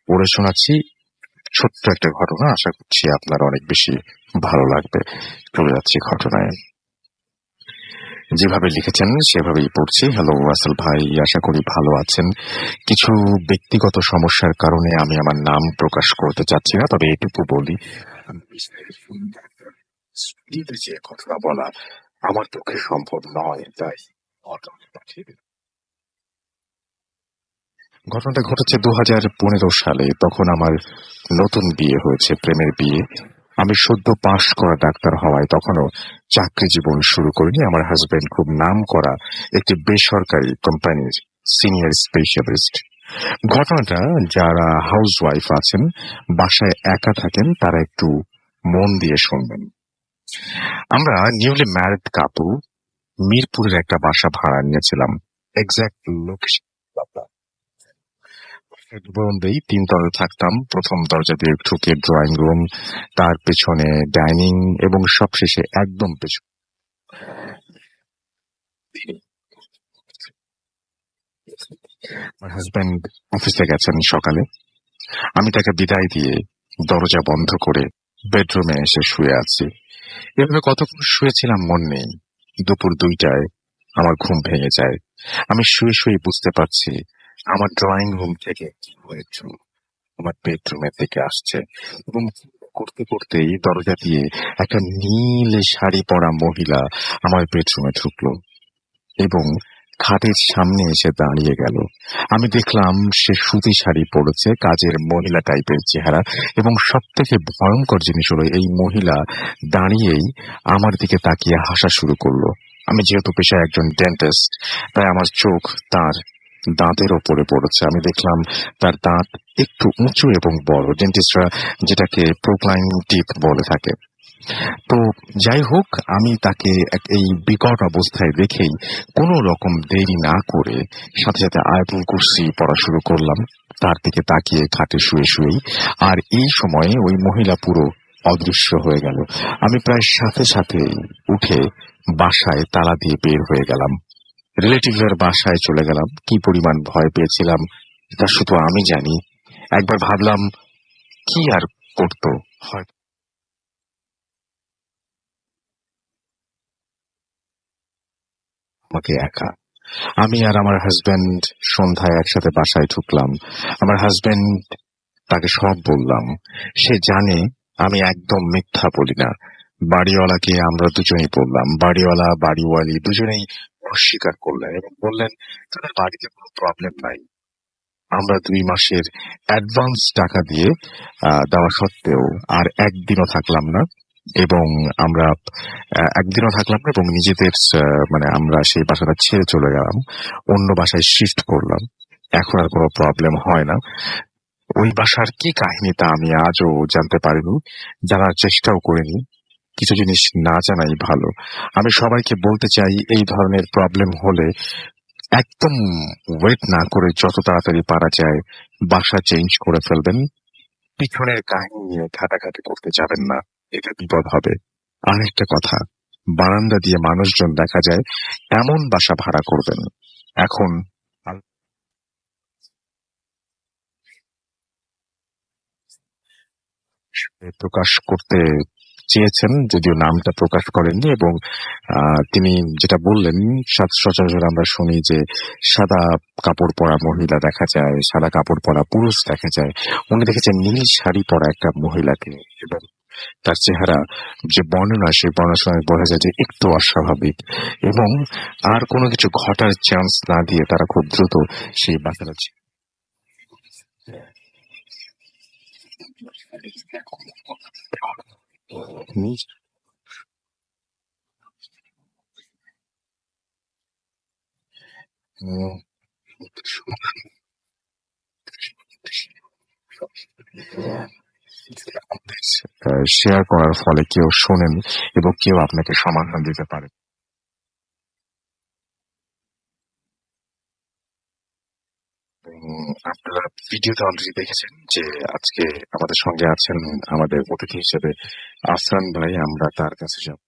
পড়ে শোনাচ্ছি ছোট্ট একটা ঘটনা। আশা করছি আপনার অনেক বেশি ভালো লাগবে। চলে যাচ্ছি ঘটনায়। যেভাবে লিখেছেন সেভাবেই পড়ছি। হ্যালো রাসেল ভাই, আশা করি ভালো আছেন। কিছু ব্যক্তিগত সমস্যার কারণে আমি আমার নাম প্রকাশ করতে চাচ্ছি না, তবে এটুকু বলি, আমি স্পিডে যে ঘটনা বলা আমার পক্ষে সম্ভব নয়, তাই ঘটনাটা ঘটেছে 2015 সালে। তখন আমার নতুন বিয়ে হয়েছে, প্রেমের বিয়ে। আমি সদ্য পাশ করা ডাক্তার হওয়ায় তখনও চাকরি জীবন শুরু করিনি। আমার হাজবেন্ড খুব নাম করা একটি বেসরকারি কোম্পানির সিনিয়র স্পেশালিস্ট। ঘটনাটা যারা হাউস ওয়াইফ আছেন, বাসায় একা থাকেন, তারা একটু মন দিয়ে শুনবেন। আমরা নিউলি ম্যারিড কাপল মিরপুরের একটা বাসা ভাড়া নিয়েছিলাম। এক্সাক্ট লোকেশন বিবরণ দেই। 3 তলায় থাকতাম। প্রথম দরজা দিয়ে ঢুকে ড্রয়িং রুম, তার পেছনে ডাইনিং এবং সবশেষে একদম পেছনে আমার হাজবেন্ড অফিসে গেছেন সকালে। আমি তাকে বিদায় দিয়ে দরজা বন্ধ করে বেডরুমে এসে শুয়ে আছি। এভাবে কতক্ষণ শুয়েছিলাম মন নেই। দুপুর 2টায় আমার ঘুম ভেঙে যায়। আমি শুয়ে শুয়ে বুঝতে পারছি আমার ড্রয়িং রুম থেকে কি হয়েছে আমার বেডরুমের দিকে আসছে, এবং করতে করতেই দরজা দিয়ে একটা নীল শাড়ি পরা মহিলা আমার বেডরুমে ঢুকলো এবং খাটের সামনে এসে দাঁড়িয়ে গেল। আমি দেখলাম সে সুতি শাড়ি পরেছে, কাজের মহিলা টাইপের চেহারা, এবং সব থেকে ভয়ঙ্কর জিনিস হলো এই মহিলা দাঁড়িয়েই আমার দিকে তাকিয়ে হাসা শুরু করলো। আমি যেহেতু পেশায় একজন ডেন্টিস্ট, তাই আমার চোখ তার দাঁতের ওপরে পড়েছে। আমি দেখলাম তার দাঁত একটু উঁচু এবং বড়, ডেন্টিস্টরা যেটাকে প্রোক্লাইন টিপ বলে থাকে। তো যাই হোক, আমি তাকে এই বিকট অবস্থায় রেখেই কোনো রকম দেরি না করে সাথে সাথে আয়াতুল কুরসি পড়া শুরু করলাম, তার দিকে তাকিয়ে খাটে শুয়ে শুয়েই। আর এই সময়ে ওই মহিলা পুরো অদৃশ্য হয়ে গেল। আমি প্রায় সাথে সাথে উঠে বাসায় তালা দিয়ে বের হয়ে গেলাম। রিলেটিভের বাসায় চলে গেলাম। কি পরিমাণ ভয় পেয়েছিলাম তা শুধু আমি জানি। একবার ভাবলাম কি আর করতো, হয়তো আমাকে একা। আমি আর আমার হাজবেন্ড সন্ধ্যায় একসাথে বাসায় ঢুকলাম। আমার হাজবেন্ড, তাকে সব বললাম। সে জানে আমি একদম মিথ্যা বলি না। বাড়িওয়ালাকে আমরা দুজনেই বললাম। বাড়িওয়ালা বাড়িওয়ালি দুজনেই অস্বীকার করলেন এবং বললেন তাদের বাড়িতে কোনো প্রবলেম নাই। আমরা 2 মাসের অ্যাডভান্স টাকা দিয়ে দেওয়া সত্ত্বেও আর একদিনও থাকলাম না, এবং আমরা একদিনও থাকলাম না এবং নিজেদের মানে আমরা সেই বাসাটা ছেড়ে চলে গেলাম, অন্য বাসায় শিফট করলাম। এখন আর কোনো প্রবলেম হয় না। ওই বাসার কি কাহিনী তা আমি আজও জানতে পারিনি, জানার চেষ্টাও করিনি। কিছু জিনিস না জানাই ভালো। আমি সবাইকে বলতে চাই, এই ধরনের প্রবলেম হলে একদম ওয়েট না করে যত তাড়াতাড়ি পারা যায় বাসা চেঞ্জ করে ফেলবেন। পিছনের কাহিনী নিয়ে ঘাটাঘাটি করতে যাবেন না, এতে বিপদ হবে। আর একটা কথা, বারান্দা দিয়ে মানুষজন দেখা যায় এমন বাসা ভাড়া করবেন। এখন প্রকাশ করতে চেয়েছেন, যদিও নামটা প্রকাশ করেননি, এবং তিনি যেটা বললেন, সচরাচর আমরা শুনি যে সাদা কাপড় পরা মহিলা দেখা যায়, সাদা কাপড় পরা পুরুষ দেখা যায়। উনি দেখেছেন নীল শাড়ি পরা একটা মহিলাকে, এবং তার চেহারা যে বর্ণনা, সেই বর্ণনার সময় বোঝা যায় যে একটু অস্বাভাবিক, এবং আর কোনো কিছু ঘটার চান্স না দিয়ে তারা খুব দ্রুত সেই বাসাটা নিজ শেয়ার করার ফলে কেউ শোনেন এবং কেউ আপনাকে সমাধান দিতে পারে। আপনারা ভিডিওতে অলরেডি দেখেছেন যে আজকে আমাদের সঙ্গে আছেন আমাদের অতিথি হিসেবে আফসান ভাই। আমরা তার কাছে যাব।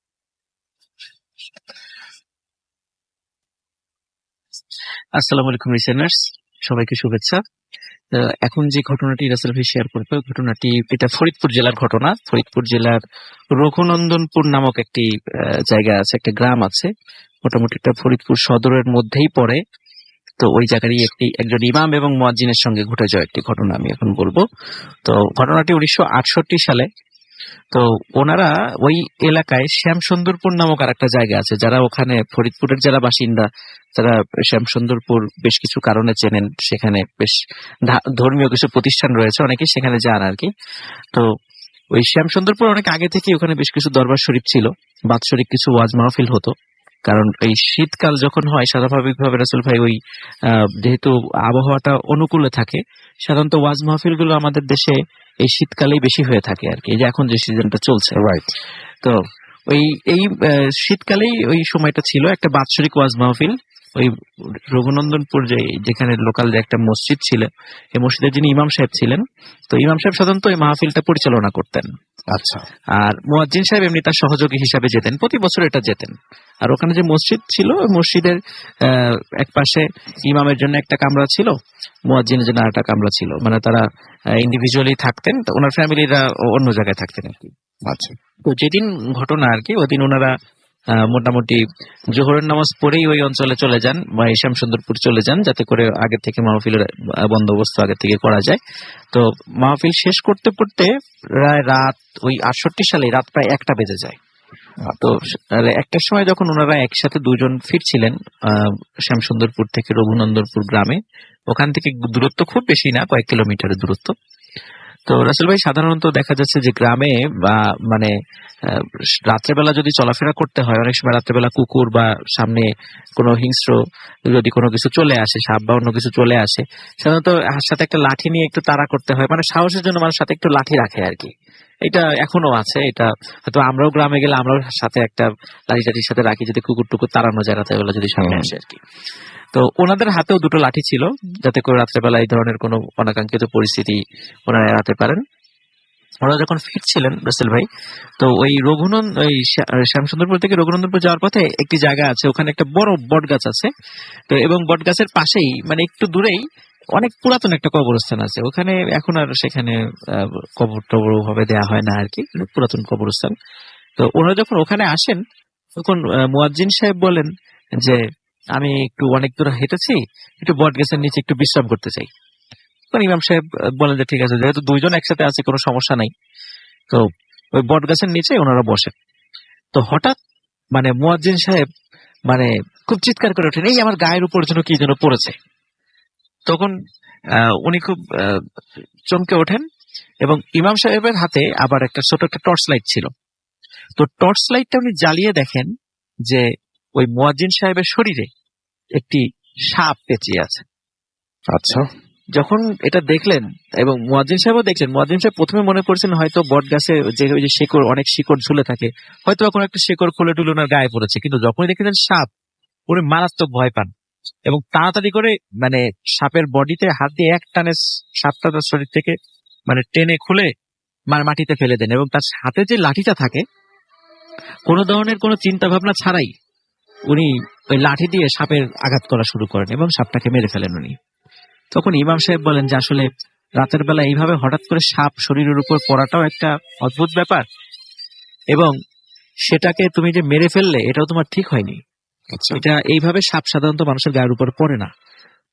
আসসালামু আলাইকুম লিসেনার্স, সবাইকে শুভেচ্ছা। এখন যে ঘটনাটি রাসেল ভাই শেয়ার করবে, ওই ঘটনাটি এটা ফরিদপুর জেলার ঘটনা। ফরিদপুর জেলার রঘুনন্দনপুর নামক একটি জায়গা আছে, একটা গ্রাম আছে, মোটামুটি একটা ফরিদপুর সদরের মধ্যেই পড়ে। তো ওই জায়গারই একজন ইমাম এবং মুয়াজ্জিনের সঙ্গে ঘটে যাওয়া একটি ঘটনা আমি এখন বলবো। তো ঘটনাটি 1968 সালে। তো ওনারা ওই এলাকায় শ্যামসুন্দরপুর নামক আর একটা জায়গা আছে, যারা ওখানে ফরিদপুরের যারা বাসিন্দা, যারা শ্যামসুন্দরপুর বেশ কিছু কারণে চেনেন, সেখানে বেশ ধর্মীয় কিছু প্রতিষ্ঠান রয়েছে, অনেকে সেখানে যান আর কি। তো ওই শ্যামসুন্দরপুর অনেক আগে থেকে ওখানে বেশ কিছু দরবার শরীফ ছিল, বাৎসরিক কিছু ওয়াজ মাহফিল হতো। কারণ এই শীতকাল যখন হয়, স্বাভাবিকভাবে রাসূল ভাই ওই যেহেতু আবহাওয়াটা অনুকূলে থাকে, সাধারণত ওয়াজ মাহফিল গুলো আমাদের দেশে এই শীতকালেই বেশি হয়ে থাকে আর কি, এই যে এখন যে সিজনটা চলছে। রাইট। তো ওই এই শীতকালেই ওই সময়টা ছিল একটা বাৎসরিক ওয়াজ মাহফিল। ওই রঘুনন্দনপুর যেখানে লোকাল যে একটা মসজিদ ছিল, এই মসজিদের যিনি ইমাম সাহেব ছিলেন, তো ইমাম সাহেব সাধারণত এই মাহফিলটা পরিচালনা করতেন। আচ্ছা। আর মুয়াজ্জিন সাহেব এমনি তার সহযোগী হিসাবে যেতেন, প্রতি বছর এটা যেতেন। আর ওখানে যে মসজিদ ছিল, ওই মসজিদের এক পাশে ইমামের জন্য একটা কামরা ছিল, মুয়াজ্জিনের জন্য একটা কামরা ছিল, মানে তারা ইন্ডিভিজুয়ালি থাকতেন, ওনার ফ্যামিলিরা অন্য জায়গায় থাকতেন আর কি। আচ্ছা। তো যেদিন ঘটনা আর কি, ওদিন ওনারা মোটামুটি জোহরের নামাজ পড়েই ওই অঞ্চলে চলে যান বা শ্যামসুন্দরপুর চলে যান, যাতে করে আগে থেকে মাহফিলের বন্দোবস্ত আগে থেকে করা যায়। তো মাহফিল শেষ করতে করতে প্রায় রাত ওই 68 সালে রাত প্রায় 1টা বেজে যায়। তো একটার সময় যখন ওনারা একসাথে দুজন ফিরছিলেন শ্যামসুন্দরপুর থেকে রঘুনন্দনপুর গ্রামে, ওখান থেকে দূরত্ব খুব বেশি না, কয়েক কিলোমিটারের দূরত্ব। তো রাসেল ভাই সাধারণত দেখা যাচ্ছে যে গ্রামে বা মানে রাত্রেবেলা যদি চলাফেরা করতে হয়, অনেক সময় রাত্রেবেলা কুকুর বা সামনে কোনো হিংস্র যদি কোনো কিছু চলে আসে, সাপ বা অন্য কিছু চলে আসে, সাধারণত সাথে একটা লাঠি নিয়ে একটু তাড়া করতে হয়, মানে সাহসের জন্য মানুষ সাথে একটু লাঠি রাখে আর কি। এটা এখনো আছে, এটা হয়তো আমরাও গ্রামে গেলে আমরাও সাথে একটা লাঠি টাঠির সাথে রাখি, যদি কুকুর টুকুর তাড়ানো যায় রাতের যদি সামনে আসে আর কি। তো ওনাদের হাতেও দুটো লাঠি ছিল, যাতে করে রাত্রেবেলা এই ধরনের কোনো অনাকাঙ্ক্ষিত পরিস্থিতি ওনারা এড়াতে পারেন। ওরা যখন ফিরছিলেন রাসেল ভাই, তো ওই শ্যামসুন্দরপুর থেকে রঘুনন্দনপুর যাওয়ার পথে একটি জায়গা আছে, ওখানে একটা বড় বট গাছ আছে। তো এবং বট গাছের পাশেই মানে একটু দূরেই অনেক পুরাতন একটা কবরস্থান আছে। ওখানে এখন আর সেখানে কবর টবর ভাবে দেওয়া হয় না আর কি, পুরাতন কবরস্থান। তো ওনারা যখন ওখানে আসেন, তখন মুয়াজ্জিন সাহেব বলেন যে আমি একটু অনেক দূর হেঁটেছি, একটু বট গাছের নিচে একটু বিশ্রাম করতে চাই। তখন ইমাম সাহেব বলেন যে ঠিক আছে, যেহেতু দুইজন একসাথে আছে কোনো সমস্যা নাই। তো ওই বট গাছের নিচে ওনারা বসেন। তো হঠাৎ মানে মুয়াজ্জিন সাহেব মানে খুব চিৎকার করে ওঠেন, এই আমার গায়ের উপর যেন কি যেন পড়েছে। তখন উনি খুব চমকে ওঠেন এবং ইমাম সাহেবের হাতে আবার একটা ছোট একটা টর্চ লাইট ছিল। তো টর্চ লাইটটা উনি জ্বালিয়ে দেখেন যে ওই মুয়াজ্জিন সাহেবের শরীরে একটি সাপ পেঁচিয়ে আছে। আচ্ছা। যখন এটা দেখলেন এবং মুয়াজ্জিন সাহেবও দেখলেন, মুয়াজ্জিন সাহেব প্রথমে মনে করছেন হয়তো বট গাছে যে শিকড়, অনেক শিকড় ঝুলে থাকে, হয়তো কোনো একটা শিকড় খুলে টুলে ওনার গায়ে পড়েছে। কিন্তু যখনই দেখেছেন সাপ, উনি মারাত্মক ভয় পান এবং তাড়াতাড়ি করে মানে সাপের বডিতে হাত দিয়ে এক টানে সাপটা তার শরীর থেকে মানে টেনে খুলে মাটিতে ফেলে দেন এবং তার হাতে যে লাঠিটা থাকে, কোনো ধরনের কোনো চিন্তা ভাবনা ছাড়াই উনি ওই লাঠি দিয়ে সাপের আঘাত করা শুরু করেন এবং সাপটাকে মেরে ফেলেন উনি। তখন ইমাম সাহেব বলেন যে আসলে রাতের বেলা এইভাবে হঠাৎ করে সাপ শরীরের উপর পড়াটাও একটা অদ্ভুত ব্যাপার, এবং সেটাকে তুমি যে মেরে ফেললে এটাও তোমার ঠিক হয়নি। এটা এইভাবে সাপ সাধারণত মানুষের গায়ের উপর পড়ে না।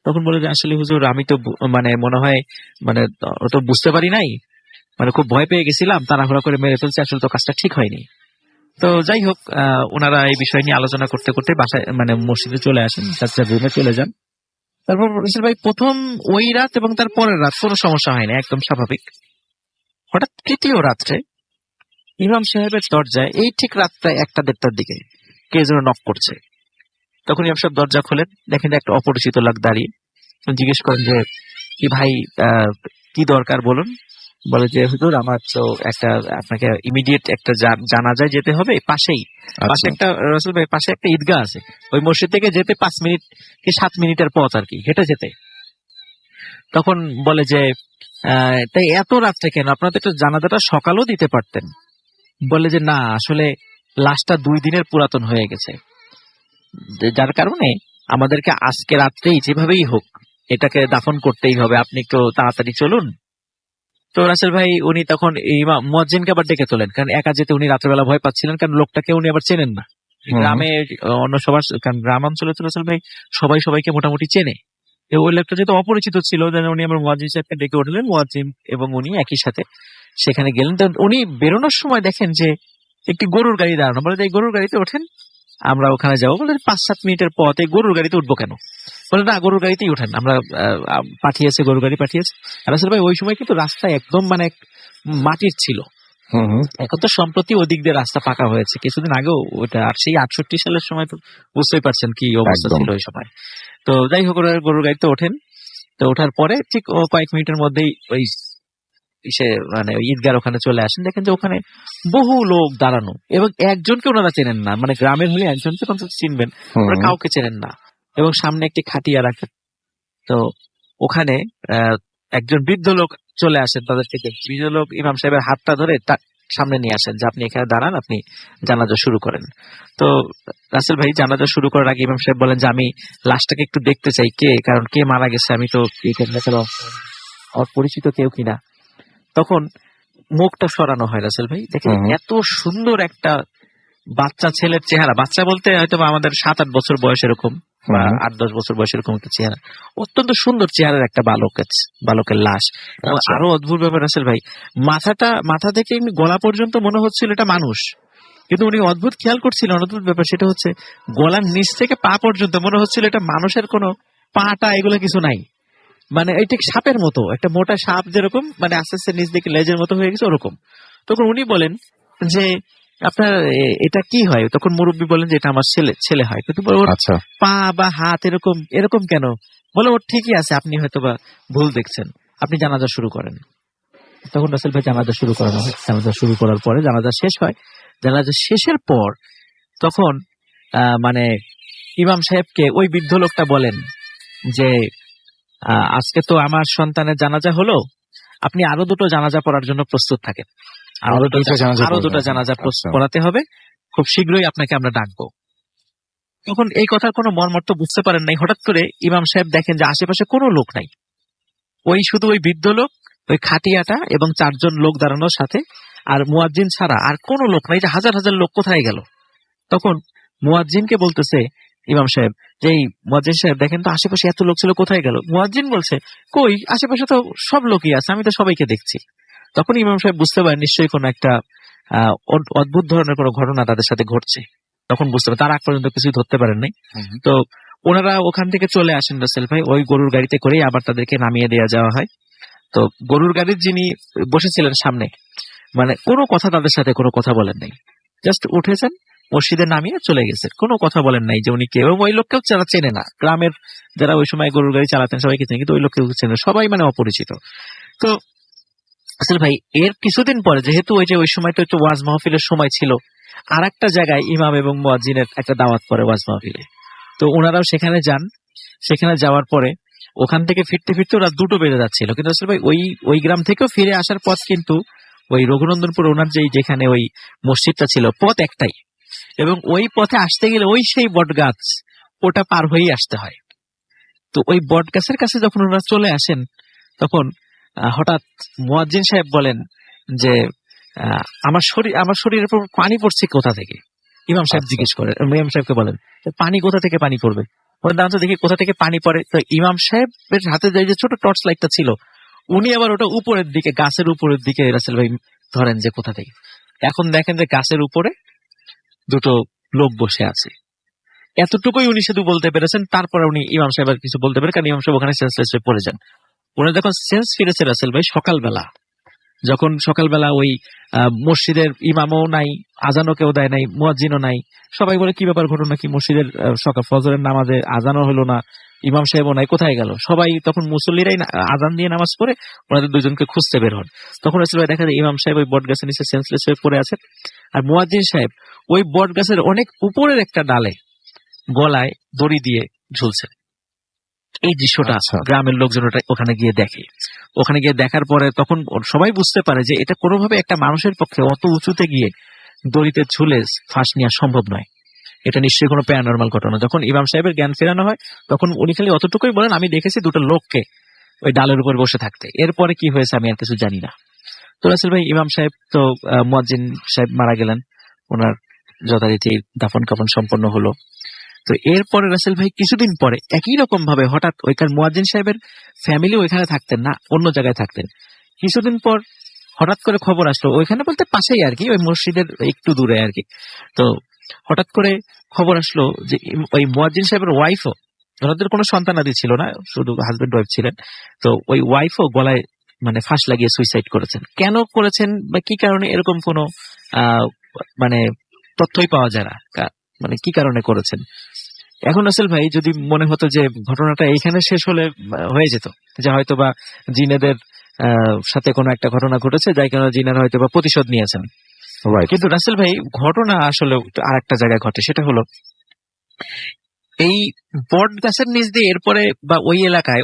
তখন বলে যে আসলে হুজুর আমি তো মানে মনে হয় মানে অত বুঝতে পারি নাই, মানে খুব ভয় পেয়ে গেছিলাম, তাড়াহুড়া করে মেরে ফেলছে, আসলে তো কাজটা ঠিক হয়নি। তো যাই হোক, ওনারা এই বিষয় নিয়ে আলোচনা করতে করতে বাসায় মানে মসজিদে চলে আসেন, তার রুমে চলে যান। তারপর রাসেল ভাই প্রথম ওই রাত এবং তার পরের রাত কোনো সমস্যা হয় না, একদম স্বাভাবিক। হঠাৎ তৃতীয় রাত্রে ইমাম সাহেবের দরজায় এই ঠিক রাত প্রায় 1টা-1:30টার দিকে কে যেন নক করছে। তখন ইমাম সাহেব দরজা খোলেন, দেখেন একটা অপরিচিত লোক দাঁড়িয়ে। জিজ্ঞেস করেন যে কি ভাই, কি দরকার বলুন। বলে যে হুজুর আমার তো একটা আপনাকে ইমিডিয়েট একটা জানাজায় যেতে হবে, পাশে একটা রাসূল ভাই পাশে একটা ঈদগাহ আছে, ওই মসজিদ থেকে যেতে 5 মিনিট কি 7 মিনিটের পথ আর কি, হেঁটে যেতে। তখন বলে যে তাই এত রাত্রে কেন, আপনারা তো একটু জানাজাটা সকালেও দিতে পারতেন। বলে যে না, আসলে লাশটা 2 দিনের পুরাতন হয়ে গেছে, যার কারণে আমাদেরকে আজকে রাত্রেই যেভাবেই হোক এটাকে দাফন করতেই হবে, আপনি একটু তাড়াতাড়ি চলুন। তো রাসেল ভাই উনি তখন ইমাম মুয়াজ্জিনকে আবার ডেকে তোলেন, কারণ একা যেতে উনি রাত্রেবেলা ভয় পাচ্ছিলেন, কারণ লোকটাকে উনি আবার চেনেন না। হুম। গ্রামে অন্য সবার, কারণ গ্রামাঞ্চলে তো রাসেল ভাই সবাই সবাইকে মোটামুটি চেনে। ওই লোকটা যেহেতু অপরিচিত ছিল, উনি আমার মুয়াজ্জিন সাহেবকে ডেকে উঠলেন। মুয়াজ্জিন এবং উনি একই সাথে সেখানে গেলেন। তো উনি বেরোনোর সময় দেখেন যে একটি গরুর গাড়ি দাঁড়ানো, বলে এই গরুর গাড়িতে ওঠেন, আমরা ওখানে যাবো। বলে 5-7 মিনিটের পথ, এই গরুর গাড়িতে উঠবো কেন? বলে না, গরুর গাড়িতেই ওঠেন, আমরা পাঠিয়েছে, গরুর গাড়ি পাঠিয়েছে। রাসেল ভাই ওই সময় কিন্তু রাস্তা একদম মানে মাটির ছিল। এখন তো সম্প্রতি ওদিক দিয়ে রাস্তা পাকা হয়েছে, কিছুদিন আগেও ওটা, আর সেই 68 সালের সময় তো বুঝতেই পারছেন কি অবস্থা একদম। ছিল ওই সময়। তো যাই হোক, ওরা গরুর গাড়িতে ওঠেন। তো ওঠার পরে ঠিক কয়েক মিনিটের মধ্যেই ওই মানে ওই ঈদগার ওখানে চলে আসেন, দেখেন যে ওখানে বহু লোক দাঁড়ানো, এবং একজনকে ওনারা চেনেন না, মানে গ্রামের হলে একজনকে অন্তত চিনবেন, ওরা কাউকে চেনেন না। এবং সামনে একটি খাটিয়া রাখেন। তো ওখানে একজন বৃদ্ধ লোক চলে আসেন তাদের থেকে। বৃদ্ধ লোক ইমাম সাহেবের হাতটা ধরে সামনে নিয়ে আসেন যে আপনি এখানে দাঁড়ান, আপনি জানাজা শুরু করেন। তো রাসেল ভাই জানাজা শুরু করার আগে ইমাম সাহেব বলেন যে আমি লাশটাকে একটু দেখতে চাই, কারণ কে মারা গেছে, আমি তো অপরিচিত কেউ কিনা। তখন মুখটা সরানো হয় রাসেল ভাই, দেখেন এত সুন্দর একটা বাচ্চা ছেলের চেহারা, বাচ্চা বলতে হয়তো আমাদের 7-8 বছর বয়স এরকম, বা 8-10 বছর বয়স এরকম একটা চেহারা, অত্যন্ত সুন্দর চেহারার একটা বালকের লাশ। এবং আরো অদ্ভুত ব্যাপার রাসেল ভাই, মাথা থেকে গলা পর্যন্ত মনে হচ্ছিল এটা মানুষ, কিন্তু উনি অদ্ভুত খেয়াল করছিলেন, অদ্ভুত ব্যাপার সেটা হচ্ছে গলার নিচ থেকে পা পর্যন্ত মনে হচ্ছিল এটা মানুষের কোনো পাটা এগুলো কিছু নাই, মানে এই ঠিক সাপের মতো, একটা মোটা সাপ যেরকম মানে আস্তে আস্তে নিচ দিকে লেজের মতো হয়ে গেছে ওরকম। তখন উনি বলেন যে আপনার এটা কি হয়? তখন মুরব্বী বলেন যে এটা আমার ছেলে হয়, কিন্তু ওর পা বা হাত এরকম এরকম কেন? বলে ওর ঠিকই আছে, আপনি হয়তো বা ভুল দেখছেন, আপনি জানাজা শুরু করেন। তখন রাসেল ভাই জানাজা শুরু করানো হয়। জানাজা শুরু করার পরে জানাজা শেষ হয়। জানাজা শেষের পর তখন মানে ইমাম সাহেবকে ওই বৃদ্ধ লোকটা বলেন যে আজকে তো আমার সন্তানের জানাজা হলো, আপনি আরো 2টো জানাজা পড়ার জন্য প্রস্তুত থাকেন, আরো 2টো জানাজা পড়াতে হবে, খুব শীঘ্রই আপনাকে আমরা ডাকবো। তখন এই কথার কোনো মর্মার্থ বুঝতে পারেন নাই। হঠাৎ করে ইমাম সাহেব দেখেন যে আশেপাশে কোনো লোক নাই, শুধু ওই বৃদ্ধ লোক, ওই খাটিয়াটা এবং 4 জন লোক দাঁড়ানোর সাথে, আর মুয়াজ্জিন ছাড়া আর কোনো লোক নাই, যে হাজার হাজার লোক কোথায় গেল? তখন মুয়াজ্জিনকে বলতেছে ইমাম সাহেব যে এই মুয়াজ্জিন সাহেব দেখেন তো আশেপাশে এত লোক ছিল, কোথায় গেল? মুয়াজ্জিন বলছে কই, আশেপাশে তো সব লোকই আছে, আমি তো সবাইকে দেখছি। তখন ইমাম সাহেব বুঝতে পারেন নিশ্চয়ই কোনো একটা অদ্ভুত ধরনের কোনো ঘটনা তাদের সাথে ঘটছে। তখন বুঝতে পারেন, তার আগ পর্যন্ত কিছু ধরতে পারেন নাই। তো ওনারা ওখান থেকে চলে আসেন রাসেল ভাই, ওই গরুর গাড়িতে করেই আবার তাদেরকে নামিয়ে দেওয়া যাওয়া হয়। তো গরুর গাড়ির যিনি বসেছিলেন সামনে, মানে কোনো কথা তাদের সাথে কোনো কথা বলেন নাই, জাস্ট উঠেছেন, মসজিদে নামিয়ে চলে গেছে, কোনো কথা বলেন নাই যে উনি কে। এবং ওই লোককেও যারা চেনে না, গ্রামের যারা ওই সময় গরুর গাড়ি চালাতেন সবাইকে চেনে, কিন্তু ওই লোককেও চেনে, সবাই মানে অপরিচিত। তো আসলে ভাই এর কিছুদিন পরে, যেহেতু ওই সময়টা একটু ওয়াজ মাহফিলের সময় ছিল, আর একটা জায়গায় ইমাম এবং মুয়াজ্জিনের একটা দাওয়াত পড়ে ওয়াজ মাহফিলে। তো ওনারাও সেখানে যান। সেখানে যাওয়ার পরে ওখান থেকে ফিরতে ফিরতে ওরা 2টো বেজে যাচ্ছিল, কিন্তু আসলে ভাই ওই গ্রাম থেকেও ফিরে আসার পথ কিন্তু ওই রঘুনন্দনপুর ওনার যেখানে ওই মসজিদটা ছিল, পথ একটাই, এবং ওই পথে আসতে গেলে ওই সেই বট গাছ, ওটা পার হয়েই আসতে হয়। তো ওই বট গাছের কাছে যখন ওনারা চলে আসেন, তখন হঠাৎ মুয়াজ্জিন সাহেব বলেন যে আমার শরীরের উপর পানি পড়ছে কোথা থেকে? ইমাম সাহেব জিজ্ঞেস করেন, ইমাম সাহেবকে বলেন পানি কোথা থেকে পানি পড়বে? দাঁড়ান তো দেখি কোথা থেকে পানি পড়ে। তো ইমাম সাহেবের হাতে যে ছোট টর্চ লাইটটা ছিল, উনি আবার ওটা উপরের দিকে, গাছের উপরের দিকে রাসেল ভাই ধরেন যে কোথা থেকে। এখন দেখেন যে গাছের উপরে 2টো লোক বসে আছে। এতটুকুই উনি শুধু বলতে পেরেছেন। তারপরে উনি ইমাম সাহেব আর কিছু বলতে পারেন, কারণ ইমাম সাহেব ওখানে সেন্সলেস হয়ে পড়ে যান। উনি যখন সেন্স ফিরেছে রাসেল ভাই সকালবেলা, যখন সকালবেলা ওই মসজিদের ইমামও নাই, আজানও কেউ দেয় নাই, মুয়াজ্জিনও নাই, সবাই বলে কি ব্যাপার, ঘটনা কি? মসজিদের সকাল ফজরের নামাজে আজানও হলো না, ইমাম সাহেবও নাই, কোথায় গেল? সবাই তখন মুসল্লিরাই আজান দিয়ে নামাজ পড়ে ওনাদের 2জনকে খুঁজতে বের হন। তখন রাসেল ভাই দেখা যায় ইমাম সাহেব ওই বট গাছের নিচে সেন্সলেস হয়ে পড়ে আছেন, আর মুয়াজ্জিন সাহেব ওই বট গাছের অনেক উপরের একটা ডালে গলায় দড়ি দিয়ে ঝুলছে। এই দৃশ্যটা গ্রামের লোকজন ওখানে গিয়ে দেখে। ওখানে গিয়ে দেখার পরে তখন সবাই বুঝতে পারে যে এটা কোনোভাবে একটা মানুষের পক্ষে অত উঁচুতে গিয়ে দড়িতে ঝুলে ফাঁস নেওয়া সম্ভব নয়। এটা নিশ্চয়ই কোনো প্যারানরমাল ঘটনা। যখন ইমাম সাহেবের জ্ঞান ফেরানো হয় তখন উনি খালি অতটুকুই বলেন, আমি দেখেছি দুটো লোককে ওই ডালের উপর বসে থাকতে, এরপরে কি হয়েছে আমি আর কিছু জানি না। তো রাসেল ভাই, ইমাম সাহেব তো মুয়াজ্জিন সাহেব মারা গেলেন, ওনার যথারীতি দাফন কাফন সম্পন্ন হলো। তো এরপরে রাসেল ভাই কিছুদিন পরে একই রকম ভাবে হঠাৎ ওইখান মুয়াজ্জিন সাহেবের ফ্যামিলি ওইখানে থাকতেন না, অন্য জায়গায় থাকতেন। কিছুদিন পর হঠাৎ করে খবর আসলো, ওইখানে বলতে পাশেই আর কি, ওই মসজিদের একটু দূরে আর কি। তো হঠাৎ করে খবর আসলো যে ওই মুয়াজ্জিন সাহেবের ওয়াইফও, ওনাদের কোনো সন্তানাদি ছিল না, শুধু হাজবেন্ড ওয়াইফ ছিলেন। তো ওই ওয়াইফও গলায় মানে ফাঁস লাগিয়ে সুইসাইড করেছেন। কেন করেছেন বা কি কারণে এরকম কোনো আহ মানে তথ্যই পাওয়া যায় না, মানে কি কারণে করেছেন। এখন রাসেল ভাই, যদি মনে হতো যে ঘটনাটা এইখানে শেষ হলে হয়ে যেত, যে হয়তো বা জিনেদের সাথে কোনো একটা ঘটনা ঘটেছে, যাই কারণে জিনেরা হয়তো বা প্রতিশোধ নিয়েছেন। রাইট। কিন্তু রাসেল ভাই, ঘটনা আসলে আর একটা জায়গায় ঘটে, সেটা হলো এই বট গাছের নিচ দিয়ে এরপরে বা ওই এলাকায়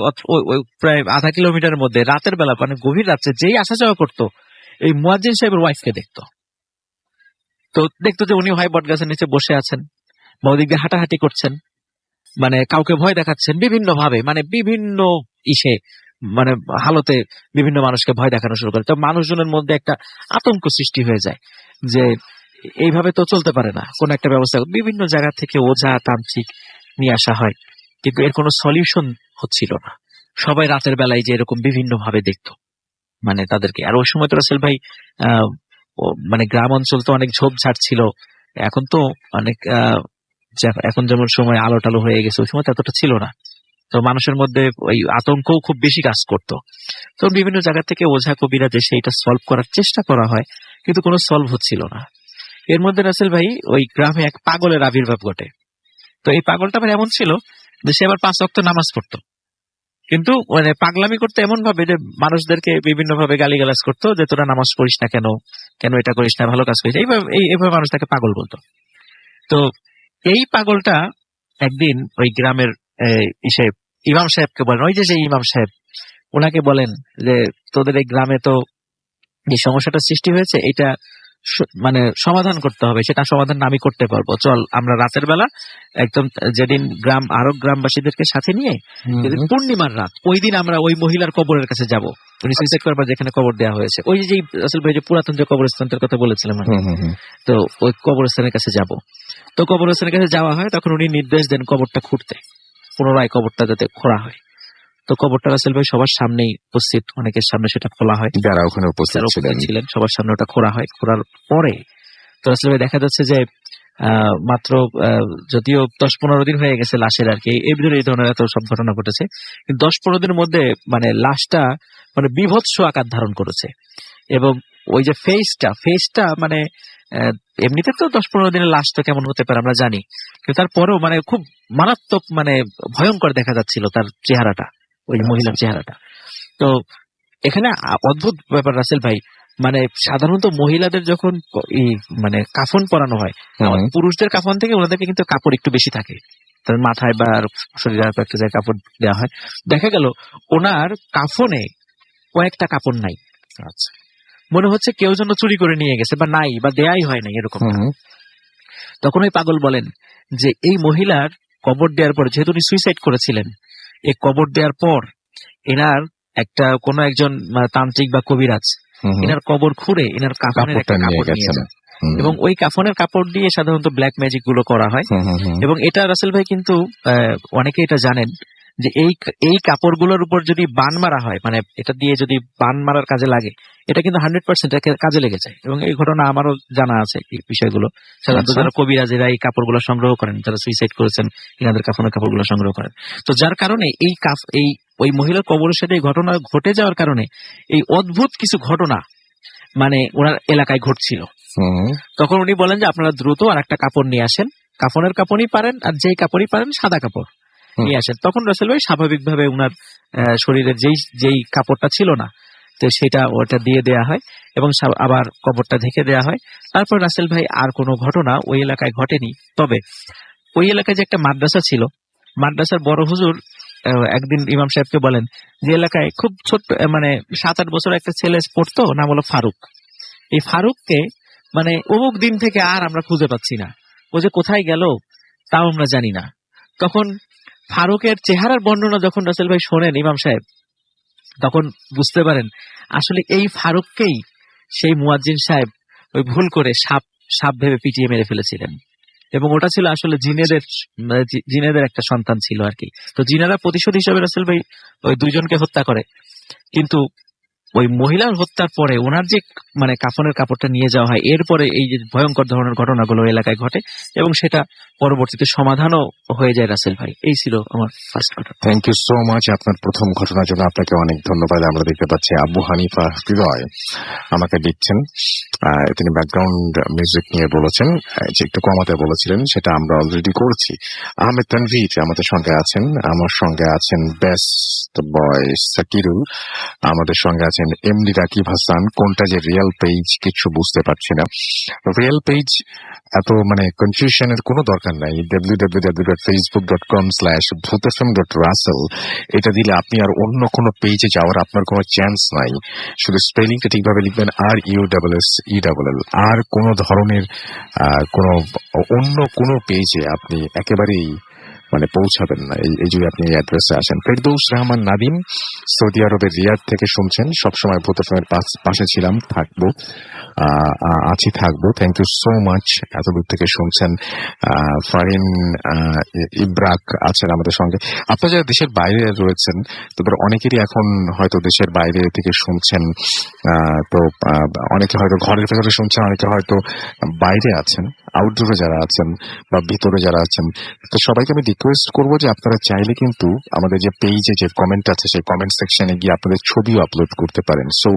ওই প্রায় আধা কিলোমিটারের মধ্যে রাতের বেলা, মানে গভীর রাত্রে যেই আসা যাওয়া করতো, এই মুয়াজ্জিন সাহেবের ওয়াইফকে দেখতো। তো দেখতো যে উনি হয় বট গাছের নিচে বসে আছেন বা ওদিক দিয়ে হাঁটাহাঁটি করছেন, মানে কাউকে ভয় দেখাচ্ছেন বিভিন্ন ভাবে, মানে বিভিন্ন ইসে, মানে হালতে বিভিন্ন মানুষকে ভয় দেখানো শুরু করে। তো মানুষজনের মধ্যে একটা আতঙ্ক সৃষ্টি হয়ে যায় যে এইভাবে তো চলতে পারে না, কোন একটা ব্যবস্থা। বিভিন্ন জায়গা থেকে ওঝা তান্ত্রিক নিয়ে আসা হয়, কিন্তু এর কোনো সলিউশন হচ্ছিল না। সবাই রাতের বেলায় যে এরকম বিভিন্ন ভাবে দেখতো, মানে তাদেরকে। আর ওই সময় তো রাসেল ভাই মানে গ্রাম অঞ্চল তো অনেক ঝোপঝাড় ছিল, এখন তো অনেক এখন যেমন সময় আলো টালো হয়ে গেছে, ওই সময় তো এতটা ছিল না। তো মানুষের মধ্যে ওই আতঙ্কও খুব বেশি কাজ করতো। তো বিভিন্ন জায়গা থেকে ওঝা কবিরা দেশে এটা সলভ করার চেষ্টা করা হয়, কিন্তু কোনো সলভ হচ্ছিল না। এর মধ্যে রাসেল ভাই, ওই গ্রামে এক পাগলের আবির্ভাব ঘটে। তো এই পাগলটা আবার এমন ছিল যে সে আবার 5 ওয়াক্ত নামাজ পড়তো, কিন্তু মানে পাগলামি করতো এমন ভাবে যে মানুষদেরকে বিভিন্ন ভাবে গালিগালাজ করতো যে তোরা নামাজ পড়িস না কেন, কেন এটা করিস না, ভালো কাজ করিস, এইভাবে মানুষ তাকে পাগল বলতো। তো এই পাগলটা একদিন ওই গ্রামের ইসে ইমাম সাহেবকে বলেন, ওই যে ইমাম সাহেব, ওনাকে বলেন যে তোদের এই গ্রামে তো যে সমস্যাটা সৃষ্টি হয়েছে, এটা মানে সমাধান করতে হবে, সেটা সমাধান আমি করতে পারবো, চল আমরা রাতের বেলা একদম যেদিন আরো গ্রামবাসীদেরকে সাথে নিয়ে যেদিন পূর্ণিমার রাত, ওই দিন আমরা ওই মহিলার কবরের কাছে যাব, উনি সুইসাইড করার পর যেখানে কবর দেওয়া হয়েছে, ওই যে আসলে ভাই যে পুরাতন যে কবরস্থানটার কথা বলেছিলাম আমি, তো ওই কবরস্থানের কাছে যাব। তো কবরস্থানের কাছে যাওয়া হয়, তখন উনি নির্দেশ দেন কবরটা খুঁড়তে, পুনরায় কবরটা যাতে খোঁড়া হয়। তো কবরটা রাসেল ভাই সবার সামনেই উপস্থিত, অনেকের সামনে সেটা খোলা হয়, যারা ওখানে উপস্থিত ছিলেন সবার সামনে ওটা খোঁড়া হয়। খোঁড়ার পরে তো রাসেল ভাই দেখা যাচ্ছে যে মাত্র যদিও 10-15 দিন হয়ে গেছে লাশের আর কি, এর ভিতরে এই ধরনের এত সব ঘটনা ঘটেছে, কিন্তু 10-15 দিনের মধ্যে মানে লাশটা মানে বিভৎস আকার ধারণ করেছে। এবং ওই যে ফেসটা মানে এমনিতে তো 10-15 দিনের লাশ তো কেমন হতে পারে আমরা জানি, কিন্তু তারপরেও মানে খুব মারাত্মক, মানে ভয়ঙ্কর দেখা যাচ্ছিল তার চেহারাটা, ওই মহিলার চেহারাটা। তো এখানে অদ্ভুত ব্যাপার রাসেল ভাই, মানে সাধারণত মহিলাদের যখন মানে কাফন পরানো হয়, পুরুষদের কাফন থেকে ওনাদেরকে কিন্তু কাপড় একটু বেশি থাকে, তার মাথায় বা শরীরে একটা জায়গায় কাপড় দেওয়া হয়। দেখা গেল ওনার কাফনে কয়েকটা কাপড় নাই, আচ্ছা, মনে হচ্ছে কেউ যেন চুরি করে নিয়ে গেছে বা নাই বা দেয়াই হয় নাই এরকম। তখন ওই পাগল বলেন যে এই মহিলার কবর দেওয়ার পর, যেহেতু উনি সুইসাইড করেছিলেন, এই কবর দেওয়ার পর এনার একটা কোন একজন তান্ত্রিক বা কবিরাজ এনার কবর খুঁড়ে এনার কাফনের একটা কাপড় নিয়ে যান, এবং ওই কাফনের কাপড় দিয়ে সাধারণত ব্ল্যাক ম্যাজিক গুলো করা হয়। এবং এটা রাসেল ভাই কিন্তু অনেকে এটা জানেন যে এই কাপড়গুলোর উপর যদি বান মারা হয়, মানে এটা দিয়ে যদি বান মারার কাজে লাগে, এটা কিন্তু 100% কাজে লেগে যায়। এবং এই ঘটনা আমারও জানা আছে, এই বিষয়গুলো সাধারণত যারা কবিরাজেরা এই কাপড়গুলো সংগ্রহ করেন, যারা সুইসাইড করেছেন, এনাদের কাফনের কাপড়গুলো সংগ্রহ করেন। তো যার কারণে এই ওই মহিলার কবরের সাথে এই ঘটনা ঘটে যাওয়ার কারণে এই অদ্ভুত কিছু ঘটনা মানে ওনার এলাকায় ঘটছিল। তখন উনি বলেন যে আপনারা দ্রুত আর একটা কাপড় নিয়ে আসেন, কাফনের কাপড়ই পারেন আর যেই কাপড়ই পারেন সাদা কাপড় নিয়ে আসেন। তখন রাসেল ভাই স্বাভাবিকভাবে উনার শরীরের যেই কাপড়টা ছিল না, তো সেটা ওটা দিয়ে দেয়া হয় এবং আবার কবরটা ঢেকে দেয়া হয়। তারপর রাসেল ভাই আর কোনো ঘটনা ওই এলাকায় ঘটেনি। তবে ওই এলাকায় যে একটা মাদ্রাসা ছিল, মাদ্রাসার বড় হুজুর একদিন ইমাম সাহেবকে বলেন যে এলাকায় খুব ছোট্ট মানে 7-8 বছর একটা ছেলে পড়তো, নাম হলো ফারুক। এই ফারুককে মানে অমুক দিন থেকে আর আমরা খুঁজে পাচ্ছি না, ও যে কোথায় গেল, তাও আমরা জানি না। তখন ফারুকের চেহারার বর্ণনা যখন রাসেল ভাই শোনেন ইমাম সাহেব, তখন বুঝতে পারেন আসলে এই ফারুককেই সেই মুয়াজ্জিন সাহেব ওই ভুল করে সাপ সাপ ভেবে পিটিয়ে মেরে ফেলেছিলেন। এবং ওটা ছিল আসলে জিনেদের একটা সন্তান ছিল আর কি। তো জিনেরা প্রতিশোধ হিসেবে রাসেল ভাই ওই দুইজনকে হত্যা করে, কিন্তু ওই মহিলার হত্যার পরে ওনার যে মানে কাফনের কাপড়টা নিয়ে যাওয়া হয়, এরপরে এই যে ভয়ঙ্কর ধরনের ঘটনাগুলো এলাকায় ঘটে এবং সেটা পরবর্তীতে সমাধানও হয়ে যায় রাসেল ভাই। এই ছিল আমার ফার্স্ট ঘটনা। থ্যাংক ইউ সো মাচ আপনার প্রথম ঘটনার জন্য। আপনাকে অনেক ধন্যবাদ। আমরা দেখতে পাচ্ছি আবু হানিফা হৃদয় আমাকে দিচ্ছেন, তিনি ব্যাকগ্রাউন্ড মিউজিক নিয়ে বলেছেন, যে একটু কমাতে বলেছিলেন, সেটা আমরা অলরেডি করেছি। আহমেদ তানভীর আমাদের সঙ্গে আছেন, আমার সঙ্গে আছেন বেস্ট বয় সাকিরুল, আমাদের সঙ্গে আছেন এমডি রাকিব হাসান। কোনটা যে রিয়েল পেজ কিছু বুঝতে পারছি না। রিয়েল পেজ এত মানে কনফিউশনের কোনো দরকার নাই। www.facebook.com/bhutfm.russell এটা দিলে আপনি আর অন্য কোনো পেজে যাওয়ার আপনার কোনো চান্স নাই। শুধু স্পেলিংটা ঠিকভাবে লিখবেন RUSSELL। আর কোনো ধরনের কোনো অন্য কোনো পেজে আপনি একেবারেই মানে পৌঁছাবেন না। এই যদি আপনি এই অ্যাড্রেসে আসেন। ফেরদৌস রহমান নাদিম সৌদি আরবের রিয়াদ থেকে শুনছেন, সবসময় ভূত এফএমের পাশে ছিলাম, থাকবো, থাকবো। থ্যাংক ইউ সো মাচ, এত দূর থেকে শুনছেন। ফারিন ইব্রাক আছেন আমাদের সঙ্গে। আপনারা যারা দেশের বাইরে রয়েছেন তাদের অনেকেরই এখন হয়তো দেশের বাইরে থেকে শুনছেন, তো অনেকে হয়তো ঘরের ভেতরে শুনছেন, অনেকে হয়তো বাইরে আছেন, আউটডোরে যারা আছেন বা ভিতরে যারা আছেন। তো সবাইকে আমি রিকোয়েস্ট করবো যে আপনারা চাইলে কিন্তু আমাদের যে পেজে যে কমেন্ট আছে সেই কমেন্ট সেকশনে গিয়ে আপনাদের ছবিও আপলোড করতে পারেন। সো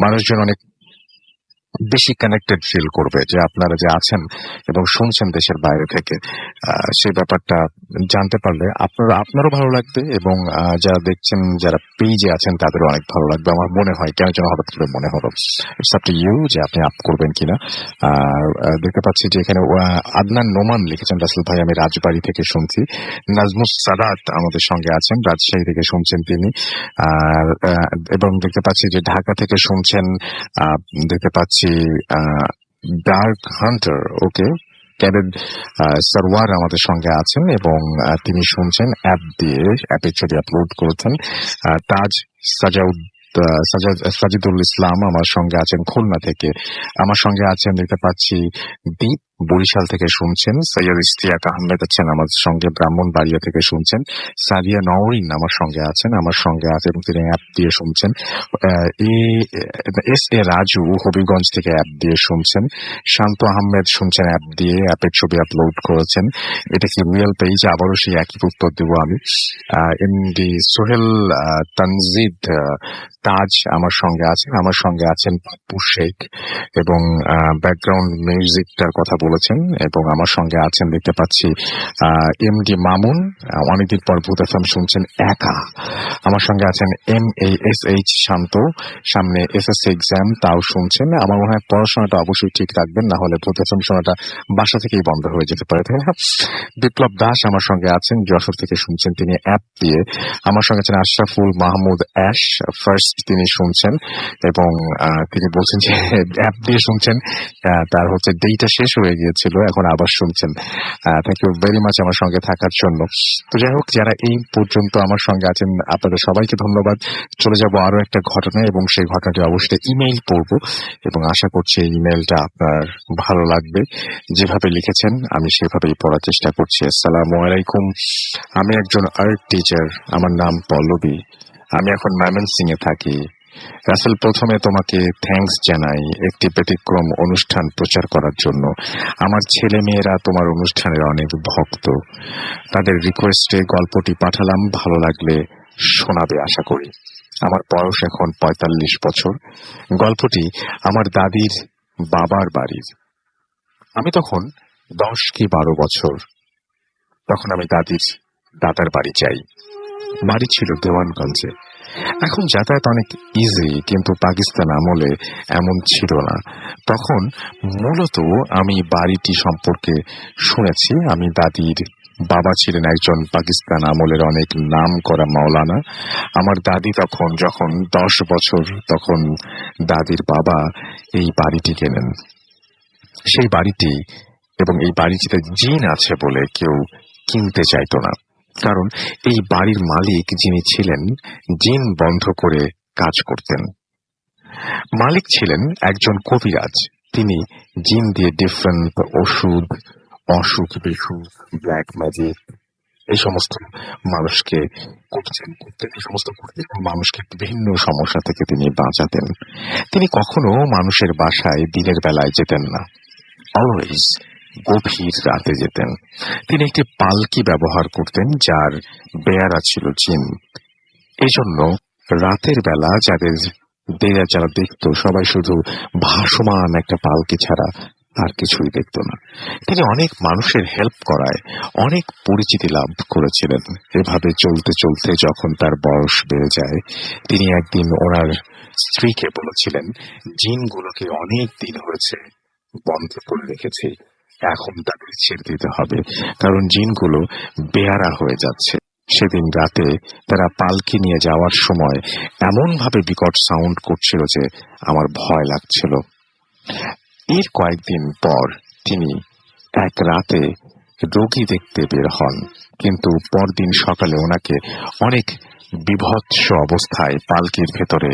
মানুষজন অনেক বেশি কানেক্টেড ফিল করবে যে আপনারা যে আছেন এবং শুনছেন দেশের বাইরে থেকে। সেই ব্যাপারটা জানতে পারলে আপনারও ভালো লাগবে এবং যারা দেখছেন, যারা পেজে আছেন তাদেরও অনেক ভালো লাগবে আমার মনে হয়। কেন যেন হঠাৎ করে মনে হলো, ইটস আপ টু ইউ যে আপনি আপ করবেন কিনা। দেখতে পাচ্ছি যে এখানে আদনান নোমান লিখেছেন, রাসেল ভাই আমি রাজবাড়ি থেকে শুনছি। নাজমুস সাদাত আমাদের সঙ্গে আছেন, রাজশাহী থেকে শুনছেন তিনি। এবং দেখতে পাচ্ছি যে ঢাকা থেকে শুনছেন। দেখতে পাচ্ছি ডার্ক হান্টার, ওকে, ক্যাডেট সারওয়ার আমাদের সঙ্গে আছেন এবং তিনি শুনছেন অ্যাপ দিয়ে, অ্যাপের ছবি আপলোড করেছেন। তাজ সাজিদুল ইসলাম আমার সঙ্গে আছেন খুলনা থেকে। আমার সঙ্গে আছেন দেখতে পাচ্ছি দীপ বরিশাল থেকে শুনছেন। সৈয়দ ইশতিয়াক আহমেদ আছেন আমার সঙ্গে ব্রাহ্মণবাড়িয়া থেকে শুনছেন। সাদিয়া নওরিন আমার সঙ্গে আছেন এবং তিনি অ্যাপ দিয়ে শুনছেন। এস এ রাজু হবিগঞ্জ থেকে অ্যাপ দিয়ে শুনছেন। শান্ত আহমেদ শুনছেন অ্যাপ দিয়ে, অ্যাপের ছবি আপলোড করেছেন। এটা কি রিয়েল পেজ? আবারও সেই একই উত্তর দেবো আমি। এমডি সোহেল তানজিদ তাজ আমার সঙ্গে আছেন পাপ্পু শেখ এবং ব্যাকগ্রাউন্ড মিউজিকটার কথা বলেছেন। এবং আমার সঙ্গে আছেন দেখতে পাচ্ছি এমডি মামুন, অনেকদিন পর ভূত এফএম শুনছেন একা। আমার সঙ্গে আছেন MASH শান্ত, সামনে SSC এক্সাম, তাও শুনছেন। আমার মনে হয় পড়াশোনাটা অবশ্যই ঠিক রাখবেন, না হলে ভূত এফএম শোনাটা বাসা থেকেই বন্ধ হয়ে যেতে পারে, তাই না? বিপ্লব দাস আমার সঙ্গে আছেন, যশোর থেকে শুনছেন তিনি অ্যাপ দিয়ে। আমার সঙ্গে আছেন আশরাফুল মাহমুদ অ্যাশ, ফার্স্ট তিনি শুনছেন এবং তিনি বলছেন যে অ্যাপ দিয়ে শুনছেন, তার হচ্ছে ডেটা শেষ হয়ে গিয়েছিল, এখন আবার শুনছেন। থ্যাংক ইউ ভেরি মাচ আমার সঙ্গে থাকার জন্য। তো যাই হোক, যারা এই পর্যন্ত আমার সঙ্গে আছেন আপনাদের সবাইকে ধন্যবাদ। চলে যাব আরো একটা ঘটনা এবং সেই ঘটনাটি অবশ্যই ইমেইল পড়ব এবং আশা করছি এই ইমেইলটা আপনার ভালো লাগবে। যেভাবে লিখেছেন আমি সেভাবেই পড়ার চেষ্টা করছি। আসসালামু আলাইকুম, আমি একজন আর্ট টিচার, আমার নাম পল্লবী, আমি এখন ময়মনসিংহে থাকি। রাসেল, প্রথমে তোমাকে থ্যাঙ্কস জানাই একটি ব্যতিক্রম অনুষ্ঠান প্রচার করার জন্য। আমার ছেলে মেয়েরা তোমার অনুষ্ঠানের অনেক ভক্ত, তাদের রিকোয়েস্টে গল্পটি পাঠালাম, ভালো লাগলে শোনাবে আশা করি। আমার বয়স এখন 45 বছর। গল্পটি আমার দাদির বাবার বাড়ির। আমি তখন 10 কি 12 বছর। তখন আমি দাদার বাড়ি যাই। বাড়ি ছিল দেওয়ানগঞ্জে। এখন যাতায়াত অনেক ইজি, কিন্তু পাকিস্তান আমলে এমন ছিল না। তখন মূলত আমি বাড়িটি সম্পর্কে শুনেছি। আমি দাদির বাবা ছিলেন একজন পাকিস্তান আমলের অনেক নাম করা মাওলানা। আমার দাদি যখন 10 বছর, তখন দাদির বাবা এই বাড়িটি কেনেন। সেই বাড়িটি এবং এই বাড়িটিতে জিন আছে বলে কেউ কিনতে চাইতো না, কারণ এই বাড়ির মালিক যিনি ছিলেন জিন বন্ধ করে কাজ করতেন। মালিক ছিলেন একজন কবিরাজ। তিনি জিন দিয়ে ডিফারেন্ট ওষুধ, অসুখ বিসুখ, ব্ল্যাক ম্যাজিক এই সমস্ত মানুষকে করতেন। এই সমস্ত করতে মানুষকে বিভিন্ন সমস্যা থেকে তিনি বাঁচাতেন। তিনি কখনো মানুষের বাসায় দিনের বেলায় যেতেন না, অলওয়েজ গভীর রাতে যেতেন। তিনি একটি পালকি ব্যবহার করতেন যার বেয়ারা ছিল জিন। এই জন্য রাতের বেলা যারা দেখতো সবাই শুধু ভাসমান একটা পালকি ছাড়া আর কিছুই দেখতো না। তিনি অনেক মানুষের হেল্প করায় অনেক পরিচিতি লাভ করেছিলেন। এভাবে চলতে চলতে যখন তার বয়স বেড়ে যায়, তিনি একদিন ওনার স্ত্রীকে বলেছিলেন, জিনগুলোকে অনেক দিন হয়েছে বন্ধ করে রেখেছি, এখন তাদের ছেড়ে দিতে হবে, কারণ জিনগুলো বেয়ারা হয়ে যাচ্ছে। সেদিন রাতে তারা পালকি নিয়ে যাওয়ার সময় এমন ভাবে বিকট সাউন্ড করছিল যে আমার ভয় লাগছিল। এর কয়েকদিন পর তিনি এক রাতে রোগী দেখতে বের হন, কিন্তু পরদিন সকালে ওনাকে অনেক বিভৎস অবস্থায় পালকির ভেতরে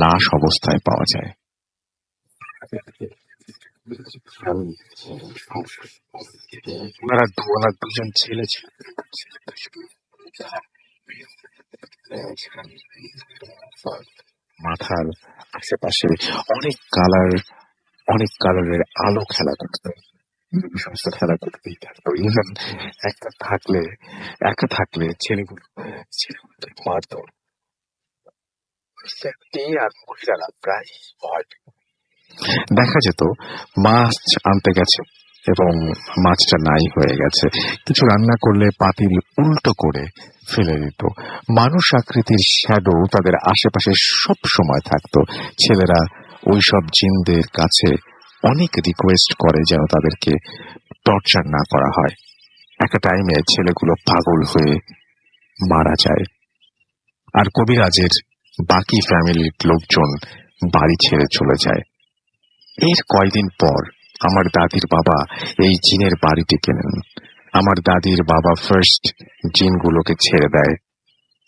লাশ অবস্থায় পাওয়া যায়। ওনার দুজন ছেলে ছিল, মাথার আশেপাশে অনেক কালারের আলো খেলা করতো, সমস্ত খেলা করতেই থাকতো। ইভেন একা থাকলে ছেলেগুলো মারত। আর মহিলারা প্রায় ভয় দেখা যেত মাছ আনতে গেছে এবং মাছটা নাই হয়ে গেছে। কিছু রান্না করলে পাতিল উল্টো করে ফেলে দিত। মানুষ আকৃতির শ্যাডো তাদের আশেপাশে সব সময় থাকতো। ছেলেরা ওইসব জিনদের কাছে অনেক রিকোয়েস্ট করে যেন তাদেরকে টর্চার না করা হয়। একটা টাইমে ছেলেগুলো পাগল হয়ে মারা যায়, আর কবিরাজের বাকি ফ্যামিলির লোকজন বাড়ি ছেড়ে চলে যায়। এর কয়দিন পর আমার দাদির বাবা এই জিনের বাড়িটি কেনেন। আমার দাদির বাবা ফার্স্ট জিনগুলোকে ছেড়ে দেয়,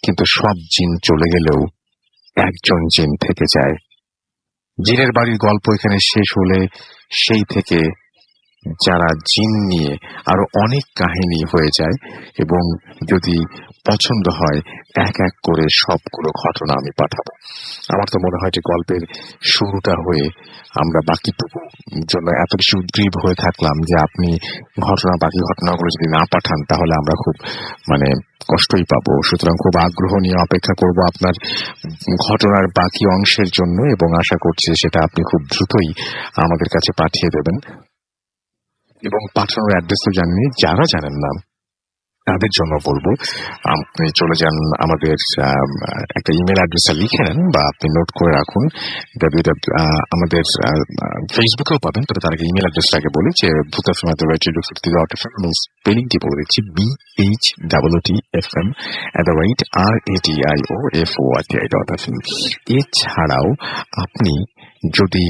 কিন্তু সব জিন চলে গেলেও একজন জিন থেকে যায়। জিনের বাড়ির গল্প এখানে শেষ হলে সেই থেকে যারা জিন নিয়ে আরো অনেক কাহিনী হয়ে যায়, এবং যদি পছন্দ হয় এক এক করে সবগুলো ঘটনা আমি পাঠাবো। আমার তো মনে হয় যে গল্পের শুরুটা হয়ে আমরা বাকিটুকু জন্য এত বেশি উদ্গ্রীব হয়ে থাকলাম যে আপনি বাকি ঘটনাগুলো যদি না পাঠান তাহলে আমরা খুব কষ্টই পাবো। সুতরাং খুব আগ্রহ নিয়ে অপেক্ষা করব আপনার ঘটনার বাকি অংশের জন্য, এবং আশা করছি সেটা আপনি খুব দ্রুতই আমাদের কাছে পাঠিয়ে দেবেন। এবং পাঠানোর অ্যাড্রেস তো জানেন, যারা জানেন না তাদের জন্য বলবো, আপনি চলে যান আমাদের একটা ইমেল অ্যাড্রেসটা লিখে নেন বা আপনি নোট করে রাখুন। আমাদের ফেসবুকেও পাবেন, তবে তার আগে ইমেল অ্যাড্রেসটাকে বলি যে bhutfm@radio.fm, স্পেলিংটি বলে দিচ্ছি BHOOTFM@radio.fm। এছাড়াও আপনি যদি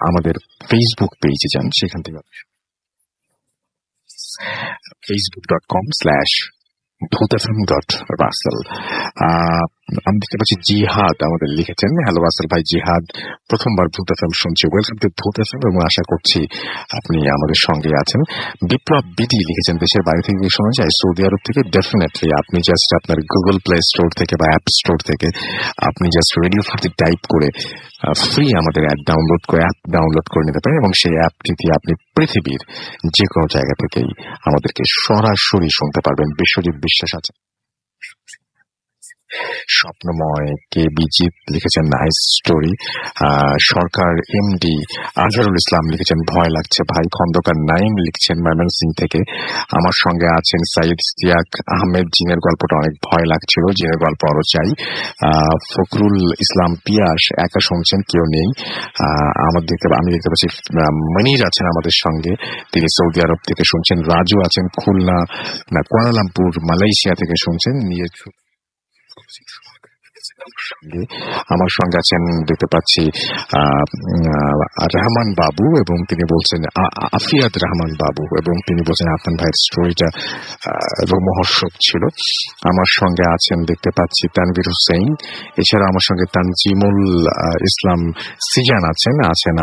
আমাদের ফেসবুক পেজে যান, সেখান থেকে facebook.com/bhutfm.russell। আমি দেখতে পাচ্ছি জিহাদ আমাদের লিখেছেন, হ্যালো রাসেল ভাই, জিহাদ প্রথমবার ভূত এফএম শুনছি, ওয়েলকাম টু ভূত এফএম, এবং আশা করছি আপনি আমাদের সঙ্গে আছেন। বিপ্লব বিডি লিখেছেন, দেশের বাইরে থেকে শোনা যায়, সৌদি আরব থেকে। ডেফিনেটলি আপনি জাস্ট আপনার গুগল প্লে স্টোর থেকে বা অ্যাপ স্টোর থেকে আপনি জাস্ট রেডিও ফুর্তি টাইপ করে ফ্রি আমাদের অ্যাপ ডাউনলোড করে নিতে পারেন, এবং সেই অ্যাপটি দিয়ে আপনি পৃথিবীর যে কোনো জায়গা থেকেই আমাদেরকে সরাসরি শুনতে পারবেন। বিশ্বজিৎ বিশ্বাস আছে, স্বপ্নময় কে বিজিৎ লিখেছেন নাইস স্টোরি। সরকার এমডি আজহারুল ইসলাম লিখেছেন ভয় লাগছে ভাই। খন্দকার নাইম লিখছেন ময়মনসিং থেকে। আমার সঙ্গে আছেন সাইদ ইশতিয়াক আহমেদ, জিনের গল্পটা অনেক ভয় লাগছিল, জিনের গল্প আরো চাই। ফখরুল ইসলাম পিয়াস একা শুনছেন, কেউ নেই। আমি দেখতে পাচ্ছি মনির আছেন আমাদের সঙ্গে, তিনি সৌদি আরব থেকে শুনছেন। রাজু আছেন কুয়ালালামপুর মালয়েশিয়া থেকে শুনছেন। সঙ্গে আমার সঙ্গে আছেন দেখতে পাচ্ছি রহমান বাবু, এবং তিনি বলছেন আফিয়াত রহমান বাবু, এবং তিনি বলছেন আপনার ভাইয়ের স্টোরিটা রোমহর্ষক ছিল। আমার সঙ্গে আছেন দেখতে পাচ্ছি তানভীর হোসেন, এছাড়া আমার সঙ্গে তানজিমুল ইসলাম সিজান আছেন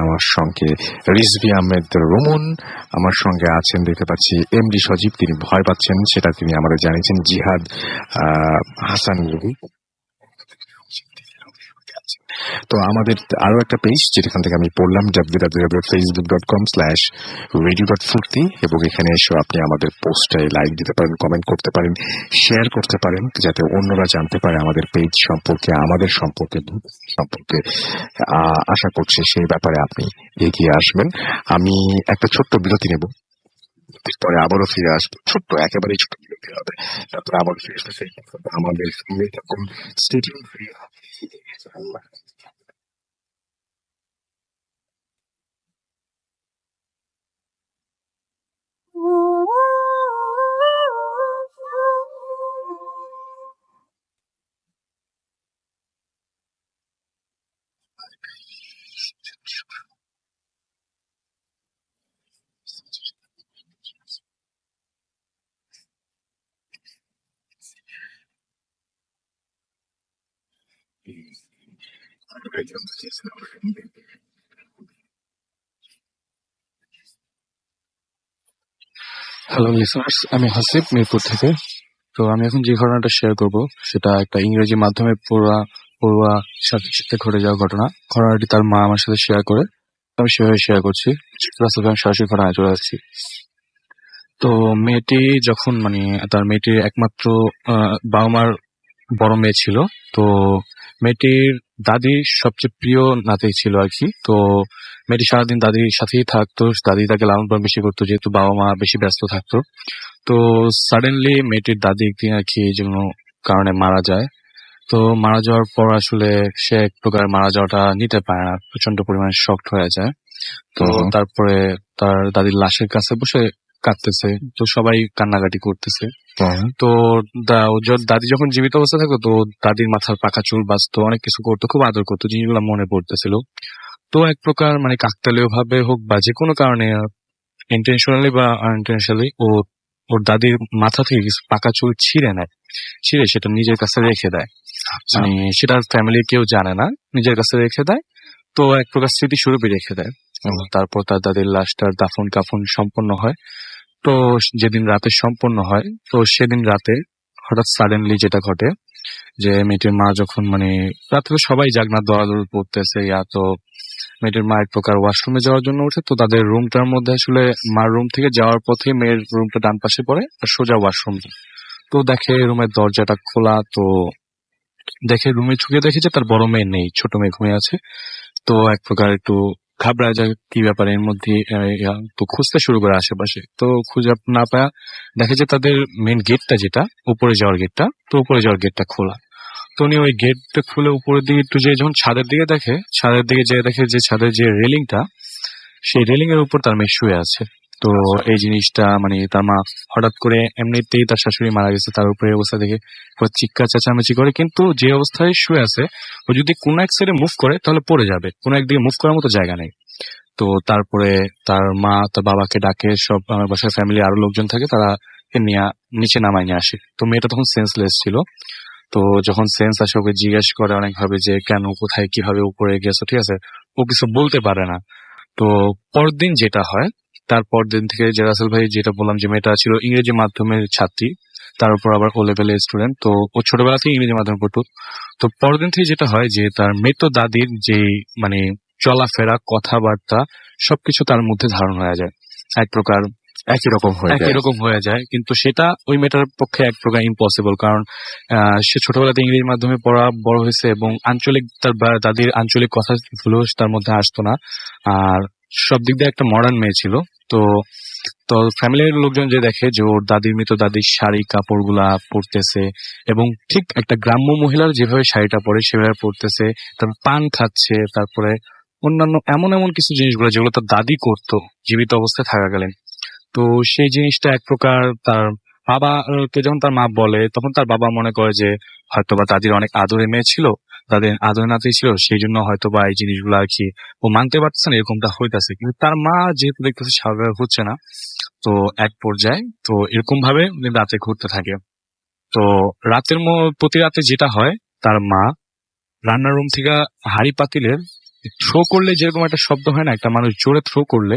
আমার সঙ্গে রিজভি আহমেদ রোমন, আমার সঙ্গে আছেন দেখতে পাচ্ছি এমডি সজীব, তিনি ভয় পাচ্ছেন সেটা তিনি আমাদের জানিয়েছেন, জিহাদ হাসান রবি। তো আমাদের আরো একটা পেজ যেখান থেকে আমি পড়লাম www.facebook.com/radio.furti, এবং এখানে এসে আপনি আমাদের পোস্টে লাইক দিতে পারেন, কমেন্ট করতে পারেন, শেয়ার করতে পারেন, যাতে অন্যরা জানতে পারে আমাদের পেজ সম্পর্কে, আমাদের সম্পর্কে। আশা করছি সেই ব্যাপারে আপনি এগিয়ে আসবেন। আমি একটা ছোট্ট বিরতি নেব, পরে আবারও ফিরে আসবো। একেবারেই ছোট বিরতি হবে, তারপরে আবারও ফিরে আসবে। আমাদের সঙ্গে থাকুন, stay tuned free. Hello listeners, আমি হাসিব মিরপুর থেকে। তো আমি এখন যে ঘটনাটা শেয়ার করব সেটা একটা ইংরেজি মাধ্যমে পড়ুয়া ছাত্রীর সাথে ঘটে যাওয়া ঘটনা। ঘটনাটি তার মা আমার সাথে শেয়ার করে, আমি সেভাবে শেয়ার করছি। আমি সরাসরি ঘটনায় চলে যাচ্ছি। তো মেয়েটি যখন তার মেয়েটির একমাত্র বাবা মার বড় মেয়ে ছিল। তো মেয়েটির দাদির সবচেয়ে প্রিয় নাতি ছিল আর কি। তো মেয়েটি সারাদিন দাদির সাথেই থাকতো, দাদি তাকে লালন পালন বেশি করতো যেহেতু বাবা মা বেশি ব্যস্ত থাকতো। তো সাডেনলি মেয়েটির দাদি একদিন আর কি যে কোনো কারণে মারা যায়। তো মারা যাওয়ার পর আসলে সে এক প্রকার মারা যাওয়াটা নিতে পারে না, প্রচন্ড পরিমাণে শকড হয়ে যায়। তো তারপরে তার দাদির লাশের কাছে বসে কাঁদতেছে, তো সবাই কান্নাকাটি করতেছে। তো দাদি যখন জীবিত অবস্থা থাকতো, তো দাদির মাথার পাকা চুল বাঁচতো, অনেক কিছু করতো, খুব আদর করতো, জিনিসগুলো মনে পড়তেছিল। তো এক প্রকার কাকতালীয় ভাবে হোক বা যে কোনো কারণে, ইন্টেনশনালি বা আনইন্টেনশনালি, ওর দাদির মাথা থেকে কিছু পাকা চুল ছিঁড়ে নেয়, ছিঁড়ে সেটা নিজের কাছে রেখে দেয়। সেটা ফ্যামিলির কেউ জানে না, নিজের কাছে রেখে দেয়। তো এক প্রকার স্মৃতিস্বরূপে রেখে দেয়। তারপর তার দাদির লাশটার দাফন কাফন সম্পন্ন হয়। তো যেদিন রাতে সম্পন্ন হয়, তো সেদিন রাতে হঠাৎ সাডেনলি যেটা ঘটে যে মেয়েটির মা যখন রাতে তো সবাই জাগনা দৌড়াদৌড়ি করতেছে, তো মেয়েটির মা এক প্রকার ওয়াশরুমে যাওয়ার জন্য ওঠে। তো তাদের রুমটার মধ্যে আসলে মার রুম থেকে যাওয়ার পথে মেয়ের রুমটা ডান পাশে পড়ে, আর সোজা ওয়াশরুম। তো দেখে রুমের দরজাটা খোলা। তো দেখে রুমে ঢুকে দেখে যে তার বড় মেয়ে নেই, ছোট মেয়ে ঘুমিয়ে আছে। তো এক প্রকার একটু ঘাবড়ায় যায়, কি ব্যাপার এর মধ্যে। তো খুঁজতে শুরু করে আশেপাশে, তো খুঁজে না পায়া দেখে যে তাদের মেন গেটটা, যেটা উপরে যাওয়ার গেটটা, তো উপরে যাওয়ার গেটটা খোলা। তো উনি ওই গেটটা খুলে উপরের দিকে একটু যে যখন ছাদের দিকে দেখে যে ছাদের যে রেলিংটা, সেই রেলিং এর উপর তার মেয়ে শুয়ে আছে। তো এই জিনিসটা তার মা হঠাৎ করে এমনিতেই তার শাশুড়ি মারা গেছে, তার উপরে অবস্থা দেখে চিৎকার চেঁচামেচি করে, কিন্তু যে অবস্থায় শুয়ে আছে ও যদি কোনো এক সাইডে মুভ করে তাহলে পড়ে যাবে, কোনো একদিকে মুভ করার মতো জায়গা নেই। তো তারপরে তার মা তার বাবাকে ডাকে, সব আমার বাসার ফ্যামিলি আরো লোকজন থাকে, তারা নিয়ে নিচে নামাই নিয়ে আসে। তো মেয়েটা তখন সেন্সলেস ছিল। তো যখন সেন্স আসে ওকে জিজ্ঞেস করে অনেকভাবে যে কেন, কোথায়, কিভাবে উপরে গেছো, ঠিক আছে, ও কিছু বলতে পারে না। তো পরদিন যেটা হয়, তার পরদিন থেকে যে রাসেল ভাই যেটা বললাম যে মেয়েটা ছিল ইংরেজি মাধ্যমের ছাত্রী, তার উপর আবার ও লেভেলের স্টুডেন্ট, তো ও ছোটবেলা থেকে ইংরেজি মাধ্যমে পড়তো। তো পরদিন থেকে যেটা হয় যে তার মৃত দাদির যে চলাফেরা, কথাবার্তা, সবকিছু তার মধ্যে ধারণ হয়ে যায়, এক প্রকার একই রকম হয়ে যায়। কিন্তু সেটা ওই মেয়েটার পক্ষে এক প্রকার ইম্পসিবল, কারণ সে ছোটবেলাতে ইংরেজি মাধ্যমে পড়া বড় হয়েছে, এবং আঞ্চলিক তার দাদির আঞ্চলিক কথাগুলো তার মধ্যে আসতো না, আর সব দিক দিয়ে একটা মডার্ন মেয়ে ছিল। তো তো ফ্যামিলির লোকজন যে দেখে যে ওর মৃত দাদির শাড়ি কাপড়গুলা পরতেছে, এবং ঠিক একটা গ্রাম্য মহিলার যেভাবে শাড়িটা পরে সেভাবে পরতেছে, তারপর পান খাচ্ছে, তারপরে অন্যান্য এমন এমন কিছু জিনিসগুলো যেগুলো তার দাদি করতো জীবিত অবস্থায় থাকাকালীন। তো সেই জিনিসটা এক প্রকার তার বাবাকে যখন তার মা বলে, তখন তার বাবা মনে করে যে হয়তো বা দাদির অনেক আদরের মেয়ে ছিল, তাদের আদর নাতি ছিল, সেই জন্য হয়তো বা এই জিনিসগুলো আর কি ও মানতে পারছে না, এরকমটা হইতাছে। কিন্তু তার মা যেহেতু দেখতেছে স্বাভাবিক হচ্ছে না, তো এক পর্যায়ে তো এরকম ভাবে রাতে ঘুরতে থাকে। তো প্রতি রাতে যেটা হয়, তার মা রান্নার রুম থেকে হাঁড়ি পাতিলের থ্রো করলে যেরকম একটা শব্দ হয় না, একটা মানুষ জোরে থ্রো করলে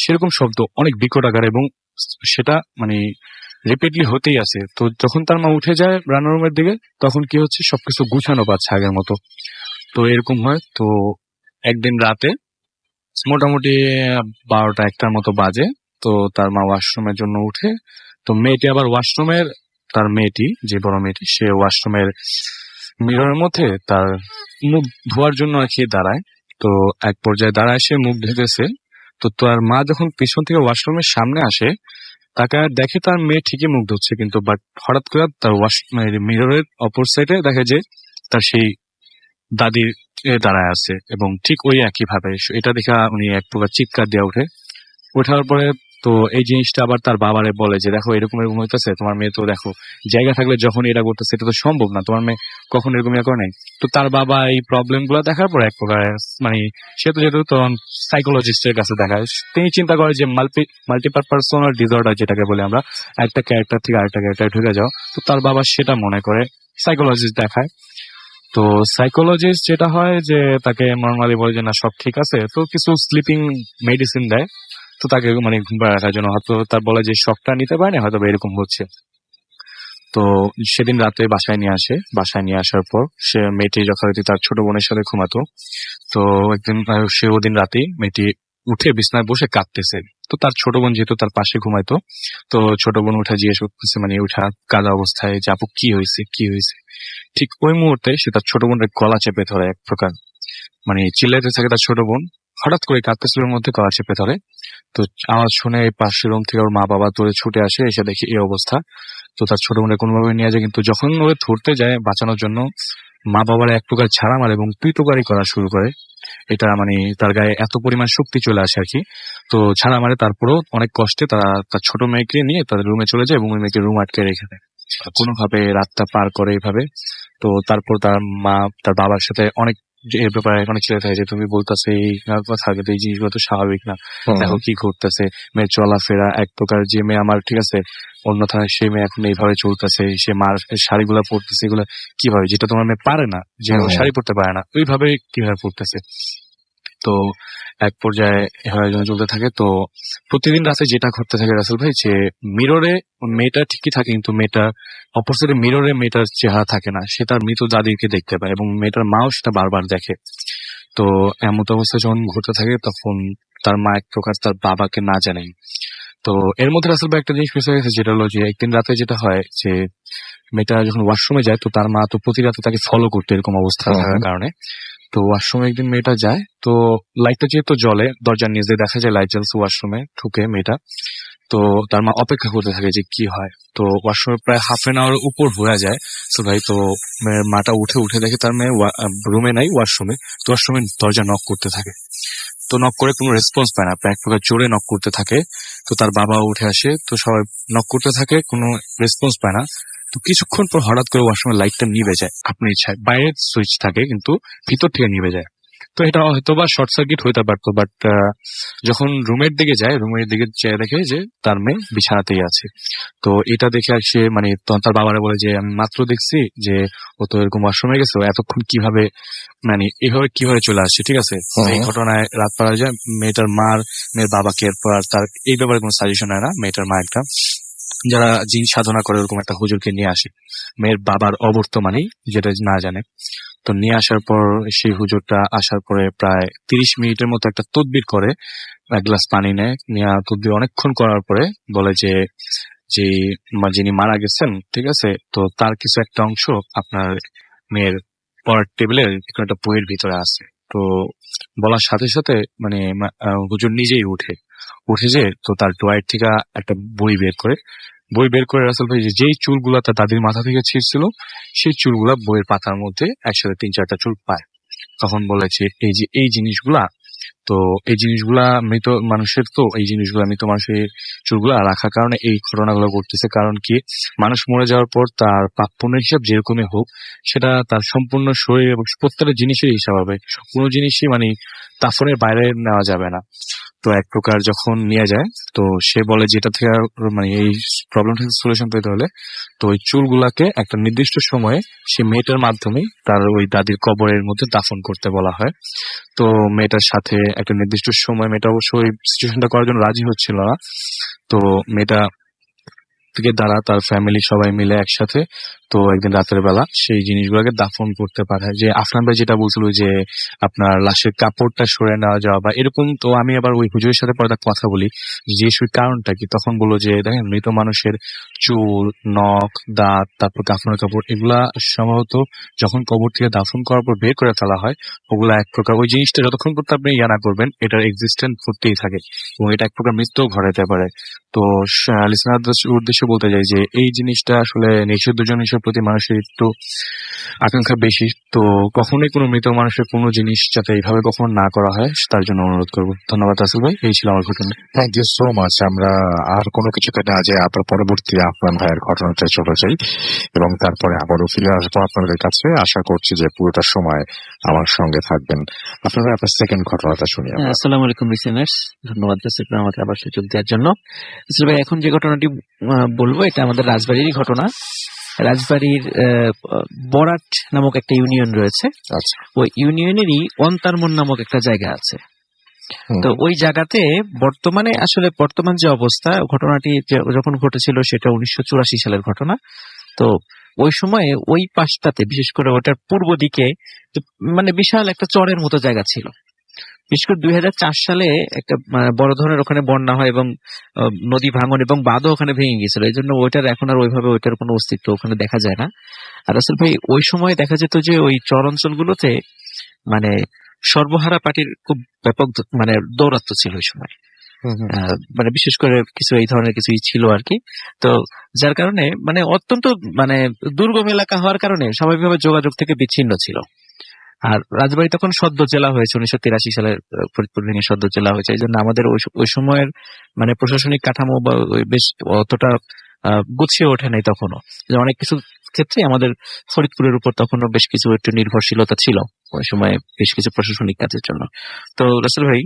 সেরকম শব্দ অনেক বিকট আকারে, এবং সেটা মানে রিপিটলি হতেই আছে। তো যখন তার মা উঠে যায় রান্নার রুমের দিকে, তখন কি হচ্ছে, সবকিছু গুছানো পাচ্ছে আগের মতো। তো এরকম হয়। তো একদিন রাতে মোটামুটি 12টা-1টার মতো বাজে। তো তার মা ওয়াশরুমের জন্য উঠে, তো মেয়েটি আবার ওয়াশরুমের, তার মেয়েটি যে বড় মেয়েটি, সে ওয়াশরুমের মিররের মধ্যে তার মুখ ধোয়ার জন্য আর কি দাঁড়ায়। তো এক পর্যায়ে দাঁড়ায়, সে মুখ ধুতেছে। তো তার মা যখন পিছন থেকে ওয়াশরুমের সামনে আসে, তাকে দেখে তার মেয়ে ঠিকই মুখ ধুচ্ছে, কিন্তু বাট হঠাৎ করে তার মিররের অপর সাইডে দেখে যে তার সেই দাদির দাঁড়ায় আছে, এবং ঠিক ওই একই ভাবে। এটা দেখে উনি এক প্রকার চিৎকার দিয়ে ওঠার পরে তো এই জিনিসটা আবার তার বাবারে বলে যে, দেখো এরকম এরকম হইতেছে, তোমার মেয়ে তো দেখো জায়গা থাকলে যখন এটা করতেছে, এটা তো সম্ভব না, তোমার মেয়ে কখন এরকম ইয়া করে নাই। তো তার বাবা এই প্রবলেম গুলো দেখার পর এক প্রকার মানে সে তো যেহেতু তখন সাইকোলজিস্টের কাছে দেখায়, তিনি চিন্তা করে যে মাল্টিপার পার্সোনাল ডিসঅর্ডার যেটাকে বলে আমরা, একটা ক্যারেক্টার থেকে আরেকটা ক্যারেক্টার ঢুকে যাও। তো তার বাবা সেটা মনে করে সাইকোলজিস্ট দেখায়। তো সাইকোলজিস্ট যেটা হয় যে তাকে নর্মালি বলে যে না সব ঠিক আছে, তো কিছু স্লিপিং মেডিসিন দেয়। তো তাকে মানে ঘুম পাড়িয়ে রাখার জন্য, হয়তো তার বলে যে শকটা নিতে পারে না, হয়তো বা এরকম হচ্ছে। তো সেদিন রাতে বাসায় নিয়ে আসে। বাসায় নিয়ে আসার পর সে মেয়েটি যথারীতি তার ছোট বোনের সাথে ঘুমাতো। তো একদিন সে ওদিন রাতেই মেয়েটি উঠে বিছানায় বসে কাঁদতেছে। তো তার ছোট বোন যেহেতু তার পাশে ঘুমাইতো, তো ছোট বোন উঠে জিজ্ঞেস করতেছে, মানে উঠা কাদা অবস্থায়, যে আপু কি হয়েছে কি হয়েছে। ঠিক ওই মুহূর্তে সে তার ছোট বোনের গলা চেপে ধরে, এক প্রকার মানে চিল্লাইতে থাকে তার ছোট বোন। হঠাৎ করে কাঁদতেছিল মধ্যে গলা চেপে ধরে। তো আওয়াজ শুনে এই পাশের রুম থেকে ওর মা বাবা দৌড়ে ছুটে আসে, এসে দেখি এই অবস্থা। তো তার ছোট বোনের কোনোভাবে নিয়ে যায়, কিন্তু যখন ওরে ধরতে যায় বাঁচানোর জন্য, মা বাবার এক প্রকার ছাড়া মারে এবং তুই তোকারি করা শুরু করে। এটা মানে তার গায়ে এত পরিমাণ শক্তি চলে আসে আর কি। তো ছাড়া মারে, তারপরেও অনেক কষ্টে তারা তার ছোট মেয়েকে নিয়ে তাদের রুমে চলে যায় এবং ওই মেয়েকে রুম আটকে রেখে দেয়। কোনোভাবে রাতটা পার করে এইভাবে। তো তারপর তার মা তার বাবার সাথে অনেক এ ব্যাপারে অনেক ছেলে থাকে যে, তুমি বলতেছে এই কথা, কিন্তু এই জিনিসগুলো তো স্বাভাবিক না, দেখো কি ঘটতেছে। মেয়ের চলাফেরা এক প্রকার, যে মেয়ে আমার ঠিক আছে অন্যথায়, সে মেয়ে এখন এইভাবে চলতেছে, সে মার শাড়িগুলা পরতেছে, এগুলো কিভাবে, যেটা তোমার মেয়ে পারে না, যে শাড়ি পরতে পারে না, ওইভাবে কিভাবে পরতেছে। তো এক পর্যায়ে এভাবে যেন চলতে থাকে। তো প্রতিদিন রাতে যেটা ঘটতে থাকে রাসেল ভাই, যে মিররে মেয়েটা ঠিকই থাকে, কিন্তু মেয়েটা অপোজিটে মিররে মেয়েটার চেহারা থাকে না, সে তার মৃত দাদিকে দেখতে পায় এবং মেয়েটার মাও সেটা বারবার দেখে। তো এমন অবস্থা যখন ঘটতে থাকে, তখন তার মা এক প্রকার তার বাবাকে না জানাই। তো এর মধ্যে রাসেল ভাই একটা জিনিস মিস হয়ে গেছে, যেটা হলো যে একদিন রাতে যেটা হয় যে মেয়েটা যখন ওয়াশরুমে যায়, তো তার মা তো প্রতি রাতে তাকে ফলো করতে, এরকম অবস্থা থাকার কারণে। তো ওয়াশরুমে একদিন মেয়েটা যায়, তো লাইটটা যেহেতু জ্বলে, দরজার নিচে দেখা যায় লাইট জ্বলছে, ওয়াশরুমে ঢুকে মেয়েটা। তো তার মা অপেক্ষা করতে থাকে যে কি হয়। তো ওয়াশরুমে প্রায় হাফ এন আওয়ার উপর হয়ে যায়। তো ভাই, তো মাটা উঠে দেখে তার মেয়ে রুমে নাই, ওয়াশরুমে। তো ওয়াশরুমে দরজা নক করতে থাকে। তো নক করে কোনো রেসপন্স পায় না, প্রায় এক প্রকার জোরে নক করতে থাকে। তো তার বাবা উঠে আসে, তো সবাই নক করতে থাকে, কোনো রেসপন্স পায় না। তো কিছুক্ষণ পর হঠাৎ করে ওয়াশরুমের লাইটটা নিভে যায় আপনি ইচ্ছায়, বাইরের সুইচ থাকে কিন্তু ভিতর থেকে নিভে যায়। তো এটা হয়তো বা শর্ট সার্কিট হইতে পারতো, বাট যখন রুমের দিকে যায়, রুমের দিকে চেয়ে দেখে যে তার মেয়ে বিছানাতেই আছে। তো এটা দেখে আর সে মানে তখন তার বাবারা বলে যে, আমি মাত্র দেখছি যে ও তো এরকম ওয়াশরুমে গেছে, ও এতক্ষণ কিভাবে মানে এভাবে কিভাবে চলে আসছে, ঠিক আছে। এই ঘটনায় রাত পারা যায়। মেয়ের বাবাকে এরপর আর তার এই ব্যাপারে কোনো সাজেশন হয় না। মেয়েটার মা একটা যারা জিন সাধনা করে ওরকম একটা হুজুরকে নিয়ে আসে, মেয়ের বাবার অবর্তমানেই, যেটা না জানে। তো নিয়ে আসার পর সেই হুজুরটা আসার পরে প্রায় 30 মিনিটের মতো একটা তদবির করে, এক গ্লাস পানি নেয়, নিয়ে তদবির অনেকক্ষণ করার পরে বলে যে, যে যিনি মারা গেছেন, ঠিক আছে, তো তার কিছু একটা অংশ আপনার মেয়ের পড়ার টেবিলের একটা বইয়ের ভিতরে আছে। তো বলার সাথে সাথে মানে হুজুর নিজেই উঠে যে, তো তার ড্রয়ার থেকে একটা বই বের করে রাসেল ভাই, যেই চুলগুলা তার দাদির মাথা থেকে ছিঁড়ছিল, সেই চুলগুলা বইয়ের পাতার মধ্যে একসাথে 3-4টা চুল পায়। তখন বলেছে, এই যে এই জিনিসগুলা তো এই জিনিসগুলা মৃত মানুষের, তো এই জিনিসগুলা মৃত মানুষের চুলগুলা রাখার কারণে এই ঘটনাগুলো ঘটতেছে। কারণ কি, মানুষ মরে যাওয়ার পর তার প্রাপ্য হিসাব যেরকমই হোক, সেটা তার সম্পূর্ণ শরীর এবং প্রত্যেকটা জিনিসের হিসাব হবে। কোনো জিনিসই মানে দাফনের বাইরে নেওয়া যাবে না। তো এক প্রকার যখন নিয়ে যায়, তো সে বলে যেটা থেকে মানে এই প্রবলেম থেকে সলিউশন পেতে হলে, তো ওই চুলগুলাকে একটা নির্দিষ্ট সময়ে সে মেয়েটার মাধ্যমে তার ওই দাদির কবরের মধ্যে দাফন করতে বলা হয়। তো মেয়েটার সাথে একটা নির্দিষ্ট সময়, মেয়েটা অবশ্য ওই সিচুয়েশনটা করার জন্য রাজি হচ্ছিল না। তো মেয়েটা থেকে দ্বারা তার ফ্যামিলি সবাই মিলে একসাথে তো একদিন রাতের বেলা সেই জিনিসগুলোকে দাফন করতে পারে। যে আফরান ভাই যেটা বলছিল যে আপনার লাশের কাপড়টা সরে নেওয়া যাওয়া বা এরকম, তো আমি আবার ওই হুজুরের সাথে পরে কথা বলি যে সেই কারণটা কি। তখন বললো যে দেখেন, মৃত মানুষের চুল, নখ, দাঁত, তারপর কাফনের কাপড়, এগুলা সম্ভবত যখন কবর থেকে দাফন করার পর বের করে ফেলা হয়, ওগুলা এক প্রকার ওই জিনিসটা যতক্ষণ পর্যন্ত আপনি ইয়া না করবেন, এটার এক্সিস্টেন্স করতেই থাকে এবং এটা এক প্রকার মৃত্যু ঘটাতে পারে। তো লিসনারদের উদ্দেশ্যে বলতে চাই যে এই জিনিসটা আসলে নিষিদ্ধ জিনিসের প্রতি মানুষের একটু আকাঙ্ক্ষা বেশি। তো কখনোই কোনো মৃত মানুষের কোনো জিনিস যাতে এইভাবে কখনো না করা হয়, তার জন্য অনুরোধ করবো। ধন্যবাদ রাসেল ভাই, এই ছিল আমার ঘটনা। Thank you so much. আমরা আর কোনো কিছুতে না যে আপনার পরবর্তী আফরান ভাইয়ের ঘটনাতে চলে যাই এবং তারপরে আবারও ফিরে আসবো আপনাদের কাছে। আশা করছি যে পুরোটা সময় আমার সঙ্গে থাকবেন। আপনারা আপনার সেকেন্ড ঘটনাটা শুনি আমরা। আসসালামু আলাইকুম লিসেনার্স, ধন্যবাদ রাসেল ভাই আমাকে আবার সুযোগ দেওয়ার জন্য। রাসেল ভাই, এখন যে ঘটনাটি বলবো এটা আমাদের রাজবাড়িরই ঘটনা। রাজবাড়ির বরাট নামক একটা ইউনিয়ন রয়েছে। আচ্ছা। ওই ইউনিয়নেরই অন্তারমন নামক একটা জায়গা আছে। হুম। তো ওই জায়গাতে বর্তমান যে অবস্থা, ঘটনাটি যখন ঘটেছিল সেটা 1984 সালের ঘটনা। তো ওই সময়ে ওই পাশটাতে, বিশেষ করে ওটার পূর্ব দিকে মানে বিশাল একটা চরের মতো জায়গা ছিল। বিশেষ করে 2004 সালে একটা বড় ধরনের ওখানে বন্যা হয় এবং নদী ভাঙন এবং বাঁধও ওখানে ভেঙে গিয়েছিল। এই জন্য ওইটার এখন আর ওইভাবে ওইটার কোনো অস্তিত্ব ওখানে দেখা যায় না। আর আসলে ভাই, ওই সময় দেখা যেত যে ওই চর অঞ্চলগুলোতে মানে সর্বহারা পার্টির খুব ব্যাপক মানে দৌরাত্ম ছিল ওই সময়। মানে বিশেষ করে কিছু এই ধরনের কিছুই ছিল আর কি। তো যার কারণে মানে অত্যন্ত মানে দুর্গম এলাকা হওয়ার কারণে স্বাভাবিকভাবে যোগাযোগ থেকে বিচ্ছিন্ন ছিল। আর রাজবাড়ী তখন সদ্য জেলা হয়েছে, 1983 সালের ফরিদপুর ভেঙে সদ্য জেলা হয়েছে। এই জন্য আমাদের ওই সময়ের মানে প্রশাসনিক কাঠামো বা ওই বেশ অতটা গুছিয়ে ওঠে নাই তখনও। অনেক কিছু ক্ষেত্রে আমাদের ফরিদপুরের উপর তখনও বেশ কিছু একটু নির্ভরশীলতা ছিল ওই সময় বেশ কিছু প্রশাসনিক কাজের জন্য। তো রাসেল ভাই,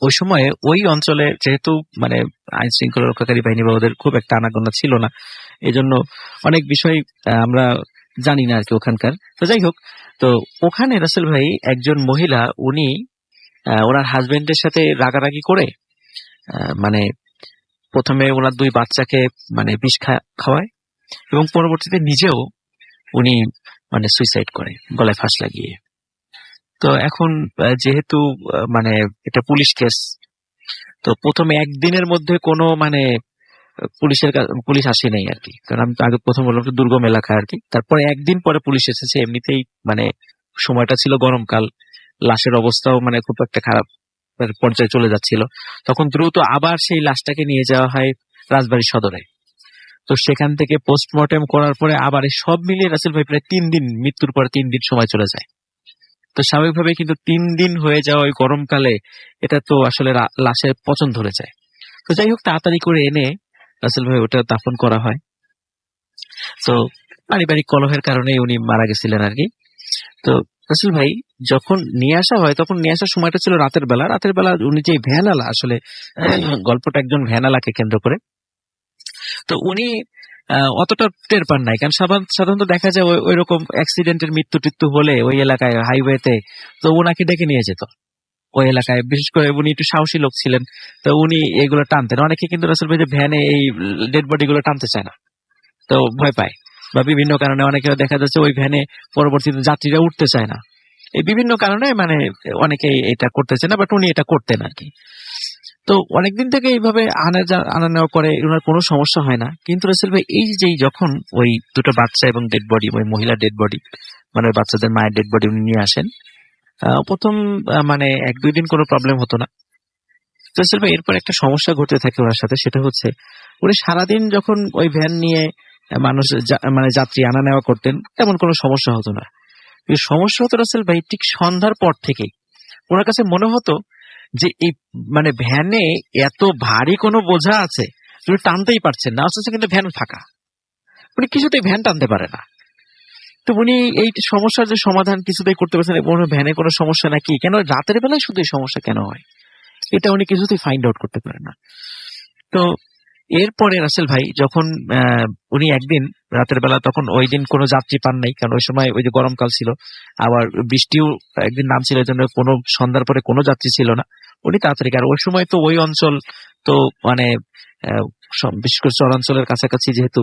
ওই সময়ে ওই অঞ্চলে যেহেতু মানে আইন শৃঙ্খলা রক্ষাকারী বাহিনী বা ওদের খুব একটা আনাগোনা ছিল না, এই জন্য অনেক বিষয় আমরা জানি না আর কি ওখানকার। তো যাই হোক, তো ওখানে রাসেল ভাই একজন মহিলা, উনি ওনার হাজবেন্ডের সাথে রাগারাগি করে মানে প্রথমে ওনার 2 বাচ্চাকে মানে বিষ খাওয়ায় এবং পরবর্তীতে নিজেও উনি মানে সুইসাইড করে গলায় ফাঁস লাগিয়ে। তো এখন যেহেতু মানে এটা পুলিশ কেস, তো প্রথমে একদিনের মধ্যে কোনো মানে পুলিশ আসে নাই আর কি। কারণ আমি তো আগে প্রথম বললাম তো দুর্গম এলাকা আর কি। তারপরে একদিন পরে পুলিশ এসেছে। এমনিতেই মানে সময়টা ছিল গরমকাল, লাশের অবস্থাও মানে খুব একটা খারাপ পর্যায়ে চলে যাচ্ছিল। তখন দ্রুত আবার সেই লাশটাকে নিয়ে যাওয়া হয় রাজবাড়ী সদরে। তো সেখান থেকে পোস্টমর্টেম করার পরে আবার সব মিলিয়ে রাসেল ভাই প্রায় 3 দিন, মৃত্যুর পরে 3 দিন সময় চলে যায়। তো স্বাভাবিকভাবে কিন্তু 3 দিন হয়ে যাওয়া ওই গরমকালে এটা তো আসলে লাশের পচন ধরে যায়। তো যাই হোক, তাড়াতাড়ি করে এনে রাসেল ভাই ওটা দাফন করা হয়। তো পারিবারিক কলহের কারণে উনি মারা গেছিলেন আর কি। তো রাসেল ভাই, যখন নিয়ে আসা হয় তখন নিয়ে আসার সময়টা ছিল রাতের বেলা। রাতের বেলা উনি যে ভ্যানালা, আসলে গল্পটা একজন ভ্যানালাকে কেন্দ্র করে। তো উনি অতটা টের পান নাই, কারণ সাধারণত দেখা যায় ওই রকম অ্যাক্সিডেন্টের মৃত্যু হলে ওই এলাকায় হাইওয়েতে তো ওনাকে ডেকে নিয়ে যেত ওই এলাকায়। বিশেষ করে উনি একটু সাহসী লোক ছিলেন, তো উনি এগুলো টানতেন। অনেকে কিন্তু রাসেল ভাই যে ভ্যানে এই ডেড বডি গুলো টানতে চায় না, তো ভয় পায় বা বিভিন্ন কারণে অনেকে দেখা যাচ্ছে ওই ভ্যানে পরবর্তীতে যাত্রীরা উঠতে চায় না। এই বিভিন্ন কারণে মানে অনেকে এটা করতেছে না, বাট উনি এটা করতেন আর কি। তো অনেকদিন থেকে এইভাবে আনা নেওয়া করে, ওনার কোনো সমস্যা হয় না। কিন্তু রাসেল ভাই, এই যে যখন ওই 2টো বাচ্চা এবং ডেড বডি, ওই মহিলার ডেড বডি মানে বাচ্চাদের মায়ের ডেড বডি উনি নিয়ে আসেন, প্রথম মানে 1-2 দিন কোনো প্রবলেম হতো না। রাসেল ভাই, এরপর একটা সমস্যা ঘটতে থাকে ওনার সাথে। সেটা হচ্ছে উনি সারাদিন যখন ওই ভ্যান নিয়ে মানুষ মানে যাত্রী আনা নেওয়া করতেন, তেমন কোনো সমস্যা হতো না। সমস্যা হতো রাসেল ভাই ঠিক সন্ধ্যার পর থেকেই। ওনার কাছে মনে হতো যে এই মানে ভ্যানে এত ভারী কোনো বোঝা আছে, উনি টানতেই পারছেন না, অথচ কিন্তু ভ্যান ফাঁকা, উনি কিছুতেই ভ্যান টানতে পারে না। তো উনি এই সমস্যার যে সমাধান কিছুতেই করতে পারছেন, ভ্যানে কোনো সমস্যা নাকি, কেন রাতের বেলায় শুধু এই সমস্যা কেন হয়, এটা উনি কিছুতেই ফাইন্ড আউট করতে পারেন না। তো এরপরে রাসেল ভাই যখন উনি একদিন রাতের বেলা, তখন ওই দিন কোনো যাত্রী পান নাই, কারণ ওই সময় ওই যে গরমকাল ছিল, আবার বৃষ্টিও একদিন নামছিল, এই জন্য কোনো সন্ধ্যার পরে কোনো যাত্রী ছিল না। উনি তাড়াতাড়ি, আর ওই সময় তো ওই অঞ্চল তো মানে বিশেষ করে চরাঞ্চলের কাছাকাছি, যেহেতু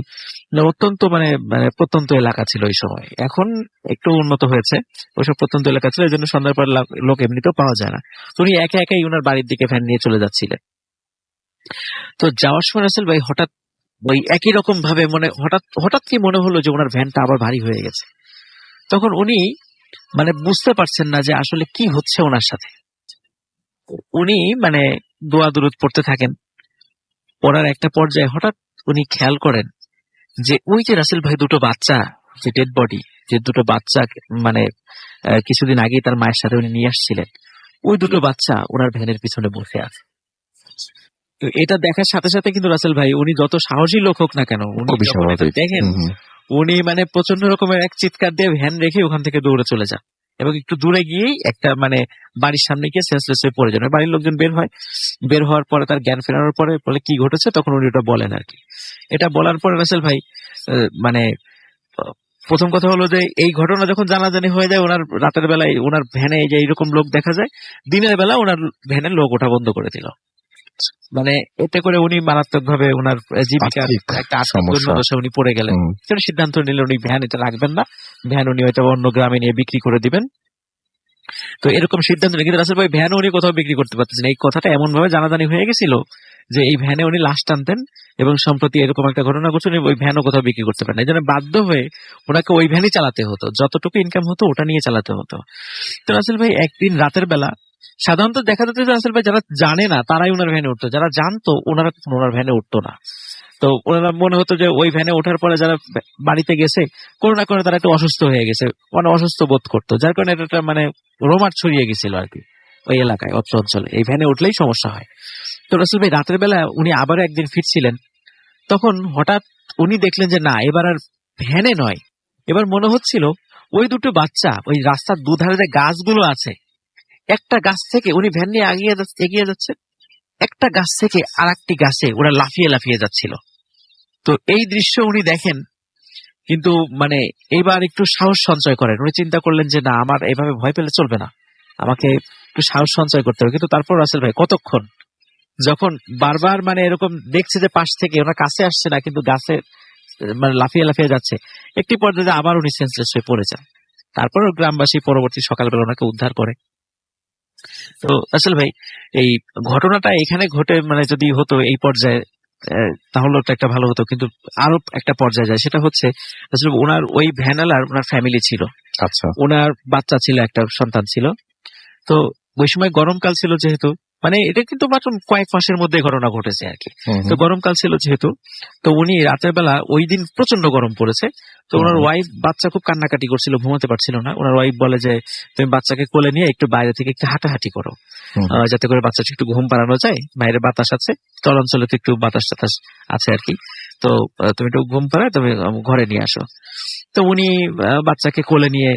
অত্যন্ত মানে মানে প্রত্যন্ত এলাকা ছিল ওই সময়, এখন একটু উন্নত হয়েছে, ওইসব প্রত্যন্ত এলাকা ছিল, এই জন্য সন্ধ্যার পর লোক এমনিতেও পাওয়া যায় না। তো উনি একে একাই ওনার বাড়ির দিকে ভ্যান নিয়ে চলে যাচ্ছিলেন। তো যাওয়ার সময় রাসেল ভাই হঠাৎ ওই একই রকম ভাবে হঠাৎ হঠাৎ কি মনে হলো যে ওনার ভ্যানটা আবার ভারী হয়ে গেছে। তখন উনি মানে বুঝতে পারছেন না যে আসলে কি হচ্ছে ওনার সাথে। উনি মানে দোয়া দুরুদ পড়তে থাকেন। পড়ার একটা পর্যায়ে হঠাৎ উনি খেয়াল করেন যে ওই যে রাসেল ভাই দুটো বাচ্চা, যে ডেড বডি, যে দুটো বাচ্চা মানে কিছুদিন আগেই তার মায়ের সাথে উনি নিয়ে আসছিলেন, ওই দুটো বাচ্চা ওনার ভ্যানের পিছনে বসে আছে। তো এটা দেখার সাথে সাথে কিন্তু রাসেল ভাই, উনি যত সাহসী লোক হোক না কেন, উনি খুবই যখন এটা স্বাভাবিক। দেখেন, হুম, হুম। উনি মানে প্রচন্ড রকমের এক চিৎকার দিয়ে ভ্যান রেখে ওখান থেকে দৌড়ে চলে যান, এবং একটু দূরে গিয়েই একটা মানে বাড়ির সামনে গিয়ে সেন্সলেস হয়ে পড়ে যান। বাড়ির লোকজন বের হয়, বের হওয়ার পরে তার জ্ঞান ফেরানোর পরে বলে কি ঘটেছে, তখন উনি ওটা বলেন আর কি। এটা বলার পরে রাসেল ভাই মানে প্রথম কথা হলো যে এই ঘটনা যখন জানাজানি হয়ে যায়, ওনার রাতের বেলায় ওনার ভ্যানে যে এইরকম লোক দেখা যায়, দিনের বেলা ওনার ভ্যানের লোক ওঠা বন্ধ করে দিল। মানে এতে করে উনি মারাত্মক ভাবে ওনার জীবিকার আর্থিক একটা আর্থিক সমস্যা। দৈন্যদশায় উনি পড়ে গেলেন। হুম। তিনি সিদ্ধান্ত নিলেন উনি ভ্যান এটা রাখবেন না, ভ্যান উনি হয়তো অন্য গ্রামে নিয়ে বিক্রি করে দিবেন। তো এরকম সিদ্ধান্ত নিয়ে, কিন্তু রাসেল ভাই ভ্যান উনি কোথাও বিক্রি করতে পারতেছেন, এই কথাটা এমন ভাবে জানাজানি হয়ে গেছিল যে এই ভ্যানে উনি লাশ টানতেন, এবং সম্প্রতি এরকম একটা ঘটনা ঘটছে, উনি ওই ভ্যানও কোথাও বিক্রি করতে পারেন, এই জন্য বাধ্য হয়ে ওনাকে ওই ভ্যানই চালাতে হতো, যতটুকু ইনকাম হতো ওটা নিয়ে চালাতে হতো। তো রাসেল ভাই একদিন রাতের বেলা, সাধারণত দেখা যেত যে রাসেল ভাই যারা জানে না তারাই ওনার ভ্যানে উঠতো, যারা জানতো ওনারা ওনার ভ্যানে উঠতো না। তো ওনারা মনে হতো যে ওই ভ্যানে ওঠার পরে যারা বাড়িতে গেছে, কোনো না কোনো তারা একটু অসুস্থ হয়ে গেছে, মানে অসুস্থ বোধ করতো, যার কারণে এটা একটা মানে রোমার ছড়িয়ে গেছিল আর কি ওই এলাকায়, অত্র অঞ্চলে এই ভ্যানে উঠলেই সমস্যা হয়। তো রাসেল ভাই রাতের বেলা উনি আবার একদিন ফিরছিলেন, তখন হঠাৎ উনি দেখলেন যে না, এবার আর ভ্যানে নয়, এবার মনে হচ্ছিল ওই দুটো বাচ্চা ওই রাস্তার দুধারে যে গাছগুলো আছে, একটা গাছ থেকে উনি ভ্যান নিয়ে এগিয়ে যাচ্ছে, একটা গাছ থেকে আর একটি গাছে ওরা লাফিয়ে লাফিয়ে যাচ্ছিল। তো এই দৃশ্য উনি দেখেন, কিন্তু মানে এবার একটু সাহস সঞ্চয় করেন। উনি চিন্তা করলেন যে না, আমার এভাবে ভয় পেলে চলবে না, আমাকে একটু সাহস সঞ্চয় করতে হবে। কিন্তু তারপর রাসেল ভাই কতক্ষণ, যখন বারবার মানে এরকম দেখছে যে পাশ থেকে ওনার কাছে আসছে না, কিন্তু গাছে মানে লাফিয়ে লাফিয়ে যাচ্ছে, একটি পর্যায়ে আবার উনি সেন্সলেস হয়ে পড়ে যান। তারপর গ্রামবাসী পরবর্তী সকালবেলা ওনাকে উদ্ধার করে। তো রাসেল ভাই এই ঘটনাটা এখানে ঘটে মানে যদি হতো এই পর্যায়ে, তাহলে তো একটা ভালো হতো, কিন্তু আরো একটা পর্যায়ে যায়, সেটা হচ্ছে আসলে ওনার ওই ভ্যানালার ওনার ফ্যামিলি ছিল, আচ্ছা। ওনার বাচ্চা ছিল, একটা সন্তান ছিল। তো ওই সময় গরমকাল ছিল যেহেতু, মানে এটা কিন্তু মাত্র কয়েক মাসের মধ্যে ঘটনা ঘটেছে আর কি। হুম, তো হুম। গরমকাল ছিল যেহেতু, তো উনি রাতের বেলা ওই দিন প্রচন্ড গরম পড়েছে, তো ওনার হুম। ওয়াইফ, বাচ্চা খুব কান্নাকাটি করছিল, ঘুমাতে পারছিল না। ওনার ওয়াইফ বলে যে তুমি বাচ্চাকে কোলে নিয়ে একটু বাইরে থেকে একটু হাঁটাহাঁটি করো, হুম। যাতে করে বাচ্চাকে একটু ঘুম পাড়ানো যায়, বাইরে বাতাস আছে, চলাঞ্চলে তো একটু বাতাস টাতাস আছে আর কি। তো তুমি একটু ঘুম পাড়ায় তুমি ঘরে নিয়ে আসো। তো উনি বাচ্চাকে কোলে নিয়ে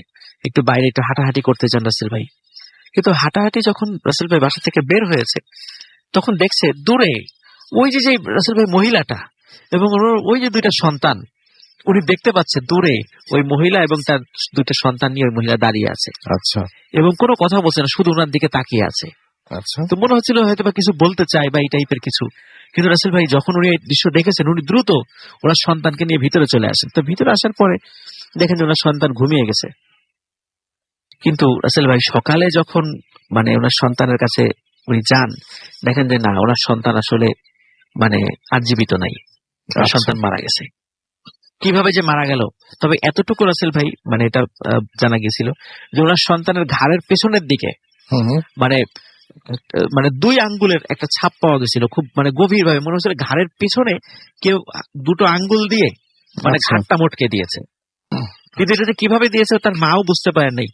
একটু বাইরে একটু হাঁটাহাঁটি করতে চান রাসেল ভাই। কিন্তু হাঁটাহাঁটি যখন রাসেল ভাই বাসা থেকে বের হয়েছে, তখন দেখছে দূরে ওই যে রাসেল ভাই মহিলাটা এবং ওই যে দুইটা সন্তান, উনি দেখতে পাচ্ছে দূরে ওই মহিলা এবং তার দুইটা সন্তান নিয়ে ওই মহিলা দাঁড়িয়ে আছে, আচ্ছা, এবং কোনো কথা বলছে না, শুধু ওনার দিকে তাকিয়ে আছে। আচ্ছা। তো মনে হচ্ছিল হয়তো বা কিছু বলতে চায় বা এই টাইপের কিছু। কিন্তু রাসেল ভাই যখন উনি এই দৃশ্য দেখেছেন, উনি দ্রুত ওনার সন্তানকে নিয়ে ভিতরে চলে আসেন। তো ভিতরে আসার পরে দেখেন যে ওনার সন্তান ঘুমিয়ে গেছে। কিন্তু রাসেল ভাই সকালে যখন মানে ওনার সন্তানের কাছে উনি যান, দেখেন যে না, ওনার সন্তান আসলে মানে আর জীবিত নাই, ওনার আচ্ছা। সন্তান মারা গেছে। কিভাবে যে মারা গেল, তবে এতটুকু রাসেল ভাই মানে এটা জানা গেছিল যে ওনার সন্তানের ঘাড়ের পেছনের দিকে হুম, হুম। মানে মানে 2 আঙ্গুলের একটা ছাপ পাওয়া গেছিল, খুব মানে গভীর ভাবে মনে হচ্ছিল ঘাড়ের পিছনে কেউ 2টো আঙ্গুল দিয়ে মানে আচ্ছা। ঘাড়টা মটকে দিয়েছে। কিন্তু এটা যে কিভাবে দিয়েছে তার মাও বুঝতে পারেন নাই।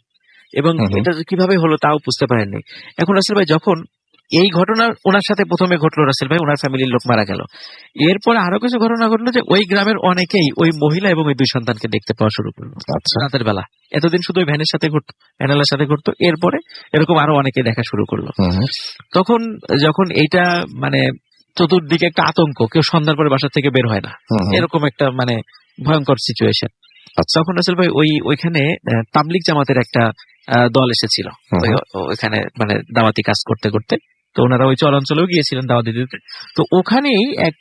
এবং হুম হুম এটা যে কিভাবে হলো তাও বুঝতে পারেননি। এখন রাসেল ভাই যখন এই ঘটনা ওনার সাথে প্রথমে ঘটলো, রাসেল ভাই ওনার ফ্যামিলির লোক মারা গেল, এরপরে আরো কিছু ঘটনা ঘটলো যে ওই গ্রামের অনেকেই ওই মহিলা এবং ওই 2 সন্তানকে দেখতে পাওয়া শুরু করলো আচ্ছা রাতের বেলা। এতদিন শুধু ওই ভ্যানের সাথে ঘটতো, ভ্যানেলার সাথে ঘটতো, এরপরে এরকম আরো অনেকে দেখা শুরু করলো। হুম হুম তখন যখন এইটা মানে চতুর্দিকে একটা আতঙ্ক, কেউ সন্ধ্যার পরে বাসা থেকে বের হয় না, হুম হুম এরকম একটা মানে ভয়ঙ্কর সিচুয়েশন। আচ্ছা তখন রাসেল ভাই ওইখানে তাবলিগ জামাতের একটা দল এসেছিল হুম হুম ওইখানে মানে দাওয়াতি কাজ করতে করতে। তো ওনারা ওই চর অঞ্চলেও গিয়েছিলেন দাওয়াতি দিতে। তো ওখানেই এক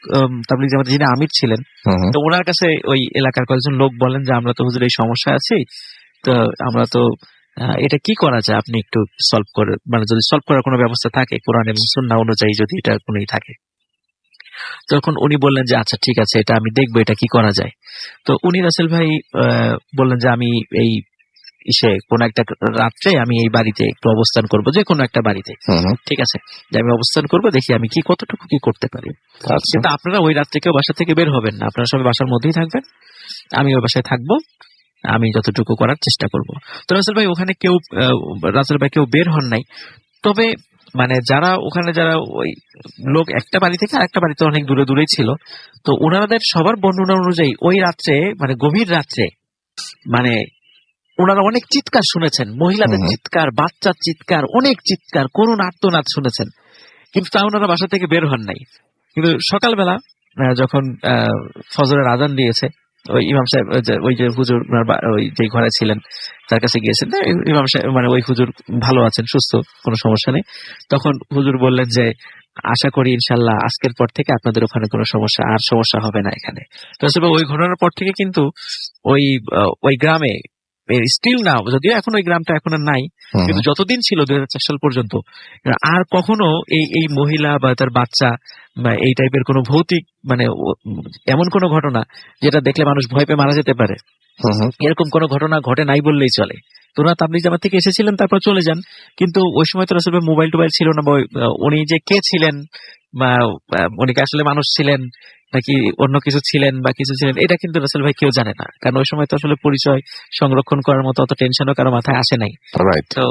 তাবলিগ জামাতের যিনি আমির ছিলেন, হুম হুম তো ওনার কাছে ওই এলাকার কয়েকজন লোক বলেন যে আমরা তো হুজুর এই সমস্যা আছি, তো আমরা তো এটা কি করা যায়, আপনি একটু সলভ করে, মানে যদি সলভ করার কোনো ব্যবস্থা থাকে কোরআন এবং সুন্নাহ অনুযায়ী যদি এটা কোনোই থাকে। তখন উনি বললেন যে আচ্ছা ঠিক আছে, এটা আমি দেখবো এটা কি করা যায়। তো উনি রাসেল ভাই বললেন যে আমি এই কোন একটা রাত্রে আমি এই বাড়িতে একটু অবস্থান করব, যে কোনো একটা বাড়িতে, হুম হুম ঠিক আছে, যে আমি অবস্থান করব, দেখি আমি কি কতটুকু কি করতে পারি। আচ্ছা কিন্তু আপনারা ওই রাত্রে কেউ বাসা থেকে বের হবেন না, আপনারা সবাই বাসার মধ্যেই থাকবেন, আমি ওই বাসায় থাকবো, আমি যতটুকু করার চেষ্টা করব। তো রাসেল ভাই ওখানে কেউ রাসেল ভাই কেউ বের হন নাই। তবে মানে যারা ওখানে যারা ওই লোক একটা বাড়ি থেকে আরেকটা বাড়িতে অনেক দূরে দূরেই ছিল, তো ওনাদের সবার বর্ণনা অনুযায়ী ওই রাত্রে মানে গভীর রাত্রে মানে ওনারা অনেক চিৎকার শুনেছেন, হুম মহিলাদের হুম চিৎকার, বাচ্চার চিৎকার, অনেক চিৎকার, করুণ আর্তনাদ শুনেছেন, কিন্তু তা ওনারা বাসা থেকে বের হন নাই। কিন্তু সকালবেলা যখন ফজরের আজান দিয়েছে, ওই ইমাম সাহেব ওই যে হুজুর ওই যে ঘরে ছিলেন তার কাছে গিয়েছেন, ইমাম সাহেব মানে ওই হুজুর ভালো আছেন, সুস্থ, কোনো সমস্যা নেই। তখন হুজুর বললেন যে আশা করি ইনশাল্লাহ আজকের পর থেকে আপনাদের ওখানে কোনো সমস্যা হবে না এখানে। তো আসলে ওই ঘটনার পর থেকে কিন্তু ওই ওই গ্রামে স্টিল না, যদিও এখন ওই গ্রামটা এখন আর নাই, হুম কিন্তু যতদিন ছিল 2004 সাল পর্যন্ত আর কখনো এই মহিলা বা তার বাচ্চা বা এই টাইপের কোনো ভৌতিক মানে এমন কোনো ঘটনা যেটা দেখলে মানুষ ভয় পেয়ে মারা যেতে পারে, হুম হুম এরকম কোনো ঘটনা ঘটে নাই বললেই চলে। তোরা তাবলিগ জামাত থেকে এসেছিলেন, তারপর চলে যান, কিন্তু ওই সময় তো আসলে মোবাইল টোবাইল ছিল না, বা উনি যে কে ছিলেন বা উনি কি আসলে মানুষ ছিলেন নাকি অন্য কিছু ছিলেন বা কিছু ছিলেন, এটা কিন্তু রাসেল ভাই কেউ জানে না, কারণ ওই সময় তো আসলে পরিচয় সংরক্ষণ করার মতো অত টেনশনও কারো মাথায় আসে নাই। রাইট তো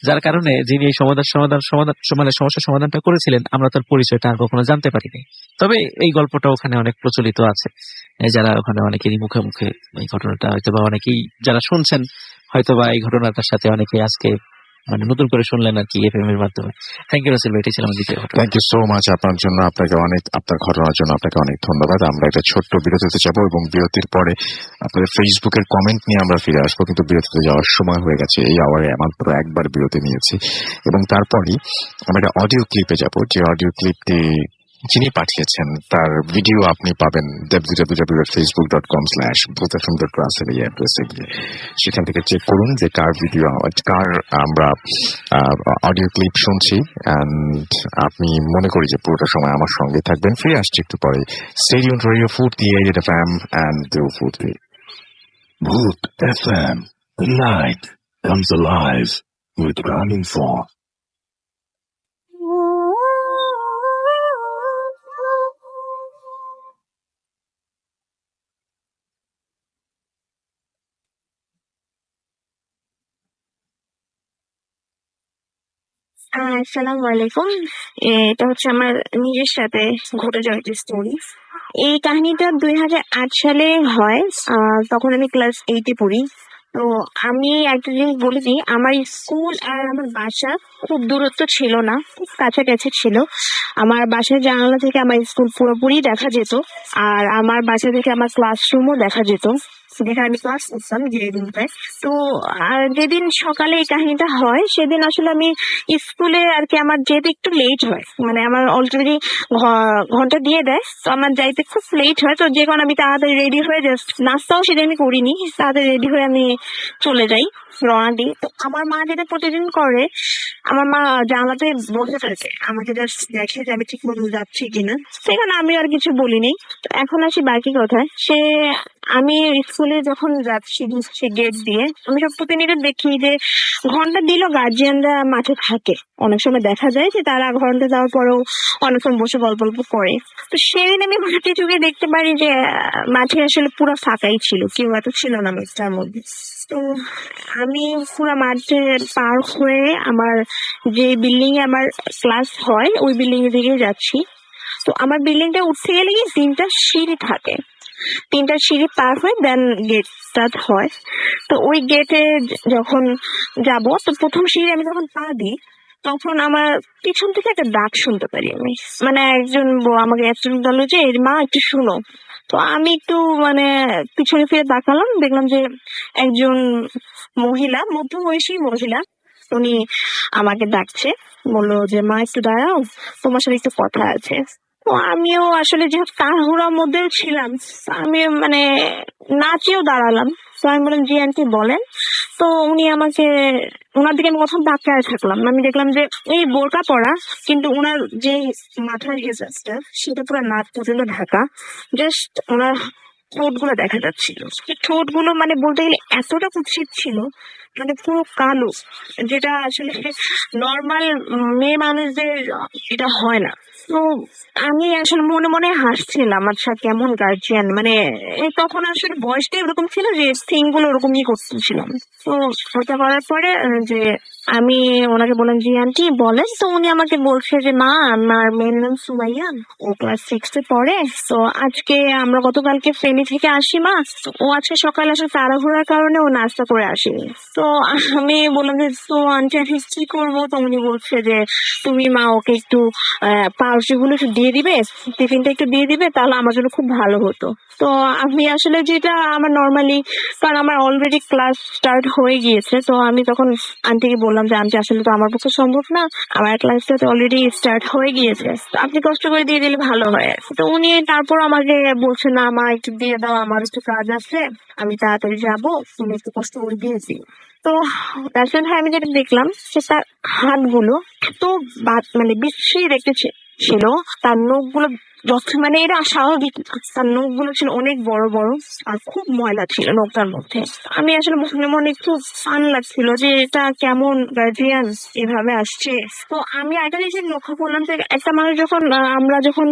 যার কারণে যিনি এই মানে সমস্যার সমাধানটা করেছিলেন, আমরা তার পরিচয়টা আর কখনো জানতে পারিনি। তবে এই গল্পটা ওখানে অনেক প্রচলিত আছে, যারা ওখানে অনেকেরই মুখে মুখে এই ঘটনাটা হয়তো বা অনেকেই যারা শুনছেন হয়তো বা এই ঘটনাটার সাথে অনেকে আজকে মানে নতুন করে শুনলেন আর কি এফএম এর মাধ্যমে। থ্যাংক ইউ রাসেল ভাই, এটি ছিল আমার দ্বিতীয় ঘটনা। থ্যাংক ইউ সো মাচ আপনার জন্য, আপনাকে অনেক, আপনার ঘটনার জন্য আপনাকে অনেক ধন্যবাদ। আমরা একটা ছোট্ট বিরতিতে যাবো এবং বিরতির পরে আপনাদের ফেসবুকের কমেন্ট নিয়ে আমরা ফিরে আসবো, কিন্তু বিরতিতে যাওয়ার সময় হয়ে গেছে, এই আওয়ারে মাত্র একবার বিরতি নিয়েছি। এবং তারপরই আমরা একটা অডিও ক্লিপে যাবো, যে অডিও ক্লিপটি যিনি পাঠিয়েছেন তার ভিডিও আপনি পাবেন www.facebook.com/bhutfm.russell এই অ্যাড্রেসে গিয়ে, সেখান থেকে চেক করুন যে কার ভিডিও, কার আমরা অডিও ক্লিপ শুনছি। অ্যান্ড আপনি মনে করি যে পুরোটা সময় আমার সঙ্গে থাকবেন। ফিরে আসছি একটু পরে। Stay tuned radio food the area FM and the food the Bhoot FM. The night comes alive with Running For. আসসালামু আলাইকুম। এটা হচ্ছে আমার নিজের সাথে ঘটে যাওয়া একটা স্টোরি। এই কাহিনীটা 2008 সালে হয়। তখন আমি ক্লাস 8 পড়ি। তো আমি একটা জিনিস বলে দিই, আমার স্কুল আর আমার বাসা খুব দূরত্ব ছিল না, খুব কাছাকাছি ছিল। আমার বাসার জানালা থেকে আমার স্কুল পুরোপুরি দেখা যেত, আর আমার বাসা থেকে আমার ক্লাসরুমও দেখা যেত, যেখানে আমি ক্লাস করতাম যে রুমটায়। তো আর যেদিন সকালে এই কাহিনীটা হয় সেদিন আসলে আমি স্কুলে আর কি আমার যেতে একটু লেট হয়, মানে আমার অলরেডি ঘন্টা দিয়ে দেয়, তো আমার যাইতে খুব লেট হয়। তো যে কারণে আমি তাড়াতাড়ি রেডি হয়ে জাস্ট নাস্তাও সেদিন আমি করিনি, তাড়াতাড়ি রেডি হয়ে আমি চলে যাই, রওনা দিই। তো আমার মা যেটা প্রতিদিন করে, আমার মা জানলাতে বসে থাকে, আমাকে জাস্ট দেখে যে আমি ঠিক মতো যাচ্ছি কিনা, সেখানে আমি আর কিছু বলিনি। তো এখন আসি বাকি কথায়। আমি স্কুলে স্কুলে যখন যাচ্ছি সে গেট দিয়ে, আমি সব প্রতিনিয়ত দেখি যে ঘন্টা দিল গার্জিয়ানরা মাঠে থাকে। অনেক সময় দেখা যায় যে তারা ঘন্টা যাওয়ার পরেও অনেক সময় বসে গল্প করে। তো সেদিন আমি মাঠে চোখে দেখতে পারি যে মাঠে আসলে পুরো ফাঁকাই ছিল, কেউ এত ছিল না মাঠটার মধ্যে। তো আমি পুরো মাঠে পার হয়ে আমার যে বিল্ডিং এ আমার ক্লাস হয় ওই বিল্ডিং এর দিকে যাচ্ছি। তো আমার বিল্ডিংটা উঠতে গেলে কি 3টা সিঁড়ি থাকে, 3টা সিঁড়ি পার হয়ে দেন গেট স্টার্ট হয়। তো ওই গেটে যখন যাব, তো প্রথম সিঁড়ি আমি যখন পা দিই তখন আমার পিছন থেকে একটা ডাক শুনতে পারি আমি। মানে একজন আমাকে একজন বললো যে এর মা একটু শুনো। তো আমি একটু মানে পিছনে ফিরে তাকালাম, দেখলাম যে একজন মহিলা, মধ্যবয়সী মহিলা, উনি আমাকে ডাকছে, বললো যে মা একটু দাঁড়াও, তোমার সাথে একটু কথা আছে। তো আমিও আসলে যেহেতু তাড়াহুড়ার মধ্যেও ছিলাম, আমি মানে নাচিয়েও দাঁড়ালাম। তো আমি বললাম জি আন্টি বলেন। তো উনি আমাকে, ওনার দিকে আমি প্রথম তাকায় থাকলাম, আমি দেখলাম যে এই বোরকা পরা, কিন্তু ওনার যে মাথার হেজাজটা সেটা পুরো নাক পর্যন্ত ঢাকা, জাস্ট ওনার ঠোঁট গুলো দেখা যাচ্ছিল। ঠোঁট গুলো মানে বলতে গেলে এতটা কুৎসিত ছিল, মানে পুরো কালো, যেটা আসলে নর্মাল মেয়ে মানুষদের এটা হয় না। তো আমি আসলে মনে মনে হাসছিলাম, আচ্ছা কেমন গার্জিয়ান, মানে এই তখন আসলে বয়সটা এরকম ছিল যে থিং গুলো ওরকমই করতেছিলাম। তো ওটা করার পরে যে আমি ওনাকে বললাম জি আন্টি বলেন। তো উনি আমাকে বলছে যে মা আমার মেয়ের নাম সুমাইয়া, ও ক্লাস 6 পড়ে। তো আজকে আমরা গতকালকে ফেনী থেকে আসি মা, তো ও আজকে সকালে আসলে তাড়াহুড়ার কারণে ও নাস্তা করে আসেনি। তো আমি বললাম যে তো আন্টি আমি কি করবো? তো উনি বলছে যে তুমি মা ওকে একটু পাউরুটি গুলো একটু দিয়ে দিবে, টিফিনটা একটু দিয়ে দিবে, তাহলে আমার জন্য খুব ভালো হতো। তো আমি আসলে যেটা আমার নর্মালি, কারণ আমার অলরেডি ক্লাস স্টার্ট হয়ে গিয়েছে, তো আমি তখন আন্টিকে বললাম যে আন্টি আসলে তো আমার পক্ষে সম্ভব না, আমার ক্লাসটা তো অলরেডি স্টার্ট হয়ে গিয়েছে, তো আপনি কষ্ট করে দিয়ে দিলে ভালো হয়। তো উনি তারপর আমাকে বলছে না মা একটু দিয়ে দাও, আমার একটু কাজ আছে, আমি তাড়াতাড়ি যাবো, তুমি একটু কষ্ট করে দিয়ে দিও। তো তার ভাই আমি যেটা দেখলাম সে তার হাতগুলো এত মানে বিশ্রী দেখতে ছিল, তার নখগুলো মানে এটা স্বাভাবিক না। তার নখগুলো ছিল অনেক বড় বড় আর খুব ময়লা ছিল নখটার মধ্যে। আমি আসলে মনে মনে খুব ফান লাগছিল যে এটা কেমন গার্জিয়ান এভাবে আসছে। তো আমি একটা জিনিস লক্ষ্য করলাম যে একটা মানুষ যখন আমরা যখন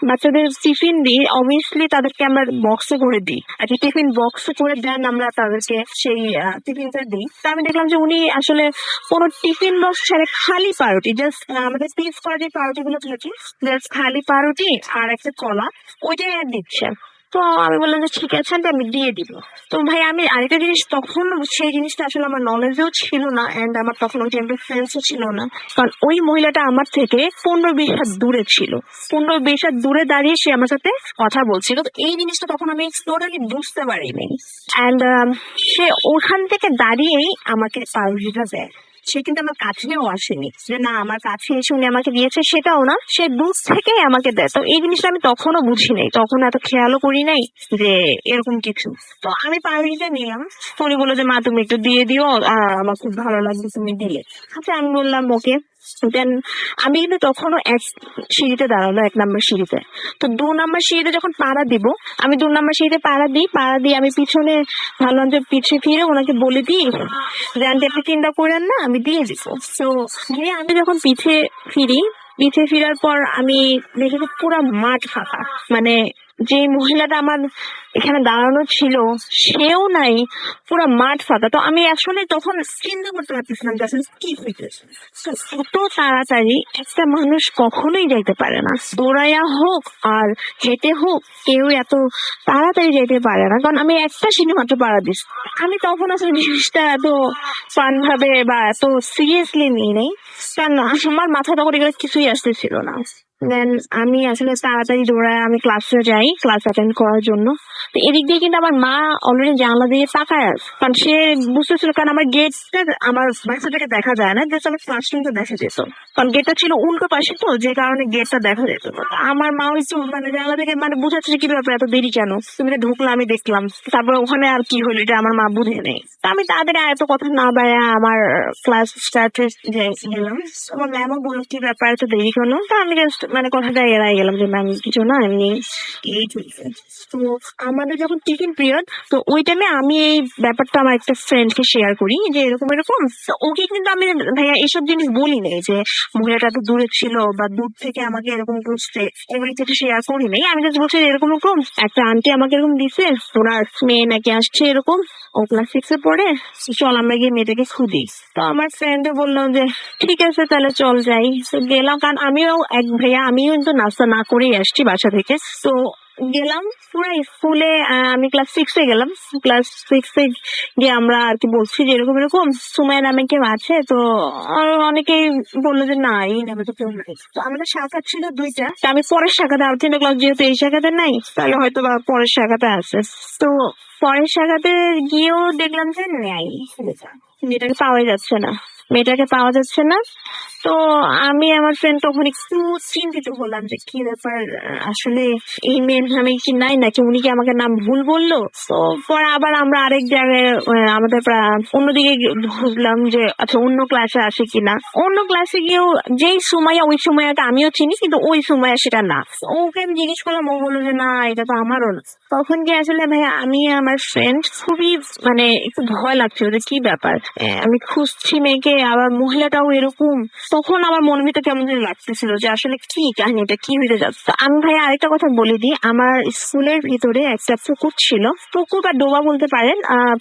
বাচ্চাদের টিফিন দিই, অবভিয়াসলি তাদেরকে আমরা বক্সে করে দিই, আর কি টিফিন বক্সে করে দেন আমরা তাদেরকে সেই টিফিনটা দিই। তো আমি দেখলাম যে উনি আসলে কোনো টিফিন বক্স ছেড়ে খালি পাউরুটি, জাস্ট আমাদের পিস করা যে পাউরুটি গুলো থাকে, জাস্ট খালি পাউরুটি আর একটা কলা, ওইটাই দিচ্ছে। তো আমি বললাম যে ঠিক আছে আমি দিয়ে দিব। তো ভাই আমি আরেকটা জিনিস, তখন সেই জিনিসটা আসলে আমার নলেজেও ছিল না, এন্ড আমার তখন ওই টাইমটা ফ্রেন্ডসও ছিল না, কারণ ওই মহিলাটা আমার থেকে 15-20 হাত দূরে ছিল। 15-20 হাত দূরে দাঁড়িয়ে সে আমার সাথে কথা বলছিল। তো এই জিনিসটা তখন আমি টোটালি বুঝতে পারিনি। অ্যান্ড সে ওখান থেকে দাঁড়িয়েই আমাকে পাউরুটিটা দেয়। সে কিন্তু আমার কাছেও আসেনি যে না আমার কাছে এসে উনি আমাকে দিয়েছে, সেটাও না, সে দূর থেকেই আমাকে দেয়। তো এই জিনিসটা আমি তখনও বুঝি নাই, তখন এত খেয়ালও করি নাই যে এরকম কিছু। তো আমি পাউরুটিটা নিলাম, উনি বললো যে মা তুমি একটু দিয়ে দিও, আমার খুব ভালো লাগবে তুমি দিলে। আচ্ছা আমি বললাম ওকে। দেন আমি কিন্তু তখনও এক সিঁড়িতে দাঁড়ালো, 1 নম্বর সিঁড়িতে। তো 2 নম্বর সিঁড়িতে যখন পাড়া দিব, আমি 2 নম্বর সিঁড়িতে পাড়া দিয়ে আমি পিছনে ভাবলাম যে পিছিয়ে ফিরে ওনাকে বলে দিই যে আন্টি আপনি চিন্তা করেন না, আমি দিয়ে দিব। তো আমি যখন পিছিয়ে ফিরার পর আমি দেখেছি পুরো মাঠ ফাঁকা, মানে যে মহিলাটা আমার এখানে দাঁড়ানো ছিল সেও নাই, পুরো মাঠ ফাঁকা। তো আমি আসলে তখন চিন্তা করতে পারতেছিলাম যে আসলে কি হইতেছে। তো এত তাড়াতাড়ি একটা মানুষ কখনোই যাইতে পারে না, দৌড়াইয়া হোক আর হেঁটে হোক, কেউ এত তাড়াতাড়ি যেতে পারে না। কারণ আমি একটা সিঁড়ি মাত্র পাড়া দিচ্ছি। আমি তখন আসলে জিনিসটা এত ফান ভাবে বা এত সিরিয়াসলি নিই নাই, কারণ আমার মাথায় তখন এগুলো কিছুই আসতেছিল না। দেন আমি আসলে তাড়াতাড়ি দৌড়ায় আমি ক্লাসে যাই, ক্লাস অ্যাটেন্ড করার জন্য। তো এদিক দিয়ে কিন্তু আমার মা অলরেডি জানলা দিয়ে তাকায় আছে, কারণ সে বুঝতেছিল, কারণ আমার গেটটা আমার বাচ্চাটাকে দেখা যায় না, জাস্ট আমার ক্লাসরুমটা দেখা যেত, কারণ গেটটা ছিল উল্টো পাশে, তো যে কারণে গেটটা দেখা যেত না। আমার মা একটু মানে জানলা থেকে মানে বুঝাচ্ছে যে কি ব্যাপার এত দেরি কেন, তুমি তো ঢুকলে আমি দেখলাম, তারপরে ওখানে আর কি হলো এটা আমার মা বুঝে নেই। তো আমি তাদের এত কথা না বাড়া আমার ক্লাস স্টার্টে গেলাম। আমার ম্যামও বললো কি ব্যাপার এত দেরি কেন। তো আমি জাস্ট মানে কথাটা এড়াই গেলাম যে ম্যাম কিছু না এমনি এই চলছে। তো আমাদের যখন টিফিন পিরিয়ড, তো ওই টাইমে আমি এই ব্যাপারটা আমার একটা ফ্রেন্ডকে শেয়ার করি যে এরকম এরকম। তো ওকে কিন্তু আমি ভাইয়া এসব জিনিস বলি নাই যে মহিলাটা তো দূরে ছিল বা দূর থেকে আমাকে এরকম করছে, এগুলি কিছু শেয়ার করি নাই। আমি জাস্ট বলছি যে এরকম এরকম একটা আন্টি আমাকে এরকম দিছে, ওনার মেয়ে নাকি আসছে এরকম, ও ক্লাস 6 এ পড়ে, চল আমরা গিয়ে মেয়েটাকে খুঁজি। তো আমার ফ্রেন্ডে বললাম যে ঠিক আছে তাহলে চল যাই। তো গেলাম, কারণ আমিও এক ভাইয়া আমিও কিন্তু নাস্তা না করেই আসছি বাসা থেকে। তো গেলাম পুরো স্কুলে, আমি ক্লাস 6 এ গেলাম। ক্লাস 6 এ গিয়ে আমরা আর কি বলছি যে এরকম এরকম সুমাইয়া নামে কেউ আছে। তো অনেকেই বললো যে না, এই নামে তো কেউ নাই। তো আমাদের শাখা ছিল 2টা, তো আমি পরের শাখাতে আর 3টা ক্লাস যেহেতু এই শাখাতে নাই, তাহলে হয়তো বা পরের শাখাতে আছে। তো পরের শাখাতে গিয়েও দেখলাম যে নেই, মেয়েটাকে পাওয়া যাচ্ছে না, মেয়েটাকে পাওয়া যাচ্ছে না। তো আমি আমার ফ্রেন্ড তখন একটু চিন্তিত হলাম যে কি ব্যাপার, আসলে এই মেয়ের নামে কি নাই নাকি উনি কি আমাকে নাম ভুল বললো। তো পরে আবার আমরা আরেক জায়গায় আমাদের অন্যদিকে বুঝলাম যে আচ্ছা অন্য ক্লাসে আসে কিনা। অন্য ক্লাসে গিয়েও যেই সুমাইয়া, ওই সুমাইয়াটা আমিও চিনি কিন্তু ওই সুমাইয়া সেটা না। তো ওকে আমি জিজ্ঞেস করলাম, ও বললো যে না এটা তো আমারও না। তখন কি আসলে ভাইয়া আমি আমার ফ্রেন্ড খুবই মানে একটু ভয় লাগছিল যে কি ব্যাপার, আমি খুঁজছি মেয়েকে আবার মহিলাটাও এরকম। তখন আমার মনের ভিতরে কেমন যেন লাগতেছিল যে আসলে কি কাহিনীটা কি হইতে যাচ্ছে। আমি ভাই আরেকটা কথা বলে দিই, আমার স্কুলের ভিতরে একটা পুকুর ছিল, পুকুর বা ডোবা বলতে পারেন,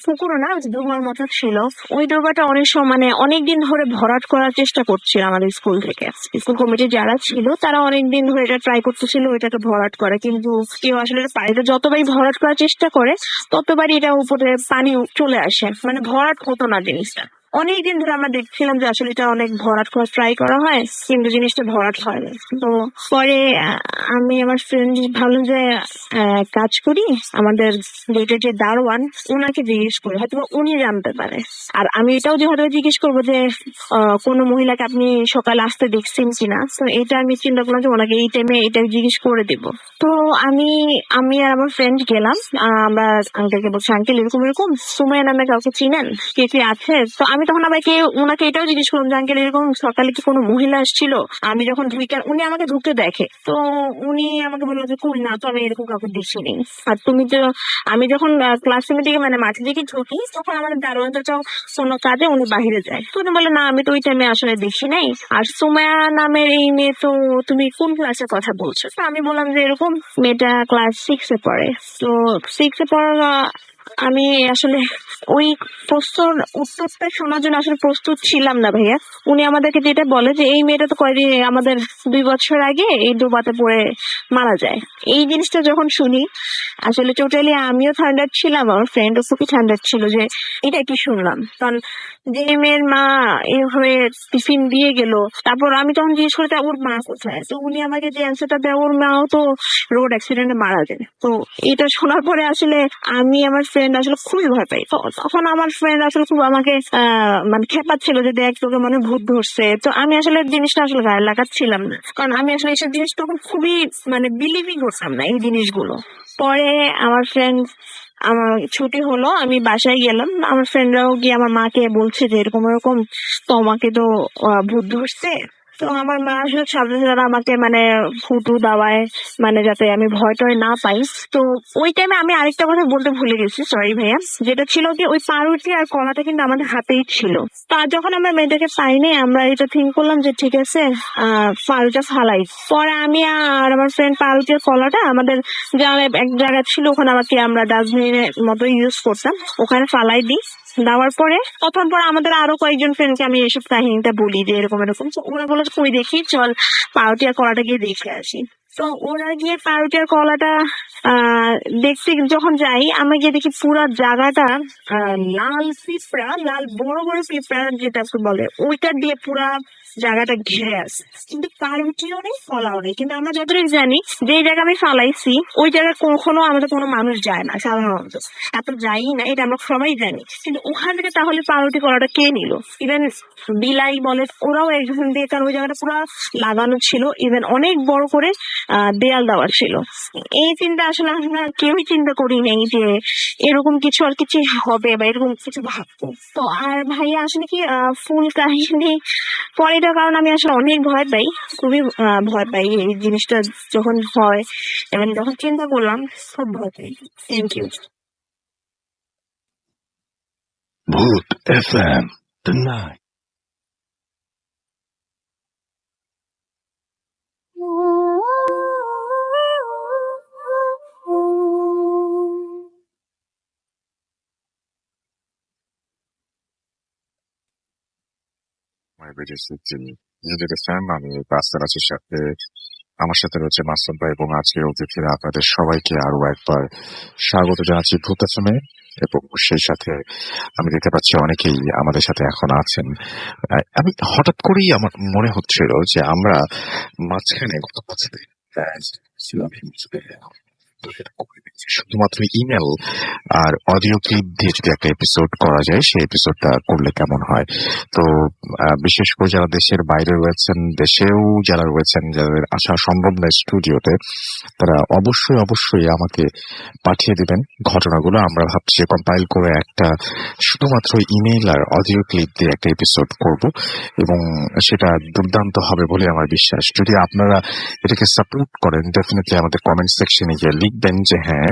পুকুরও না ডোবার মতো ছিল। ওই ডোবাটা অনেক সময় মানে অনেকদিন ধরে ভরাট করার চেষ্টা করছিল আমাদের স্কুল থেকে। স্কুল কমিটি যারা ছিল তারা অনেকদিন ধরে এটা ট্রাই করতেছিল ওইটাকে ভরাট করে, কিন্তু কেউ আসলে পানিটা যতবারই ভরাট করার চেষ্টা করে ততবারই এটা উপরে পানি চলে আসে, মানে ভরাট হতো না জিনিসটা। অনেকদিন ধরে আমরা দেখছিলাম যে আসলে এটা অনেক ভরাট করা ট্রাই করা হয় কিন্তু জিনিসটা ভরাট হয় না। তো পরে আমি আমার ফ্রেন্ড ভাবলাম যে কাজ করি, আমাদের গেটের যে দারোয়ান ওনাকে জিজ্ঞেস করি, হয়তো উনি জানতে পারে। আর আমি এটাও যে হয়তো জিজ্ঞেস করবো যে কোনো মহিলাকে আপনি সকালে আসতে দেখছেন কিনা। তো এটা আমি চিন্তা করলাম যে ওনাকে এই টাইমে এটা জিজ্ঞেস করে দিব। তো আমি আমি আর আমার ফ্রেন্ড গেলাম, আমরা আঙ্কেলকে বলছি আঙ্কেল এরকম এরকম সুমাইয়া নামে কাউকে চিনেন, কে কে আছে। তো আমি তখন আবার ওনাকে এটাও জিজ্ঞেস করলাম যে আঙ্কেল এরকম সকালে কি কোনো মহিলা আসছিল। আমি যখন ঢুকে উনি আমাকে ঢুকতে দেখে, তো উনি আমাকে বললো যে কই না তো আমি এরকম কাউকে দেখিনি। আর তুমি তো আমি যখন ক্লাসরুমের দিকে মানে মাঠের দিকে ঢুকি তখন আমাদের দারোয়ানটা কোনো কাজে উনি বাহিরে যায়। তো উনি বলে না আমি তো ওই টাইমে আসলে দেখি নাই। আর সুমাইয়া নামের এই মেয়ে তো তুমি কোন ক্লাসের কথা বলছো। তো আমি বললাম যে এরকম মেয়েটা ক্লাস 6 এ পড়ে। তো 6 এ পড়া আমি আসলে ওই প্রশ্নর উত্তরটা শোনার জন্য আসলে প্রস্তুত ছিলাম না ভাইয়া। উনি আমাদেরকে যেটা বলে যে এই মেয়েটা তো কয়েকদিন আমাদের 2 বছর আগে এই ডোবাতে পড়ে মারা যায়। এই জিনিসটা যখন শুনি আসলে টোটালি আমিও ঠান্ডার ছিলাম, আমার ফ্রেন্ডও খুবই ঠান্ডার ছিল যে এটা কি শুনলাম। কারণ যে মেয়ের মা এইভাবে টিফিন দিয়ে গেল, তারপর আমি তখন জিজ্ঞেস করি তা ওর মা কোথায়। তো উনি আমাকে যে অ্যান্সারটা দেয় ওর মাও তো রোড অ্যাক্সিডেন্টে মারা যায়। তো এটা শোনার পরে আসলে আমি আমার ফ্রেন্ড আসলে খুবই ভয় পাই। তো তখন আমার ফ্রেন্ড আসলে খুব আমাকে মানে খেপাচ্ছিল যে দেখ তোকে মনে ভূত ধরছে। তো আমি আসলে জিনিসটা আসলে গায়ে লাগাচ্ছিলাম না, কারণ আমি আসলে এইসব জিনিস তখন খুবই মানে বিলিভই করতাম না এই জিনিসগুলো। পরে আমার ফ্রেন্ড আমার ছুটি হলো, আমি বাসায় গেলাম, আমার ফ্রেন্ডরাও গিয়ে আমার মাকে বলছে যে এরকম এরকম তোমাকে তো ভূত ধরছে। তো আমার মা আসলে সাথে সাথে আমাকে মানে ফুটু দাওয়ায় মানে যাতে আমি ভয় টয় না পাই। তো ওই টাইমে আমি আরেকটা কথা বলতে ভুলে গেছি, সরি ভাইয়া, যেটা ছিল কি ওই পাউরুটি আর কলাটা কিন্তু আমাদের হাতেই ছিল। তা যখন আমরা মেয়েটাকে পাইনি আমরা এটা থিঙ্ক করলাম যে ঠিক আছে পাউরুটা ফালাই। পরে আমি আর আমার ফ্রেন্ড পাউরুটি আর কলাটা আমাদের এক জায়গা ছিল, ওখানে আমাকে আমরা ডাস্টবিনের মতো ইউজ করতাম, ওখানে ফালাই দিই। দেওয়ার পরে তখন পরে আমাদের আরো কয়েকজন ফ্রেন্ডকে আমি এইসব কাহিনীটা বলি যে এরকম এরকম। তো ওরা বলে কই দেখি চল পাউরুটি আর কলাটা গিয়ে দেখে আসি। তো ওরা গিয়ে পাউরুটি আর কলাটা দেখছি, যখন যাই আমি গিয়ে দেখি পুরা জায়গাটা লাল পিঁপড়া, লাল বড় বড় পিঁপড়া যেটা বলে ওইটা দিয়ে পুরা জায়গাটা ঘিরে আছে, কিন্তু পাউরুটিও নেই কলাও নেই। কিন্তু আমরা যতটুকু জানি যে জায়গা আমি ফালাইছি ওই জায়গায় কখনো আমাদের কোনো মানুষ যায় না সাধারণত, এত যাই না, এটা আমরা সবাই জানি। কিন্তু ওখান থেকে তাহলে পাউরুটি কলাটা কে নিল? ইভেন বিলাই বলে ওরাও একজন দিয়ে, কারণ ওই জায়গাটা পুরো লাগানো ছিল, ইভেন অনেক বড় করে দেয়াল দেওয়া ছিল। এই চিন্তা আসলে আমরা কেউই চিন্তা করি নাই যে এরকম কিছু আর কিছু হবে বা এরকম কিছু ভাববো। তো আর ভাইয়া আসলে কি ফুল কাহিনী পরেটা, কারণ আমি আসলে অনেক ভয় পাই, খুবই ভয় পাই এই জিনিসটা যখন হয় এবং যখন চিন্তা করলাম খুব ভয় পাই। Thank you. Bhoot FM tonight. আমি বাস্তার আছি সাথে, আমার সাথে রয়েছে মাসুদ ভাই এবং আজকের অতিথিরা। আপনাদের সবাইকে আরো একবার স্বাগত জানাচ্ছি ভূত FM-এ, এবং সেই সাথে আমি দেখতে পাচ্ছি অনেকেই আমাদের সাথে এখন আছেন। আমি হঠাৎ করেই আমার মনে হচ্ছিল যে আমরা মাঝখানে গত বছরে ছিলাম তো সেটা করে দিচ্ছি। শুধুমাত্র ইমেল আর অডিও ক্লিপ দিয়ে যদি একটা এপিসোড করা যায়, সেই এপিসোডটা করলে কেমন হয়? তো বিশেষ করে যারা দেশের বাইরে রয়েছেন, দেশেও যারা রয়েছেন, যাদের আসা সম্ভব নয় স্টুডিওতে, তারা অবশ্যই আমাকে পাঠিয়ে দিবেন ঘটনাগুলো। আমরা ভাবছি কম্পাইল করে একটা শুধুমাত্র ইমেল আর অডিও ক্লিপ দিয়ে একটা এপিসোড করব, এবং সেটা দুর্দান্ত হবে বলে আমার বিশ্বাস। যদি আপনারা এটাকে সাপোর্ট করেন, ডেফিনেটলি আমাদের কমেন্ট সেকশনে গিয়ে লিখবেন যে হ্যাঁ,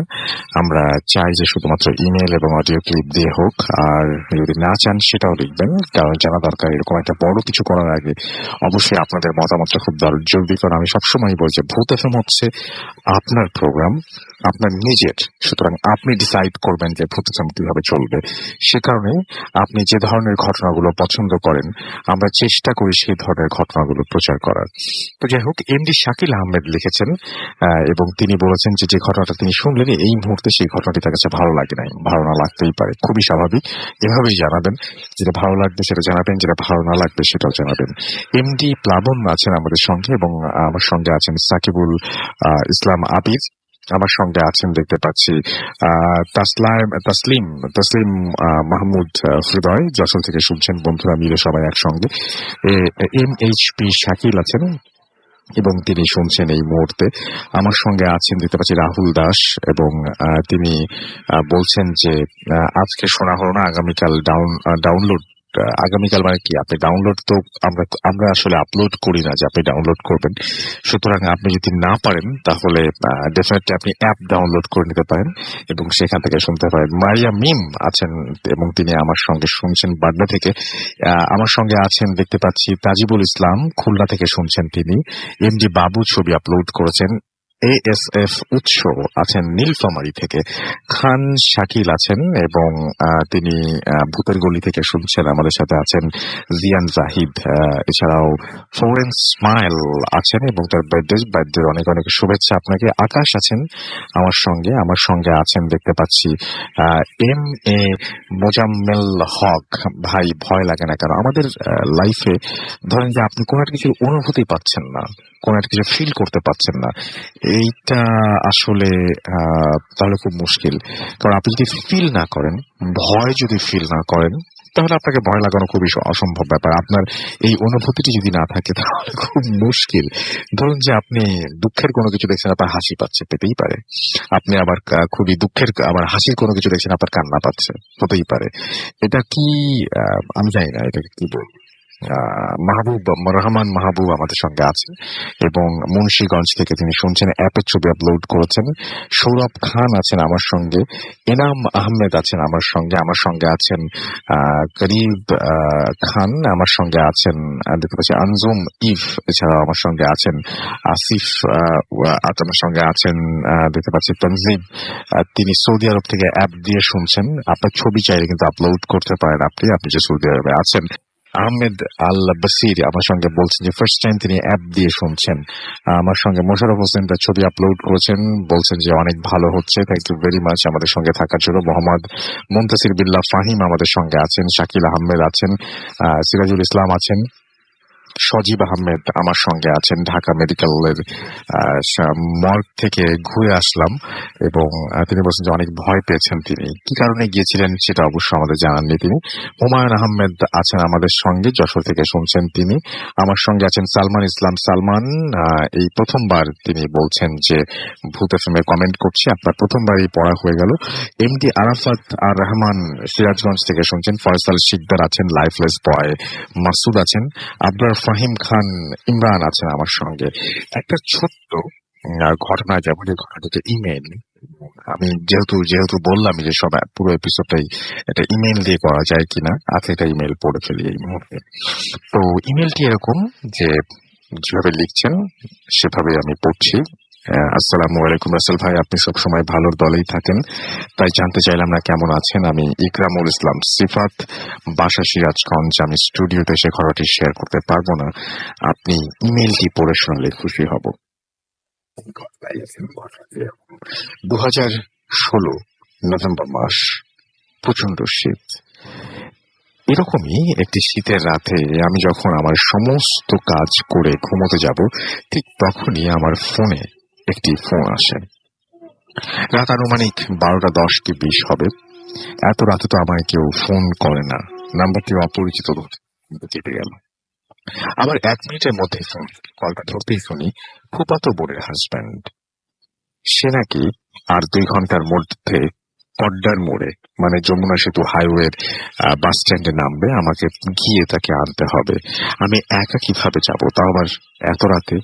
আমরা চাই যে শুধুমাত্র ইমেল এবং অডিও ক্লিপ দিয়ে হোক। আর যদি না চান সেটাও লিখবেন, কারণ জানা দরকার এরকম একটা বড় কিছু করার আগে অবশ্যই আপনাদের মতামতটা খুব জরুরি। কারণ আমি সবসময় বলছি ভূত FM হচ্ছে আপনার প্রোগ্রাম, আপনার নিজের, সুতরাং আপনি ডিসাইড করবেন যে ভূত FM কিভাবে চলবে। সে কারণে আপনি যে ধরনের ঘটনাগুলো পছন্দ করেন, আমরা চেষ্টা করি সেই ধরনের ঘটনাগুলো প্রচার করার। তো যাই হোক, এমডি শাকিল আহমেদ লিখেছেন এবং তিনি বলেছেন যে যে ঘটনাটা তিনি শুনলেন এই মুহূর্তে সেই ঘটনাটি তার কাছে ভালো লাগে নাই। ভালো না লাগতেই পারে, খুবই স্বাভাবিক। এভাবেই জানাবেন, যেটা ভালো লাগবে সেটা জানাবেন, যেটা ভালো না লাগবে সেটাও জানাবেন। এমডি প্লাবন আছেন আমাদের সঙ্গে, এবং আমার সঙ্গে আছেন সাকিবুল ইসলাম আবিদ। আমার সঙ্গে আছেন দেখতে পাচ্ছি তসলিম মাহমুদ হৃদয়, যশোর থেকে শুনছেন বন্ধুরা মিলে সবাই একসঙ্গে। MHP শাকিল আছেন এবং তিনি শুনছেন এই মুহূর্তে। আমার সঙ্গে আছেন দেখতে পাচ্ছি রাহুল দাস, এবং তিনি বলছেন যে আজকে শোনা হলো না, আগামীকাল ডাউনলোড। আগামীকাল মানে কি, আপনি ডাউনলোড তো আমরা আসলে আপলোড করি না যে আপনি ডাউনলোড করবেন। সুতরাং আপনি যদি না পারেন তাহলে ডেফিনেটলি আপনি অ্যাপ ডাউনলোড করে নিতে পারেন এবং সেখান থেকে শুনতে পারেন। মারিয়া মিম আছেন এবং তিনি আমার সঙ্গে শুনছেন বাড্ডা থেকে। আমার সঙ্গে আছেন দেখতে পাচ্ছি তাজিবুল ইসলাম, খুলনা থেকে শুনছেন তিনি। এমডি বাবু ছবি আপলোড করেছেন। ASF উৎস আছেন নীলফামারী থেকে। খান শাকিল আছেন এবং তিনি ভূতের গলি থেকে শুনছেন। আমাদের সাথে আছেন জিয়ান জাহিদ, এছাড়াও ফরেন স্মাইল আছেন এবং তার বার্থডে অনেক অনেক শুভেচ্ছা আপনাকে। আকাশ আছেন আমার সঙ্গে আছেন দেখতে পাচ্ছি MA মোজাম্মেল হক। ভাই, ভয় লাগে না কেন? আমাদের লাইফে ধরেন যে আপনি কোনো একটা কিছুর অনুভূতি পাচ্ছেন না, কোনো একটা কিছু ফিল করতে পারছেন না, এইটা আসলে তাহলে খুব মুশকিল। কারণ আপনি যদি ফিল না করেন, ভয় যদি ফিল না করেন, তাহলে আপনাকে ভয় লাগানো খুবই অসম্ভব ব্যাপার। আপনার এই অনুভূতিটি যদি না থাকে তাহলে খুব মুশকিল। ধরুন যে আপনি দুঃখের কোনো কিছু দেখছেন, আপনার হাসি পাচ্ছে, পেতেই পারে। আপনি আবার খুবই দুঃখের আবার হাসির কোনো কিছু দেখছেন, আপনার কান্না পাচ্ছে, হতেই পারে। এটা কি আমি জানি না এটাকে কি বলবো। রহমান মাহবুব আমাদের সঙ্গে আছেন এবং মুন্সিগঞ্জ থেকে তিনি শুনছেন, অ্যাপের ছবি আপলোড করেছেন। সৌরভ খান আছেন আমার সঙ্গে। এনাম আহমেদ আছেন আমার সঙ্গে আছেন করিব খান, আমার সঙ্গে আছেন দেখতে পাচ্ছি আনজুম ইফ, এছাড়াও আমার সঙ্গে আছেন আসিফ, আমার সঙ্গে আছেন দেখতে পাচ্ছি তনজিব। তিনি সৌদি আরব থেকে অ্যাপ দিয়ে শুনছেন। আপনার ছবি চাইলে কিন্তু আপলোড করতে পারেন আপনি যে সৌদি আরবে আছেন। আহমেদ আল বাসির আমার সঙ্গে বলছেন যে ফার্স্ট টাইম তিনি অ্যাপ দিয়ে শুনছেন। আমার সঙ্গে মোশাররফ হোসেন তার ছবি আপলোড করেছেন, বলছেন যে অনেক ভালো হচ্ছে, থ্যাংক ইউ ভেরি মাচ আমাদের সঙ্গে থাকার জন্য। মোহাম্মদ মুনতাসির বিল্লাহ ফাহিম আমাদের সঙ্গে আছেন। শাকিল আহমেদ আছেন, সিরাজুল ইসলাম আছেন, সজীব আহমেদ আমার সঙ্গে আছেন। ঢাকা মেডিকেলের মর্গ থেকে ঘুরে আসলাম এবং তিনি বলছেন যে অনেক ভয় পেয়েছেন। তিনি কি কারণে গিয়েছিলেন সেটা অবশ্য আমাদের জানাননি তিনি। হুমায়ুন আহমেদ আছেন আমাদের সঙ্গে, যশোর থেকে শুনছেন তিনি। আমার সঙ্গে আছেন সালমান ইসলাম। সালমান এই প্রথমবার তিনি বলছেন যে ভূত এফএম এ কমেন্ট করছি, আপনার প্রথমবারই পড়া হয়ে গেল। এমডি আরাফাত আর রহমান সিরাজগঞ্জ থেকে শুনছেন। ফয়সাল শিকদার আছেন, লাইফলেস বয় মাসুদ আছেন, আবরার ফাহিম খান ইমরান আছেন আমার সঙ্গে। একটা ছোট্ট ঘটনা, যেমন এই ঘটনাটা ইমেল, আমি যেহেতু বললাম যে সব পুরো এপিসোডটাই একটা ইমেল দিয়ে করা যায় কিনা, আজকে একটা ইমেল পড়ে ফেলি এই মুহূর্তে। তো ইমেলটি এরকম যে যেভাবে লিখছেন সেভাবে আমি পড়ছি। আসসালামু আলাইকুম রাসেল ভাই, আপনি সবসময় ভালোর দলেই থাকেন, তাই জানতে চাইলাম না কেমন আছেন। আমি ইকরামুল ইসলাম সিফাত, বাসা সিরাজগঞ্জ। আমি স্টুডিওতে এসে ঘটনাটি শেয়ার করতে পারবো না, আপনি ইমেলটি পড়ে শুনলে খুশি হব। 2016 নভেম্বর মাস, প্রচন্ড শীত। এরকমই একটি শীতের রাতে আমি যখন আমার সমস্ত কাজ করে ঘুমোতে যাব, ঠিক তখনই আমার ফোনে একটি ফোন আসে। রাত আনুমানিক 12:10 কি 20 হবে। এত রাতে তো আমায় কেউ ফোন করে না। নাম্বারটি অপরিচিত কেটে গেল। আবার 1 মিনিটের মধ্যে ফোন কলটা ধরতেই শুনি ফুফাতো বোনের হাজব্যান্ড। সে নাকি আর 2 ঘন্টার মধ্যে কড্ডার মোড়ে, মানে যমুনা সেতু হাইওয়ের বাস স্ট্যান্ডে নামবে, আমাকে গিয়ে তাকে আনতে হবে। আমি একা কিভাবে যাব, তাও আবার এত রাতে?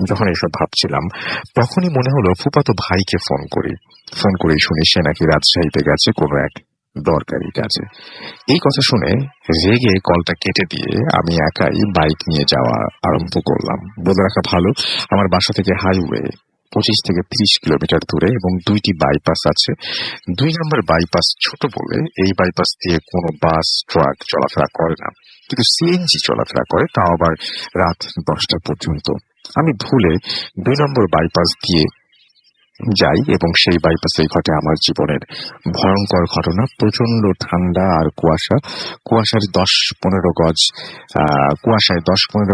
যখন এসব ভাবছিলাম তখনই মনে হলো ফুফাতো ভাইকে ফোন করেই শুনি সে নাকি রাজশাহীতে গেছে কোনো এক দরকারি কাজে। এই কথা শুনে রেগে কলটা কেটে দিয়ে আমি একাই বাইক নিয়ে যাওয়া আরম্ভ করলাম। বলে রাখা ভালো, আমার বাসা থেকে হাইওয়ে 25 থেকে 30 কিলোমিটার দূরে এবং 2টি বাইপাস আছে। 2 নম্বর বাইপাস ছোট বলে এই বাইপাস দিয়ে কোনো বাস ট্রাক চলাফেরা করে না, কিন্তু সিএনজি চলাফেরা করে, তাও আবার রাত 10টা পর্যন্ত। আমি ভুলে 2 নম্বর বাইপাস দিয়ে যাই এবং সেই বাইপাসে ঘটে আমার জীবনের ভয়ঙ্কর ঘটনা। প্রচন্ড ঠান্ডা আর কুয়াশায় 10-15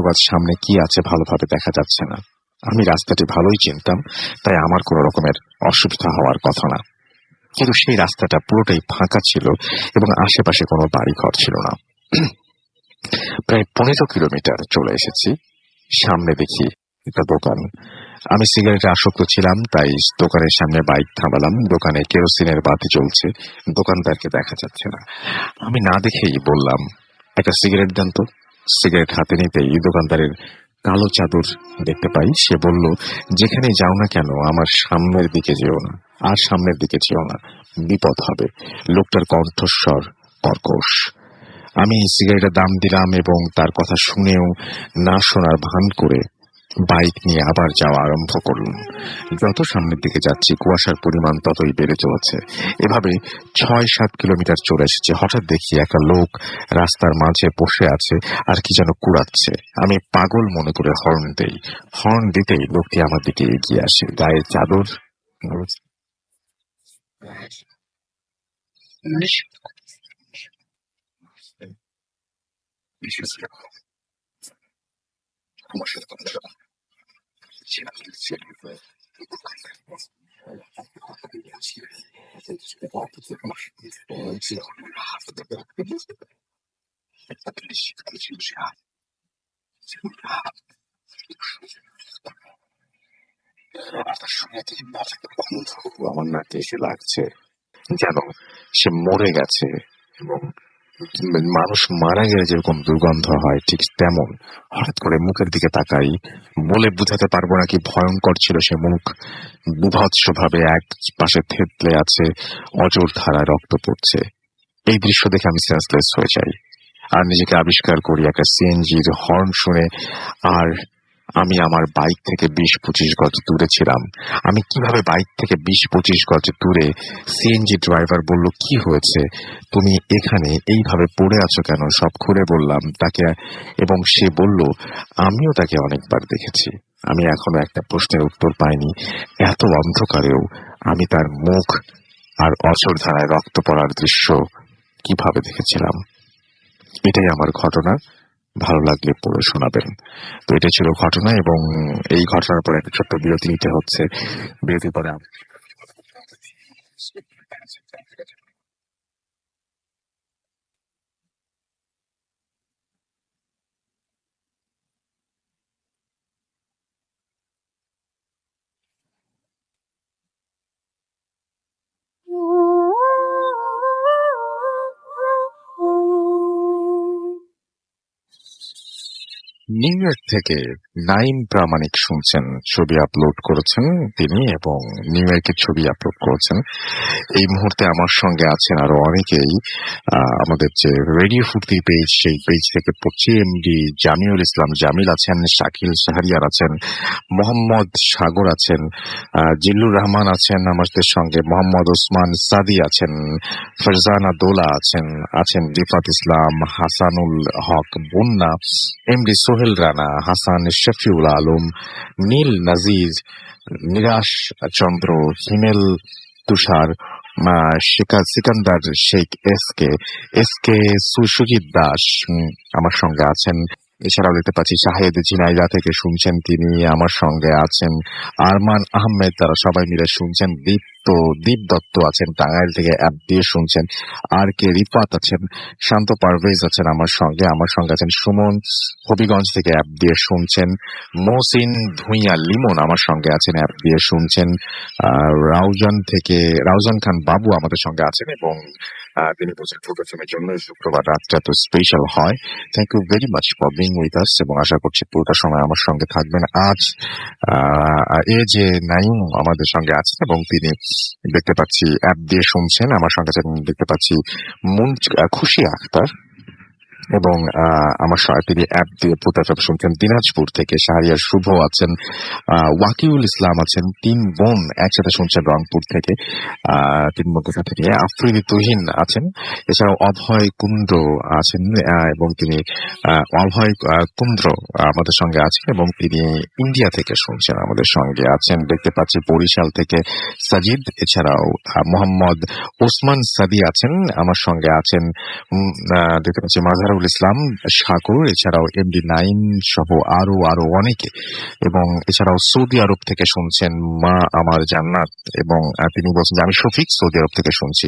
গজ সামনে কি আছে ভালোভাবে দেখা যাচ্ছে না। আমি রাস্তাটি ভালোই চিনতাম, তাই আমার কোনো রকমের অসুবিধা হওয়ার কথা না, কিন্তু সেই রাস্তাটা পুরোটাই ফাঁকা ছিল এবং আশেপাশে কোনো বাড়িঘর ছিল না। প্রায় 15 কিলোমিটার চলে এসেছি। সামনে দেখি একটা দোকান। আমি সিগারেটে আসক্ত ছিলাম, তাই দোকানের সামনে বাইক থামালাম। দোকানে কেরোসিনের বাতি জ্বলছে, দোকানদারকে দেখা যাচ্ছে না। আমি না দেখেই বললাম, একটা সিগারেট দেন তো। সিগারেট হাতে নিতেই দোকানদারের কালো চাদর দেখতে পাই। সে বলল, যেখানে যাও না কেন আমার সামনের দিকে যেও না, আর সামনের দিকে যেও না, বিপদ হবে। লোকটার কণ্ঠস্বর কর্কশ। আমি সিগারেটের দাম দিলাম এবং তার কথা শুনেও না শোনার ভান করে বাইক নিয়ে আবার যাওয়া আরম্ভ করলাম। যত সামনের দিকে যাচ্ছি কুয়াশার পরিমাণ ততই বেড়ে চলেছে। এভাবে 6-7 কিলোমিটার চলে এসেছে। হঠাৎ দেখি একটা লোক রাস্তার মাঝে বসে আছে আর কি যেন কুড়াচ্ছে। আমি পাগল মনে করে হর্ন দিতেই লোকটি আমার দিকে এগিয়ে আসে। গায়ে চাদর, আমার নাকে এসে লাগছে যেন সে মরে গেছে এবং মানুষ মারা গেলে যেরকম দুর্গন্ধ হয় ঠিক তেমন। হঠাৎ করে মুখের দিকে তাকাই, বলে বুঝাতে পারবো না কি ভয়ঙ্কর ছিল সে মুখ। বিভৎস ভাবে এক পাশে থেতলে আছে, অজর ধারায় রক্ত পড়ছে। এই দৃশ্য দেখে আমি সেন্সলেস হয়ে যাই আর নিজেকে আবিষ্কার করি একটা সিএনজির হর্ন শুনে। আর আমি আমার বাইক থেকে 20-25 গজ দূরে ছিলাম। আমি কিভাবে বাইক থেকে 20-25 গজ দূরে? সিএনজি ড্রাইভার বলল, কি হয়েছে, তুমি এখানে এইভাবে পড়ে আছো কেন? সব খুলে বললাম তাকে এবং সে বলল, আমিও তাকে অনেকবার দেখেছি। আমি এখনো একটা প্রশ্নের উত্তর পাইনি, এত অন্ধকারেও আমি তার মুখ আর অঝোর ধারায় রক্ত পড়ার দৃশ্য কিভাবে দেখেছিলাম। এটাই আমার ঘটনা। ভালো লাগলে পড়ে শোনাবেন। তো এটা ছিল ঘটনা, এবং এই ঘটনার পরে একটা ছোট্ট বিরতি নিতে হচ্ছে। বিরতির পরে নিউ ইয়র্ক থেকে নাইম প্রামাণিক শুনছেন, ছবি আপলোড করেছেন তিনি, এবং নিউ ইয়র্কের ছবি আপলোড করেছেন। এই মুহূর্তে আমার সঙ্গে আছেন আরো অনেকেই। আমাদের যে রেডিও ফুর্তি পেজ, সেই পেজ থেকে পড়ছি এমডি জামিউল ইসলাম জামিল আছেন, শাকিল শাহরিয়ার আছেন, মোহাম্মদ সাগর আছেন, জিল্লুর রহমান আছেন আমাদের সঙ্গে, মোহাম্মদ ওসমান সাদি আছেন, ফারজানা দোলা আছেন রিফাত ইসলাম, হাসানুল হক বন্যা, এমডি সোহেল রানা, হাসান শফিউল আলম, নীল নাজির, নিরাশ চন্দ্র, হিমেল তুষার, সিকান্দার শেখ, এসকে সুজিত দাস আমার সঙ্গে আছেন। এছাড়াও দেখতে পাচ্ছি শাহেদ ঝিনাইদা থেকে শুনছেন তিনি আমার সঙ্গে আছেন, আরমান আহমেদ, তারা সবাই মিলে শুনছেন। দীপ দত্ত আছেন টাঙ্গাইল থেকে অ্যাপ দিয়ে শুনছেন, আর কে রিফাত আছেন, শান্ত পারভেজ আছেন আমার সঙ্গে আছেন সুমন হবিগঞ্জ থেকে অ্যাপ দিয়ে শুনছেন, মহসিন ভুঁইয়া লিমন আমার সঙ্গে আছেন অ্যাপ দিয়ে শুনছেন, রাউজান খান বাবু আমাদের সঙ্গে আছেন, এবং তিনি বলছেন প্রোগ্রামের জন্য শুক্রবার রাতটা তো স্পেশাল হয়। Thank you very much for being with us, এবং আশা করছি পুরোটা সময় আমার সঙ্গে থাকবেন। আজ এ যে নাইম আমাদের সঙ্গে আছেন, এবং তিনি দেখতে পাচ্ছি অ্যাপ দিয়ে শুনছেন আমার সঙ্গে আছেন। দেখতে পাচ্ছি খুশি আক্তার, এবং আমার তিনি অ্যাপ দিয়ে পুতাফ শুনছেন দিনাজপুর থেকে। শাহরিয়ার শুভ আছেন, ওয়াকিউল ইসলাম আছেন, 3 বোন একসাথে শুনছেন রংপুর থেকে, 3 বোনকে সাথে নিয়ে। আফ্রিদি তুহিন আছেন, এছাড়াও অভয় কুন্দ্র আছেন, এবং তিনি অভয় কুন্দ্র আমাদের সঙ্গে আছেন, এবং তিনি ইন্ডিয়া থেকে শুনছেন আমাদের সঙ্গে আছেন। দেখতে পাচ্ছি বরিশাল থেকে সাজিদ, এছাড়াও মোহাম্মদ ওসমান সাদি আছেন আমার সঙ্গে আছেন। দেখতে পাচ্ছি মাজারুল ইসলাম সাগর, এছাড়াও এমডি নাইম সহ আরো অনেকে, এবং এছাড়াও সৌদি আরব থেকে শুনছেন মা আমার জান্নাত, এবং তিনি বলছেন যে আমি শফিক সৌদি আরব থেকে শুনছি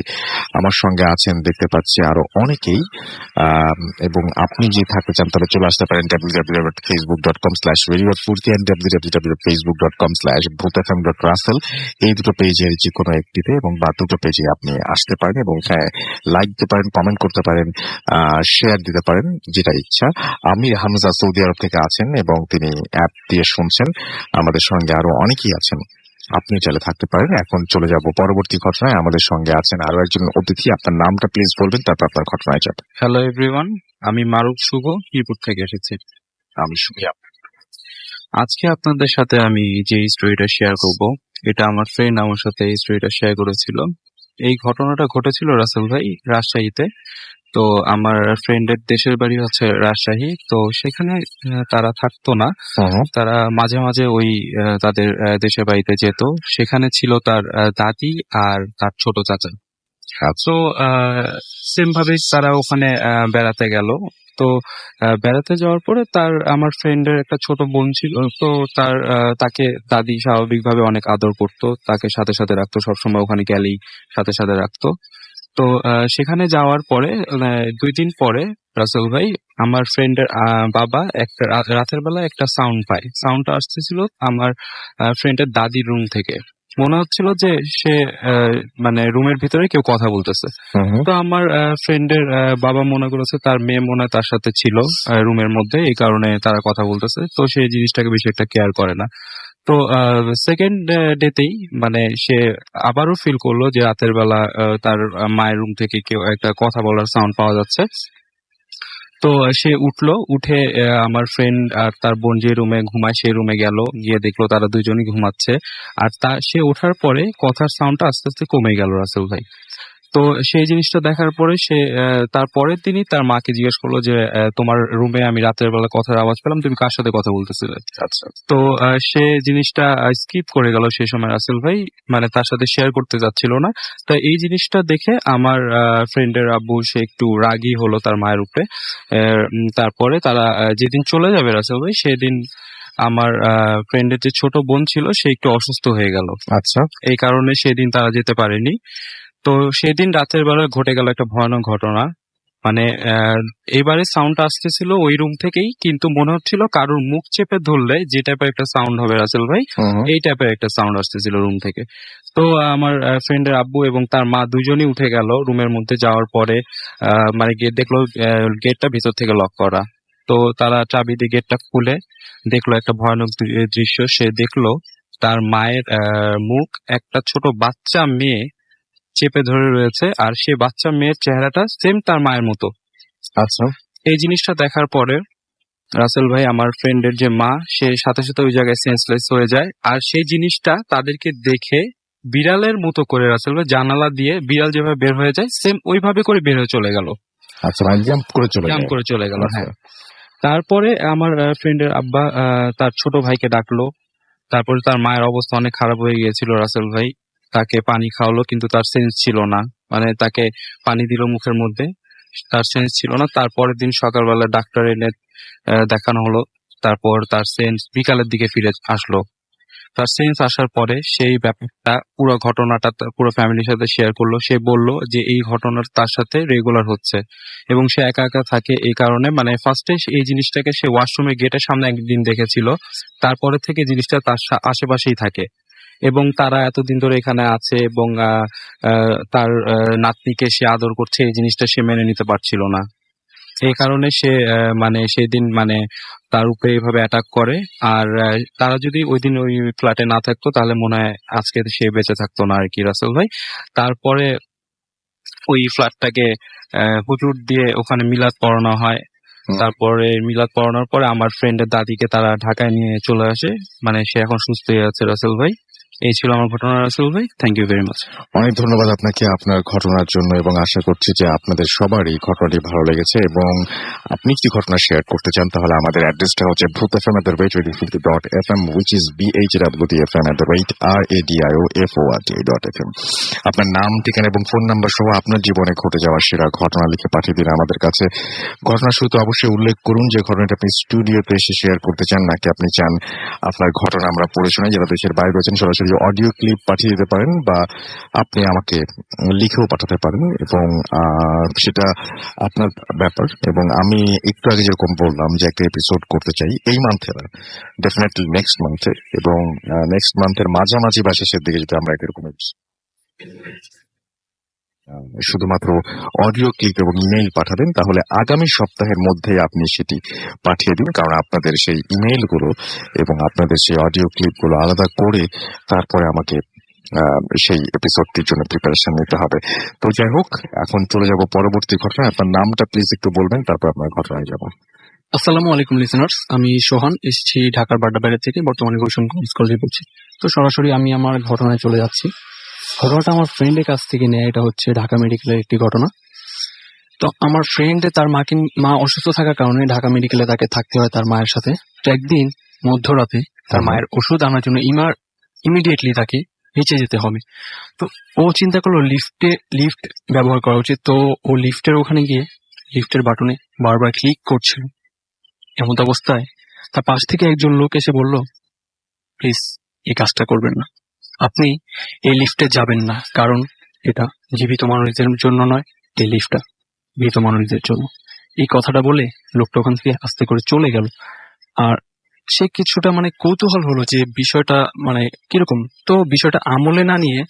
আমার সঙ্গে আছেন। দেখতে পাচ্ছি আরো অনেকেই, এবং আপনি যে থাকতে চান তাহলে চলে আসতে পারেন www.facebook.com/radio.furti and www.facebook.com/bhutfm.russell, এই দুটো পেজের যে কোনো একটিতে, এবং বা দুটো পেজে আপনি আসতে পারেন, এবং লাইক দিতে পারেন, কমেন্ট করতে পারেন, শেয়ার দিতে পারেন, যেটা ইচ্ছা। আমির হামজা সৌদি আরব থেকে আছেন, এবং তিনি অ্যাপ দিয়ে শুনছেন আমাদের সঙ্গে আরো অনেকেই আছেন। আপনি চাইলে থাকতে পারেন। এখন চলে যাব পরবর্তী ঘটনায়। আমাদের সঙ্গে আছেন আরো একজন অতিথি। আপনার নামটা প্লিজ বলবেন, তারপর আপনার ঘটনায় যাবেন। হ্যালো এভরিওয়ান, আমি মারুফ শুভ মিরপুর থেকে এসেছি। আমি শুনি। আজকে আপনাদের সাথে আমি যে স্টোরিটা শেয়ার করব, এটা আমার ফ্রেন্ড আমার সাথে এই স্টোরিটা শেয়ার করেছিল। এই ঘটনাটা ঘটেছিল রাসেল ভাই রাজশাহীতে। তো আমার ফ্রেন্ডের দেশের বাড়ি হচ্ছে রাজশাহী, তো সেখানে তারা থাকতো না, তারা মাঝে মাঝে ওই তাদের দেশের বাড়িতে যেত। সেখানে ছিল তার দাদি আর তার ছোট চাচা। তো সেম ভাবে তারা ওখানে বেড়াতে গেল। তো বেড়াতে যাওয়ার পরে আমার ফ্রেন্ডের একটা ছোট বোন ছিল, তো তাকে দাদি স্বাভাবিকভাবে অনেক আদর করতো, তাকে সাথে সাথে রাখতো, সবসময় ওখানে গেলেই সাথে সাথে রাখতো। তো সেখানে যাওয়ার পরে 2 দিন পরে রাসেল ভাই, আমার ফ্রেন্ডের বাবা একটা রাতের বেলা একটা সাউন্ড পায়। সাউন্ডটা আসতেছিল আমার ফ্রেন্ডের দাদির রুম থেকে। মনে হচ্ছিল যে সে মানে রুমের ভিতরে কেউ কথা বলতেছে। তো আমার ফ্রেন্ডের বাবা মনে করেছে তার মেয়ে মনে হয় তার সাথে ছিল রুমের মধ্যে, এই কারণে তারা কথা বলতেছে। তো সেই জিনিসটাকে বেশি একটা কেয়ার করে না। তো সেকেন্ড ডেতেই মানে সে আবারও ফিল করলো যে রাতের বেলা তার মায়ের রুম থেকে কেউ একটা কথা বলার সাউন্ড পাওয়া যাচ্ছে। তো সে উঠে আমার ফ্রেন্ড আর তার বোন যে রুমে ঘুমায় সেই রুমে গেল, গিয়ে দেখলো তারা দুজনই ঘুমাচ্ছে। আর সে ওঠার পরে কথার সাউন্ডটা আস্তে আস্তে কমে গেল রাসেল ভাই। তো সেই জিনিসটা দেখার পরে সে তারপরের দিনই তার মাকে জিজ্ঞেস করলো যে তোমার রুমে আমি রাতের বেলা কথার আওয়াজ পেলাম, তুমি কার সাথে কথা বলতেছিলে? আচ্ছা তো সে জিনিসটা স্কিপ করে গেল সেই সময় রাসেল ভাই, মানে তার সাথে শেয়ার করতে যাচ্ছিল না। তো এই জিনিসটা দেখে আমার ফ্রেন্ডের আব্বু সে একটু রাগী হলো তার মায়ের উপরে। তারপরে তারা যেদিন চলে যাবে রাসেল ভাই, সেদিন আমার ফ্রেন্ডের যে ছোট বোন ছিল সে একটু অসুস্থ হয়ে গেল। আচ্ছা এই কারণে সেদিন তারা যেতে পারেনি। তো সেদিন রাতের বেলা ঘটে গেল একটা ভয়ানক ঘটনা। মানে এবারে সাউন্ডটা আসতেছিল ওই রুম থেকেই, কিন্তু মনে হচ্ছিল কারোর মুখ চেপে ধরলে যে টাইপের একটা সাউন্ড হবে রাসেল ভাই, এই টাইপের একটা সাউন্ড আসতেছিল রুম থেকে। তো আমার ফ্রেন্ডের আব্বু এবং তার মা দুজনই উঠে গেল রুমের মধ্যে। যাওয়ার পরে মানে গেট দেখলো, গেটটা ভিতর থেকে লক করা। তো তারা চাবি দিয়ে গেটটা খুলে দেখলো একটা ভয়ানক দৃশ্য। সে দেখলো তার মায়ের মুখ একটা ছোট বাচ্চা মেয়ে চেপে ধরে রয়েছে, আর সে বাচ্চা মেয়ের চেহারাটা সেম তার মায়ের মতো। আচ্ছা এই জিনিসটা দেখার পরে রাসেল ভাই, আমার ফ্রেন্ডের যে মা, সে সাথে সাথে ওই জায়গায় সেন্সলেস হয়ে যায়। আর সেই জিনিসটা তাদেরকে দেখে বিড়ালের মতো করে রাসেল ভাই জানালা দিয়ে বিড়াল যেভাবে বের হয়ে যায় সেম ওইভাবে করে বের হয়ে চলে গেল, আচ্ছা, মানে জাম্প করে চলে জাম্প যায়। করে চলে গেল। আচ্ছা। হ্যাঁ, তারপরে আমার ফ্রেন্ডের আব্বা তার ছোট ভাইকে ডাকলো। তারপরে তার মায়ের অবস্থা অনেক খারাপ হয়ে গিয়েছিল রাসেল ভাই। তাকে পানি খাওয়ালো, কিন্তু তার সেন্স ছিল না। মানে তাকে পানি দিল মুখের মধ্যে, তার সেন্স ছিল না। তারপরের দিন সকালবেলা ডাক্তার এনে দেখানো হলো। তারপর তার সেন্স বিকালের দিকে ফিরে আসলো। তার সেন্স আসার পরে সেই ব্যাপারটা, পুরো ঘটনাটা পুরো ফ্যামিলির সাথে শেয়ার করলো। সে বলল যে এই ঘটনার তার সাথে রেগুলার হচ্ছে এবং সে একা একা থাকে। এই কারণে মানে ফার্স্টে এই জিনিসটাকে সে ওয়াশরুমে গেটের সামনে একদিন দেখেছিল, তারপরে থেকে জিনিসটা তার আশেপাশেই থাকে এবং তারা এতদিন ধরে এখানে আছে এবং তার নাতনিকে সে আদর করছে, এই জিনিসটা সে মেনে নিতে পারছিল না। এই কারণে সে মানে সেদিন মানে তার উপরে এইভাবে অ্যাটাক করে। আর তারা যদি ওই দিন ওই ফ্ল্যাটে না থাকতো তাহলে মনে হয় আজকে সে বেঁচে থাকতো না আর কি রাসেল ভাই। তারপরে ওই ফ্ল্যাটটাকে হুজুর দিয়ে ওখানে মিলাদ পড়ানো হয়। তারপরে মিলাদ পড়ানোর পরে আমার ফ্রেন্ডের দাদিকে তারা ঢাকায় নিয়ে চলে আসে। মানে সে এখন সুস্থ হয়ে আছে রাসেল ভাই। এই ছিল আমার ঘটনা রাসেল ভাই। Thank you very much. অনেক ধন্যবাদ আপনাকে আপনার ঘটনার জন্য, এবং আশা করছি যে আপনাদের সবারই ঘটনাটি ভালো লেগেছে। এবং আপনি যদি ঘটনা শেয়ার করতে চান তাহলে আমাদের অ্যাড্রেসটা হচ্ছে bhuthfm@radio.fm, which is bhwthfm@radio.fm। আপনার নাম, ঠিকানা এবং ফোন নাম্বার সহ আপনার জীবনে ঘটে যাওয়া সেরা ঘটনা লিখে পাঠিয়ে দিন আমাদের কাছে। ঘটনার শুরুতে অবশ্যই উল্লেখ করুন যে ঘটনাটা আপনি স্টুডিওতে এসে শেয়ার করতে চান, নাকি আপনি চান আপনার ঘটনা আমরা পড়ে শোনাই। যারা দেশের বাইরে রয়েছেন সরাসরি অডিও ক্লিপ পাঠিয়ে দিতে পারেন, বা আপনি আমাকে লিখেও পাঠাতে পারেন, এবং সেটা আপনার ব্যাপার। এবং আমি একটু আগে যেরকম বললাম যে একটা এপিসোড করতে চাই এই মান্থে না, ডেফিনেটলি নেক্সট মান্থে, এবং নেক্সট মান্থের মাঝামাঝি বা শেষের দিকে যদি আমরা এরকম শুধুমাত্র অডিও ক্লিপ এবং ইমেইল পাঠাবেন, তাহলে আগামী সপ্তাহের মধ্যে আপনি সেটি পাঠিয়ে দিন। কারণ আপনাদের সেই ইমেইলগুলো এবং আপনাদের সেই অডিও ক্লিপগুলো আলাদা করে তারপরে আমাকে সেই এপিসোডটির জন্য প্রিপারেশন নিতে হবে। তো যাই হোক, এখন চলে যাব পরবর্তী ঘটনা। আপনার নামটা প্লিজ একটু বলবেন, তারপর আপনার ঘটনায় যাব। আসসালামু আলাইকুম লিসেনার্স, আমি সোহান, এসেছি ঢাকার বাড্ডা থেকে, বর্তমানে গুলশান কলেজে পড়ছি। তো সরাসরি আমি আমার ঘটনায় চলে যাচ্ছি। ঘটনাটা আমার ফ্রেন্ডের কাছ থেকে নেয়। এটা হচ্ছে ঢাকা মেডিকেলের একটি ঘটনা। তো আমার ফ্রেন্ড তার মা অসুস্থ থাকার কারণে ঢাকা মেডিকেলে তাকে থাকতে হয় তার মায়ের সাথে। তো একদিন মধ্যরাতে তার মায়ের ওষুধ আনার জন্য ইমিডিয়েটলি তাকে নিচে যেতে হবে। তো ও চিন্তা করলো লিফট ব্যবহার করা উচিত। তো ও লিফটের ওখানে গিয়ে লিফটের বাটনে বারবার ক্লিক করছিল। এমন অবস্থায় তার পাশ থেকে একজন লোক এসে বলল, প্লিজ এই কাজটা করবেন না, আপনি এই লিফটে যাবেন না, কারণ এটা জীবিত মানুষদের জন্য নয়, এই লিফটটা মৃত মানুষদের জন্য। এই কথাটা বলে লোকটা ওখান থেকে আস্তে করে চলে গেল। আর সে কিছুটা মানে কৌতূহল হলো যে বিষয়টা মানে কিরকম। তো বিষয়টা আমলে না নিয়ে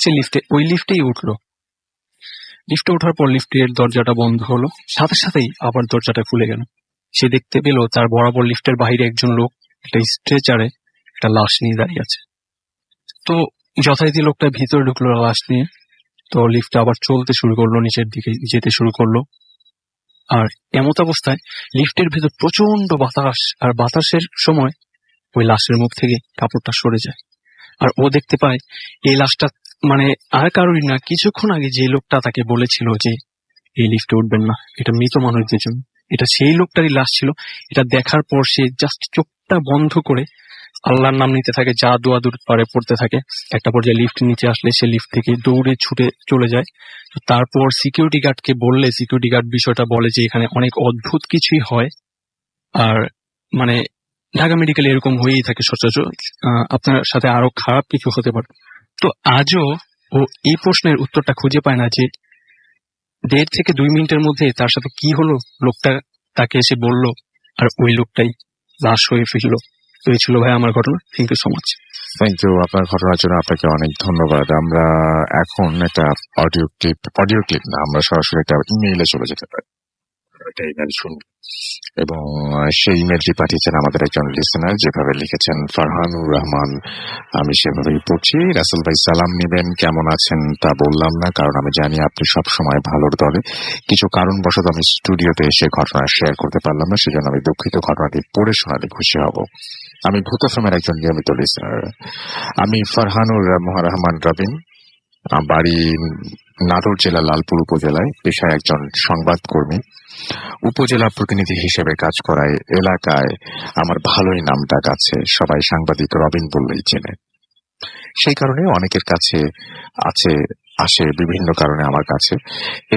সে ওই লিফটেই উঠলো। লিফটে ওঠার পর লিফটের দরজাটা বন্ধ হলো, সাথে সাথেই আবার দরজাটা খুলে গেল। সে দেখতে পেল তার বরাবর লিফটের বাইরে একজন লোক একটা স্ট্রেচারে একটা লাশ নিয়ে দাঁড়িয়ে আছে। তো যথারীতি লোকটা ভিতরে ঢুকলো লাশ নিয়ে। তো লিফটটা আবার চলতে শুরু করলো, নিচের দিকে যেতে শুরু করলো। আর এমত অবস্থায় লিফটের ভেতর প্রচন্ড বাতাস, আর বাতাসের সময় ওই লাশের মুখ থেকে কাপড়টা সরে যায়। আর ও দেখতে পায় এই লাশটা মানে আর কারোরই না, কিছুক্ষণ আগে যে লোকটা তাকে বলেছিল যে এই লিফটে উঠবেন না, এটা মৃত মানুষদের জন্য, এটা সেই লোকটারই লাশ ছিল। এটা দেখার পর সে জাস্ট চোখটা বন্ধ করে আল্লাহর নাম নিতে থাকে, যা দোয়া দূর পারে পড়তে থাকে। একটা পর্যায়ে লিফট নিচে আসলে সে লিফট থেকে দৌড়ে ছুটে চলে যায়। তো তারপর সিকিউরিটি গার্ডকে বললে সিকিউরিটি গার্ড বিষয়টা বলে যে এখানে অনেক অদ্ভুত কিছুই হয়, আর মানে ঢাকা মেডিকেলে এরকম হয়েই থাকে সচরাচর, আপনার সাথে আরো খারাপ কিছু হতে পারে। তো আজও ও এই প্রশ্নের উত্তরটা খুঁজে পায় না যে 1.5 থেকে 2 মিনিটের মধ্যে তার সাথে কি হলো, লোকটা তাকে এসে বলল, আর ওই লোকটাই লাশ হয়ে ফিরল। তো এই ছিল ভাই আমার ঘটনা। Thank you so much. Thank you আপনার ঘটনার জন্য আপনাকে অনেক ধন্যবাদ। আমরা এখন একটা অডিও ক্লিপ না, আমরা সরাসরি একটা ইমেইলে চলে যেতে পারি। একটা ইমেল শুনবো এবং সেই ইমেলটি পাঠিয়েছেন আমাদের একজন লিসেনার, যেভাবে লিখেছেন ফারহানুর রহমান। আমি সেভাবেই পড়ছি। রাসেল ভাই সালাম নিবেন, কেমন আছেন তা বললাম না, কারণ আমি জানি আপনি সব সময় ভালোর দলে। কিছু কারণবশত আমি স্টুডিওতে এসে ঘটনা শেয়ার করতে পারলাম না, সেজন্য আমি দুঃখিত। ঘটনাটি পড়ে শোনালে খুশি হব। আমি ভূত ফেমের একজন নিয়মিত লিসেনার। আমি ফারহানুর রহমান রবিন, বাড়ি নাটোর জেলা লালপুর উপজেলায়, পেশায় একজন সংবাদকর্মী। উপজেলা প্রতিনিধি হিসেবে কাজ করায় এলাকায় আমার ভালোই নাম ডাক আছে, সবাই সাংবাদিক রবিন বললেই চেনে। সেই কারণে অনেকের কাছে আসে বিভিন্ন কারণে আমার কাছে।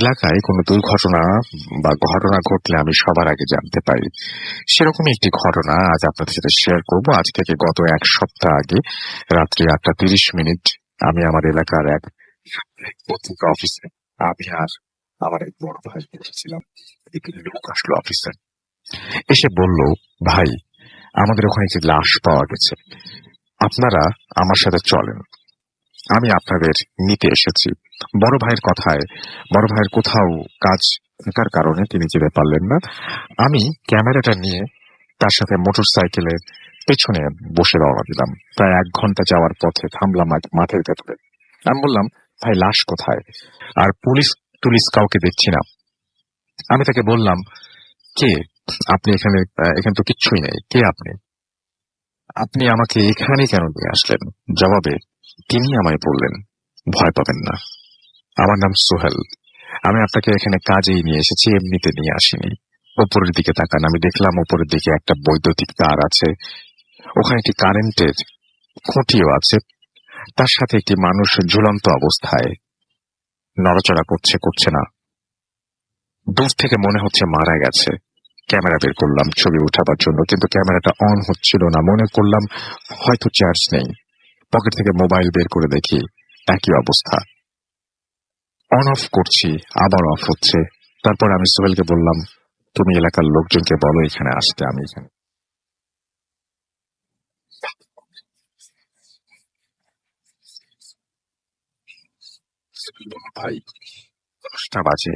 এলাকায় কোনো দুর্ঘটনা বা ঘটনা ঘটলে আমি সবার আগে জানতে পারি। সেরকমই একটি ঘটনা আজ আপনাদের সাথে শেয়ার করব। আজ থেকে গত 1 সপ্তাহ আগে রাত্রি 8:30 আমি আমার এলাকার এক পত্রিকা অফিসে, আমি আর আমার এক বড় ভাই বসেছিলাম। এখানে লোক আসলো অফিসে, এসে বলল, ভাই আমাদের ওখানে একটি লাশ পাওয়া গেছে, আপনারা আমার সাথে চলেন, আমি আপনাদের নিতে এসেছি। বড় ভাইয়ের কথায়, বড় ভাইয়ের কোথাও কাজ থাকার কারণে তিনি যেতে পারলেন না। আমি ক্যামেরাটা নিয়ে তার সাথে মোটর সাইকেলের পেছনে বসে রওনা দিলাম। প্রায় 1 ঘন্টা যাওয়ার পথে থামলাম মাঠের ভেতরে। আমি বললাম, ভাই লাশ কোথায়? আর পুলিশ কাউকে দেখছি না। আমি তাকে বললাম, কে আপনি? এখানে তো কিচ্ছুই নেই, কে আপনি? আপনি আমাকে এখানে কেন নিয়ে আসলেন? জবাবে তিনি আমায় বললেন, ভয় পাবেন না, আমার নাম সোহেল, আমি আপনাকে এখানে কাজেই নিয়ে এসেছি, এমনিতে নিয়ে আসিনি। উপরের দিকে তাকান। আমি দেখলাম উপরের দিকে একটা বৈদ্যুতিক তার আছে, ওখানে একটি কারেন্টের খুঁটিও আছে, তার সাথে একটি মানুষ ঝুলন্ত অবস্থায় নড়াচড়া করছে না, দূর থেকে মনে হচ্ছে মারা গেছে। ক্যামেরা বের করলাম ছবি উঠাবার জন্য, কিন্তু ক্যামেরাটা অন হচ্ছিল না। মনে করলাম হয়তো চার্জ নেই। পকেট থেকে মোবাইল বের করে দেখি একই অবস্থা, অন অফ করছি, আবার অফ হচ্ছে। তারপর আমি সোহেলকে বললাম, তুমি এলাকার লোকজনকে বলো এখানে আসতে, আমি এখানে। ভাই 10টা বাজে,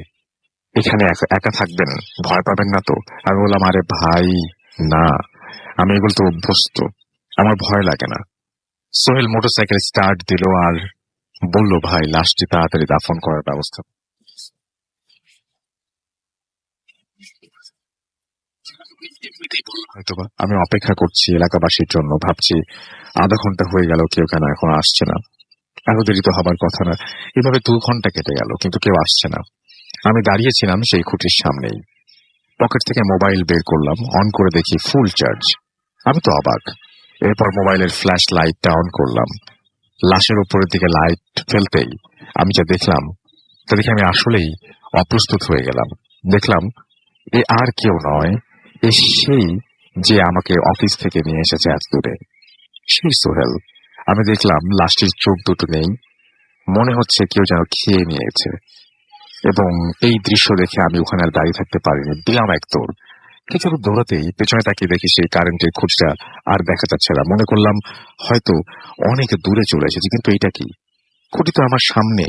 এখানে একা থাকবেন, ভয় পাবেন না তো? আমি বললাম, আরে ভাই না, আমি এগুলো তো অভ্যস্ত, আমার ভয় লাগে না। সোহেল মোটরসাইকেল স্টার্ট দিল আর বলল, ভাই লাশটি তাড়াতাড়ি দাফন করার ব্যবস্থা। হয়তোবা আমি অপেক্ষা করছি এলাকাবাসীর জন্য, ভাবছি আধা ঘন্টা হয়ে গেল, কেউ কেন এখন আসছে না, এত দেরি তো হবার কথা না। এভাবে 2 ঘন্টা কেটে গেল, কিন্তু কেউ আসছে না। আমি দাঁড়িয়েছিলাম সেই খুঁটির সামনেই। পকেট থেকে মোবাইল বের করলাম, অন করে দেখি ফুল চার্জ। আমি তো অবাক। এরপর মোবাইলের ফ্ল্যাশ লাইটটা অন করলাম, লাশের উপরের দিকে লাইট ফেলতেই আমি যা দেখলাম তা দেখে আমি আসলেই অপ্রস্তুত হয়ে গেলাম। দেখলাম এ আর কেউ নয়, এ সেই যে আমাকে অফিস থেকে নিয়ে এসেছে এত দূরে, সেই সোহেল। আমি দেখলাম লাশটির চোখ দুটো নেই, মনে হচ্ছে কেউ যেন খেয়ে নিয়েছে। এবং এই দৃশ্য দেখে আমি ওখানে আর দাঁড়িয়ে থাকতে পারিনি, দিলাম এক দৌড়। কিছু দৌড়াতেই পেছনে তাকিয়ে দেখি সেই কারেন্টের খুঁটিটা আর দেখা যাচ্ছে না। মনে করলাম হয়তো অনেক দূরে চলে এসেছি, কিন্তু এটা কি? খুঁটি তো আমার সামনে,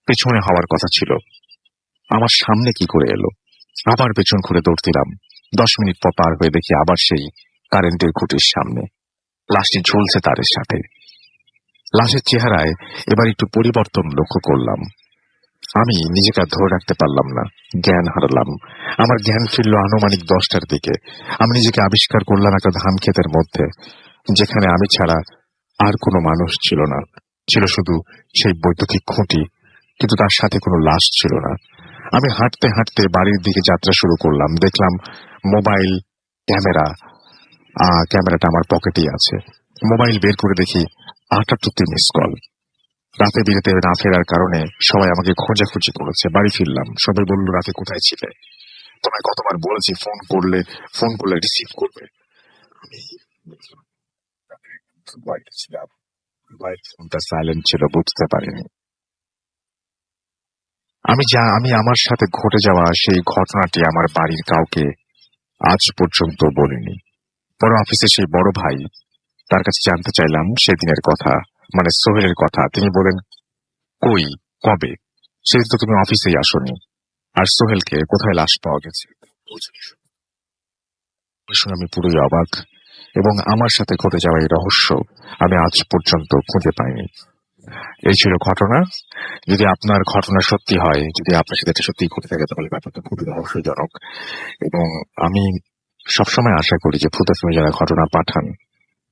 পেছনে হওয়ার কথা ছিল, আমার সামনে কি করে এলো? আবার পেছন ঘুরে দৌড় দিলাম। 10 মিনিট পর পার হয়ে দেখি আবার সেই কারেন্টের খুঁটির সামনে লাশটি ঝুলছে তারের সাথে। লাশের চেহারায় এবার একটু পরিবর্তন লক্ষ্য করলাম। আমি নিজেকে আর ধরে রাখতে পারলাম না, জ্ঞান হারালাম। আমার জ্ঞান ফিরল আনুমানিক 10টার দিকে। আমি নিজেকে আবিষ্কার করলাম একটা ধান ক্ষেতের মধ্যে, যেখানে আমি ছাড়া আর কোনো মানুষ ছিল না। ছিল শুধু সেই বৈদ্যুতিক খুঁটি, কিন্তু তার সাথে কোনো লাশ ছিল না। আমি হাঁটতে হাঁটতে বাড়ির দিকে যাত্রা শুরু করলাম। দেখলাম মোবাইল ক্যামেরাটা আমার পকেটেই আছে। মোবাইল বের করে দেখি 78টি মিস কল। রাতে বিরেতে না ফেরার কারণে সবাই আমাকে খোঁজাখুঁজি করেছে। বাড়ি ফিরলাম, সবাই বলল রাতে কোথায় ছিলে, তোমায় কতবার বলেছি ফোন করলে রিসিভ করবে। আমি বাইরে ছিলাম, বাইরে ফোনটা সাইলেন্ট ছিল, বুঝতে পারিনি। আমি আমার সাথে ঘটে যাওয়া সেই ঘটনাটি আমার বাড়ির কাউকে আজ পর্যন্ত বলিনি। পরে অফিসে সেই বড় ভাই, তার কাছে জানতে চাইলাম সেদিনের কথা, মানে সোহেলের কথা। তিনি বলেন, কই, কবে? সেদিন তো তুমি অফিসেই আসোনি। আর সোহেলকে কোথায় লাশ পাওয়া গেছে? শুনে আমি পুরোই অবাক, এবং আমার সাথে ঘটে যাওয়া এই রহস্য আমি আজ পর্যন্ত খুঁজে পাইনি। এই ছিল ঘটনা। যদি আপনার ঘটনা সত্যি হয়, যদি আপনার সাথে এটা সত্যি ঘটে থাকে, তাহলে ব্যাপারটা খুবই রহস্যজনক। এবং আমি সবসময় আশা করি যে ভূত FM যারা ঘটনা পাঠান,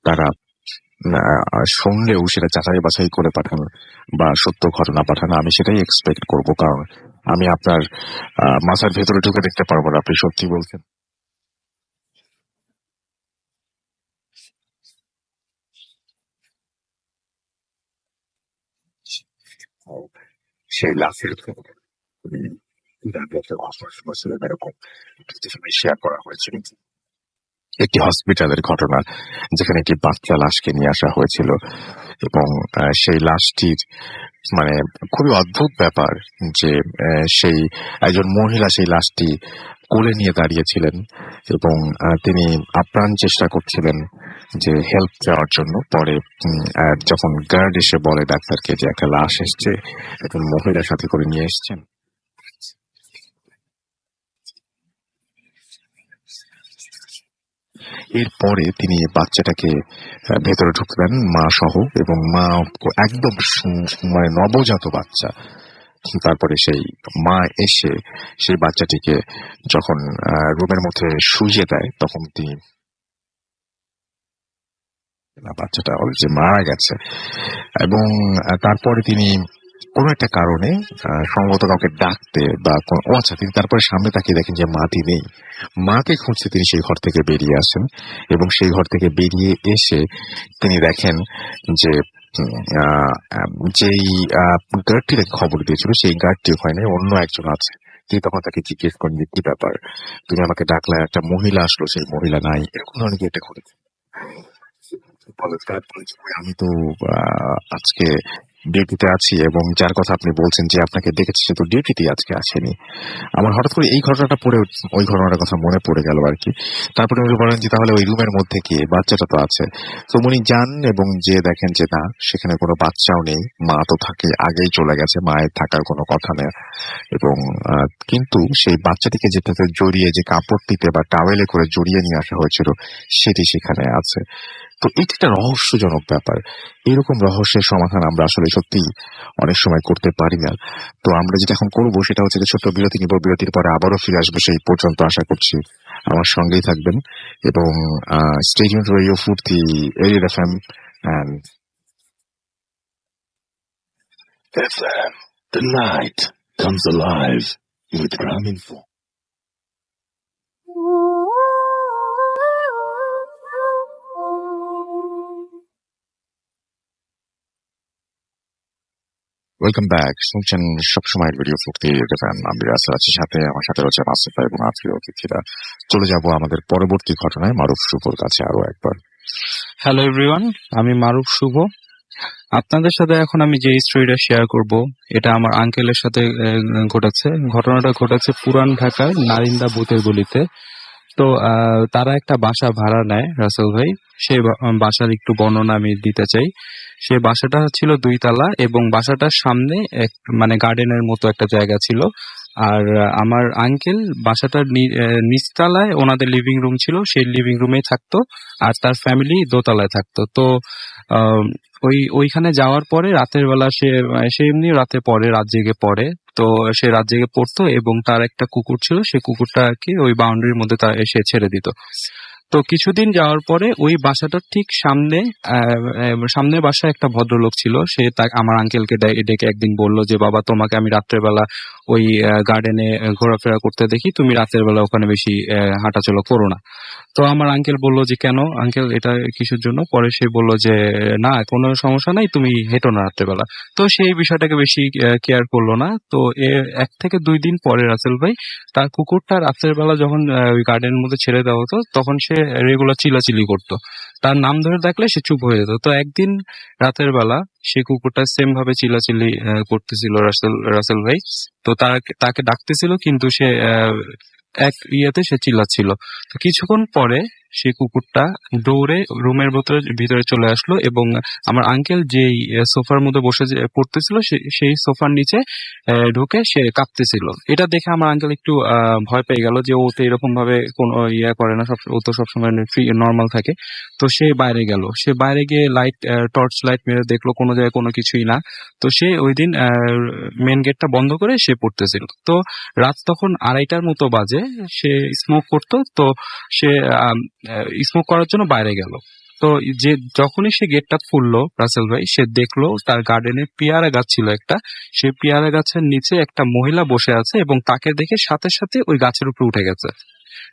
তারা শুনলেও সেটা যাচাই বাছাই করে পাঠান বা সত্য ঘটনা পাঠান। আমি সেটাই এক্সপেক্ট করব, কারণ আমি আপনার মাথার ভেতরে ঢুকে দেখতে পারবো না আপনি সত্যি বলছেন। সেই লাশের এরকম শেয়ার করা হয়েছিল একটি হসপিটালের ঘটনা, যেখানে একটি বাচ্চা লাশকে নিয়ে আসা হয়েছিল, এবং সেই লাশটির মানে খুবই অদ্ভুত ব্যাপার যে সেই একজন মহিলা সেই লাশটি কোলে নিয়ে দাঁড়িয়েছিলেন, এবং তিনি আপ্রাণ চেষ্টা করছিলেন যে হেল্প চাওয়ার জন্য। পরে যখন গার্ড এসে বলে ডাক্তারকে যে একটা লাশ এসছে, একজন মহিলার সাথে করে নিয়ে এসছেন, এরপরে তিনি বাচ্চাটাকে ভেতরে ঢুকলেন মা সহ, এবং মা একদম মানে নবজাত বাচ্চা। তারপরে সেই মা এসে সেই বাচ্চাটিকে যখন রুমের মধ্যে শুইয়ে দেয়, তখন তিনি বাচ্চাটা অলরেডি মারা গেছে। এবং তারপরে তিনি কোনো একটা কারণে সম্ভবত কাউকে ডাকতে বা আচ্ছা, তিনি তারপরে সামনে তাকিয়ে দেখেন যে মাটি নেই। মাকে খুঁজতে তিনি সেই ঘর থেকে বেরিয়ে আসেন, এবং সেই ঘর থেকে বেরিয়ে এসে তিনি দেখেন যে যেই গার্ডটির খবর দিয়েছিল, সেই গার্ডটি ওখানে অন্য একজন আছে। তিনি তখন তাকে জিজ্ঞেস করেন যে কি ব্যাপার, তুমি আমাকে ডাকলে, একটা মহিলা আসলো, সেই মহিলা নাই, এরকম ধরনের এটা ঘটেছে। আমি তো আজকে ডিউটিতে আছি, এবং যার কথা আপনি বলছেন যে আপনাকে ডেকেছে, সে তো ডিউটিতেই আজকে আসেনি। আমার হঠাৎ করে এই ঘটনাটা পড়ে ওই ঘটনাটার কথা মনে পড়ে গেল আর কি। তারপরে উনি বলেন যে তাহলে ওই রুমের মধ্যে কি বাচ্চাটা তো আছে? তো উনি যান এবং যে দেখেন যে না, সেখানে কোনো বাচ্চাও নেই, মা তো থাকে আগেই চলে গেছে, মায়ের থাকার কোনো কথা নেই। এবং কিন্তু সেই বাচ্চাটিকে যেটাতে জড়িয়ে, যে কাপড়টিতে বা টাওয়েলে করে জড়িয়ে নিয়ে আসা হয়েছিল, সেটি সেখানে আছে। তো এটা একটা রহস্যজনক ব্যাপার। এরকম রহস্যের সমাধান আমরা আসলে সত্যি অনেক সময় করতে পারি না। তো আমরা যেটা এখন করবো সেটা হচ্ছে যে ছোট্ট বিরতি নিব, বিরতির পরে আবারও ফিরে আসবো। সেই পর্যন্ত আশা করছি আমার সঙ্গেই থাকবেন, এবং স্টে টিউনড টু রেডিও ফুর্তি, area FM and FM. The night comes alive with Raminfo. Welcome back. শুনছেন সবসময় রেডিও ফুর্তি FM। আমি রাসেল আছি সাথে, আমার সাথে রয়েছে মাসিফা, এবং আজকের অতিথিরা। চলে যাব আমাদের পরবর্তী ঘটনায়, মারুফ শুভর কাছে আরো একবার। হ্যালো এভরিওয়ান, আমি মারুফ শুভ। আপনাদের সাথে এখন আমি যে স্টোরিটা শেয়ার করব, এটা আমার আঙ্কেলের সাথে ঘটেছে। ঘটনাটা ঘটেছে পুরান ঢাকার নারিন্দা বুথের গলিতে। তো তারা একটা বাসা ভাড়া নেয় রাসেল ভাই। সেই বাসার একটু বর্ণনা আমি দিতে চাই। সেই বাসাটা ছিল 2 তলা, এবং বাসাটার সামনে মানে গার্ডেনের মতো একটা জায়গা ছিল। আর আমার আঙ্কেল বাসাটার নিচতলায় ওনাদের লিভিং রুম ছিল, সেই লিভিং রুমেই থাকতো, আর তার ফ্যামিলি দোতলায় থাকতো। তো ওইখানে যাওয়ার পরে রাতের বেলা সে এমনি রাত জেগে পড়ে। তো সে রাত জেগে পড়তো, এবং তার একটা কুকুর ছিল, সেই কুকুরটা আর কি ওই বাউন্ডারির মধ্যে এসে ছেড়ে দিত। তো কিছুদিন যাওয়ার পরে ওই বাসাটার ঠিক সামনে বাসায় একটা ভদ্রলোক ছিল, সে আমার আঙ্কেলকে ডেকে একদিন বললো যে বাবা, তোমাকে আমি রাত্রেবেলা ওই গার্ডেনে ঘোরাফেরা করতে দেখি, তুমি রাতের বেলা ওখানে বেশি হাঁটাচলা করো না। তো আমার আঙ্কেল বললো যে কেন আঙ্কেল, এটা কিসের জন্য? পরে সে বললো যে না, কোনো সমস্যা নাই, তুমি হেঁটো না রাত্রেবেলা। তো সেই বিষয়টাকে বেশি কেয়ার করলো না। তো 1 থেকে 2 দিন পরে রাসেল ভাই তার কুকুরটা রাতের বেলা যখন ওই গার্ডেনের মধ্যে ছেড়ে দেওয়া হতো, তখন সে রেগুলার চিল্লাচিল্লি করতো। তার নাম ধরে ডাকলে সে চুপ হয়ে যেত। তো একদিন রাতের বেলা সে কুকুরটা সেম ভাবে চিল্লাচিল্লি করতেছিল রাসেল ভাই। তো তাকে ডাকতেছিল, কিন্তু সে এক ইয়েতে সে চিল্লাচ্ছিল। তো কিছুক্ষণ পরে সেই কুকুরটা দৌড়ে রুমের ভিতরে চলে আসলো এবং আমার আঙ্কেল যেই সোফার মধ্যে বসে পড়তেছিল সেই সোফার নিচে ঢুকে সে কাঁপতেছিল। এটা দেখে আমার আঙ্কেল একটু ভয় পেয়ে গেল যে ও তো এরকম ভাবে কোনো ইয়ে করে না, ও তো সবসময় নর্মাল থাকে। তো সে বাইরে গেল, সে বাইরে গিয়ে টর্চ লাইট মেরে দেখলো কোনো জায়গায় কোনো কিছুই না। তো সে ওই দিন মেন গেটটা বন্ধ করে সে পড়তেছিল। তো রাত তখন 2:30টার মতো বাজে, সে স্মোক করতো। তো সে স্মোক করার জন্য বাইরে গেল। তো যখনই সে গেটটা খুললো রাসেল ভাই, সে দেখলো তার গার্ডেনে পেয়ারা গাছ ছিল একটা, সেই পেয়ারা গাছের নিচে একটা মহিলা বসে আছে এবং তাকে দেখে সাথে সাথে ওই গাছের উপরে উঠে গেছে।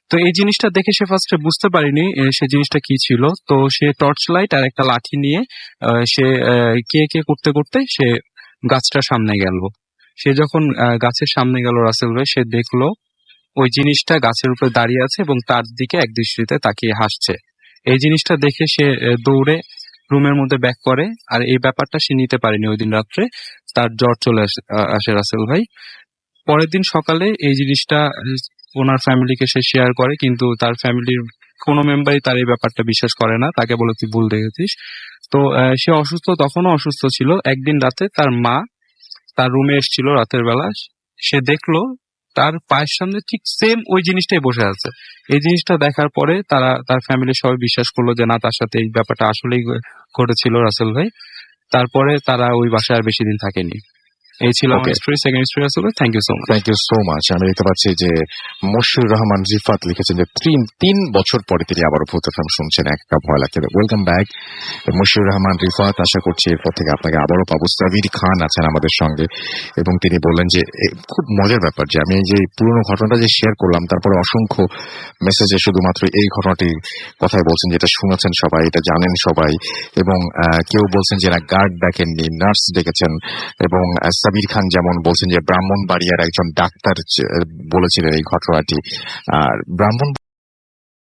তো এই জিনিসটা দেখে সে ফার্স্টে বুঝতে পারিনি সে জিনিসটা কি ছিল। তো সে টর্চ লাইট আর একটা লাঠি নিয়ে সে কে করতে করতে সে গাছটার সামনে গেল। সে যখন গাছের সামনে গেল রাসেল ভাই, সে দেখলো ওই জিনিসটা গাছের উপরে দাঁড়িয়ে আছে এবং তার দিকে একদৃষ্টিতে তাকিয়ে হাসছে। এই জিনিসটা দেখে সে দৌড়ে রুমের মধ্যে ব্যাক করে। আর এই ব্যাপারটা সে নিতে পারেনি ওই দিন রাত্রে, তার জ্বর চলে আসে রাসেল ভাই। পরের দিন সকালে এই জিনিসটা ওনার ফ্যামিলিকে সে শেয়ার করে, কিন্তু তার ফ্যামিলির কোনো মেম্বারই তার এই ব্যাপারটা বিশ্বাস করে না, তাকে বলে তুই ভুল দেখেছিস। তো সে অসুস্থ, তখনও অসুস্থ ছিল। একদিন রাতে তার মা তার রুমে এসেছিল রাতের বেলা, সে দেখলো তার পায়ের সামনে ঠিক সেম ওই জিনিসটাই বসে আছে। এই জিনিসটা দেখার পরে তার ফ্যামিলির সবাই বিশ্বাস করলো যে না, তার সাথে এই ব্যাপারটা আসলেই ঘটেছিল রাসেল ভাই। তারপরে তারা ওই বাসায় আর বেশি দিন থাকেনি। এই ছিল আমার স্টোরি, সেকেন্ড স্টোরি রাসেল ভাই। Thank you so much. Thank you so much. আমি দেখতে পাচ্ছি যে মশিউর রহমান রিফাত লিখেছেন যে 3 বছর পরে তিনি আবারও ভূত এফএম শুনছেন, একটা ভয় লাগছে। Welcome back Moshiur Rahman Rifat. আশা করছি এরপর থেকে আপনাকে আবারও পাবো। সাবির খান আছেন আমাদের সঙ্গে এবং তিনি বললেন যে খুব মজার ব্যাপার যে আমি এই যে পুরোনো ঘটনাটা যে শেয়ার করলাম, তারপরে অসংখ্য মেসেজে শুধুমাত্র এই ঘটনাটির কথাই বলছেন, যেটা শুনেছেন সবাই, এটা জানেন সবাই। এবং কেউ বলছেন যে না, গার্ড ডাকেননি, নার্স ডেকেছেন। এবং সাবির খান যেমন বলছেন যে ব্রাহ্মণবাড়িয়ার একজন ডাক্তার বলেছিলেন এই ঘটনাটি। আর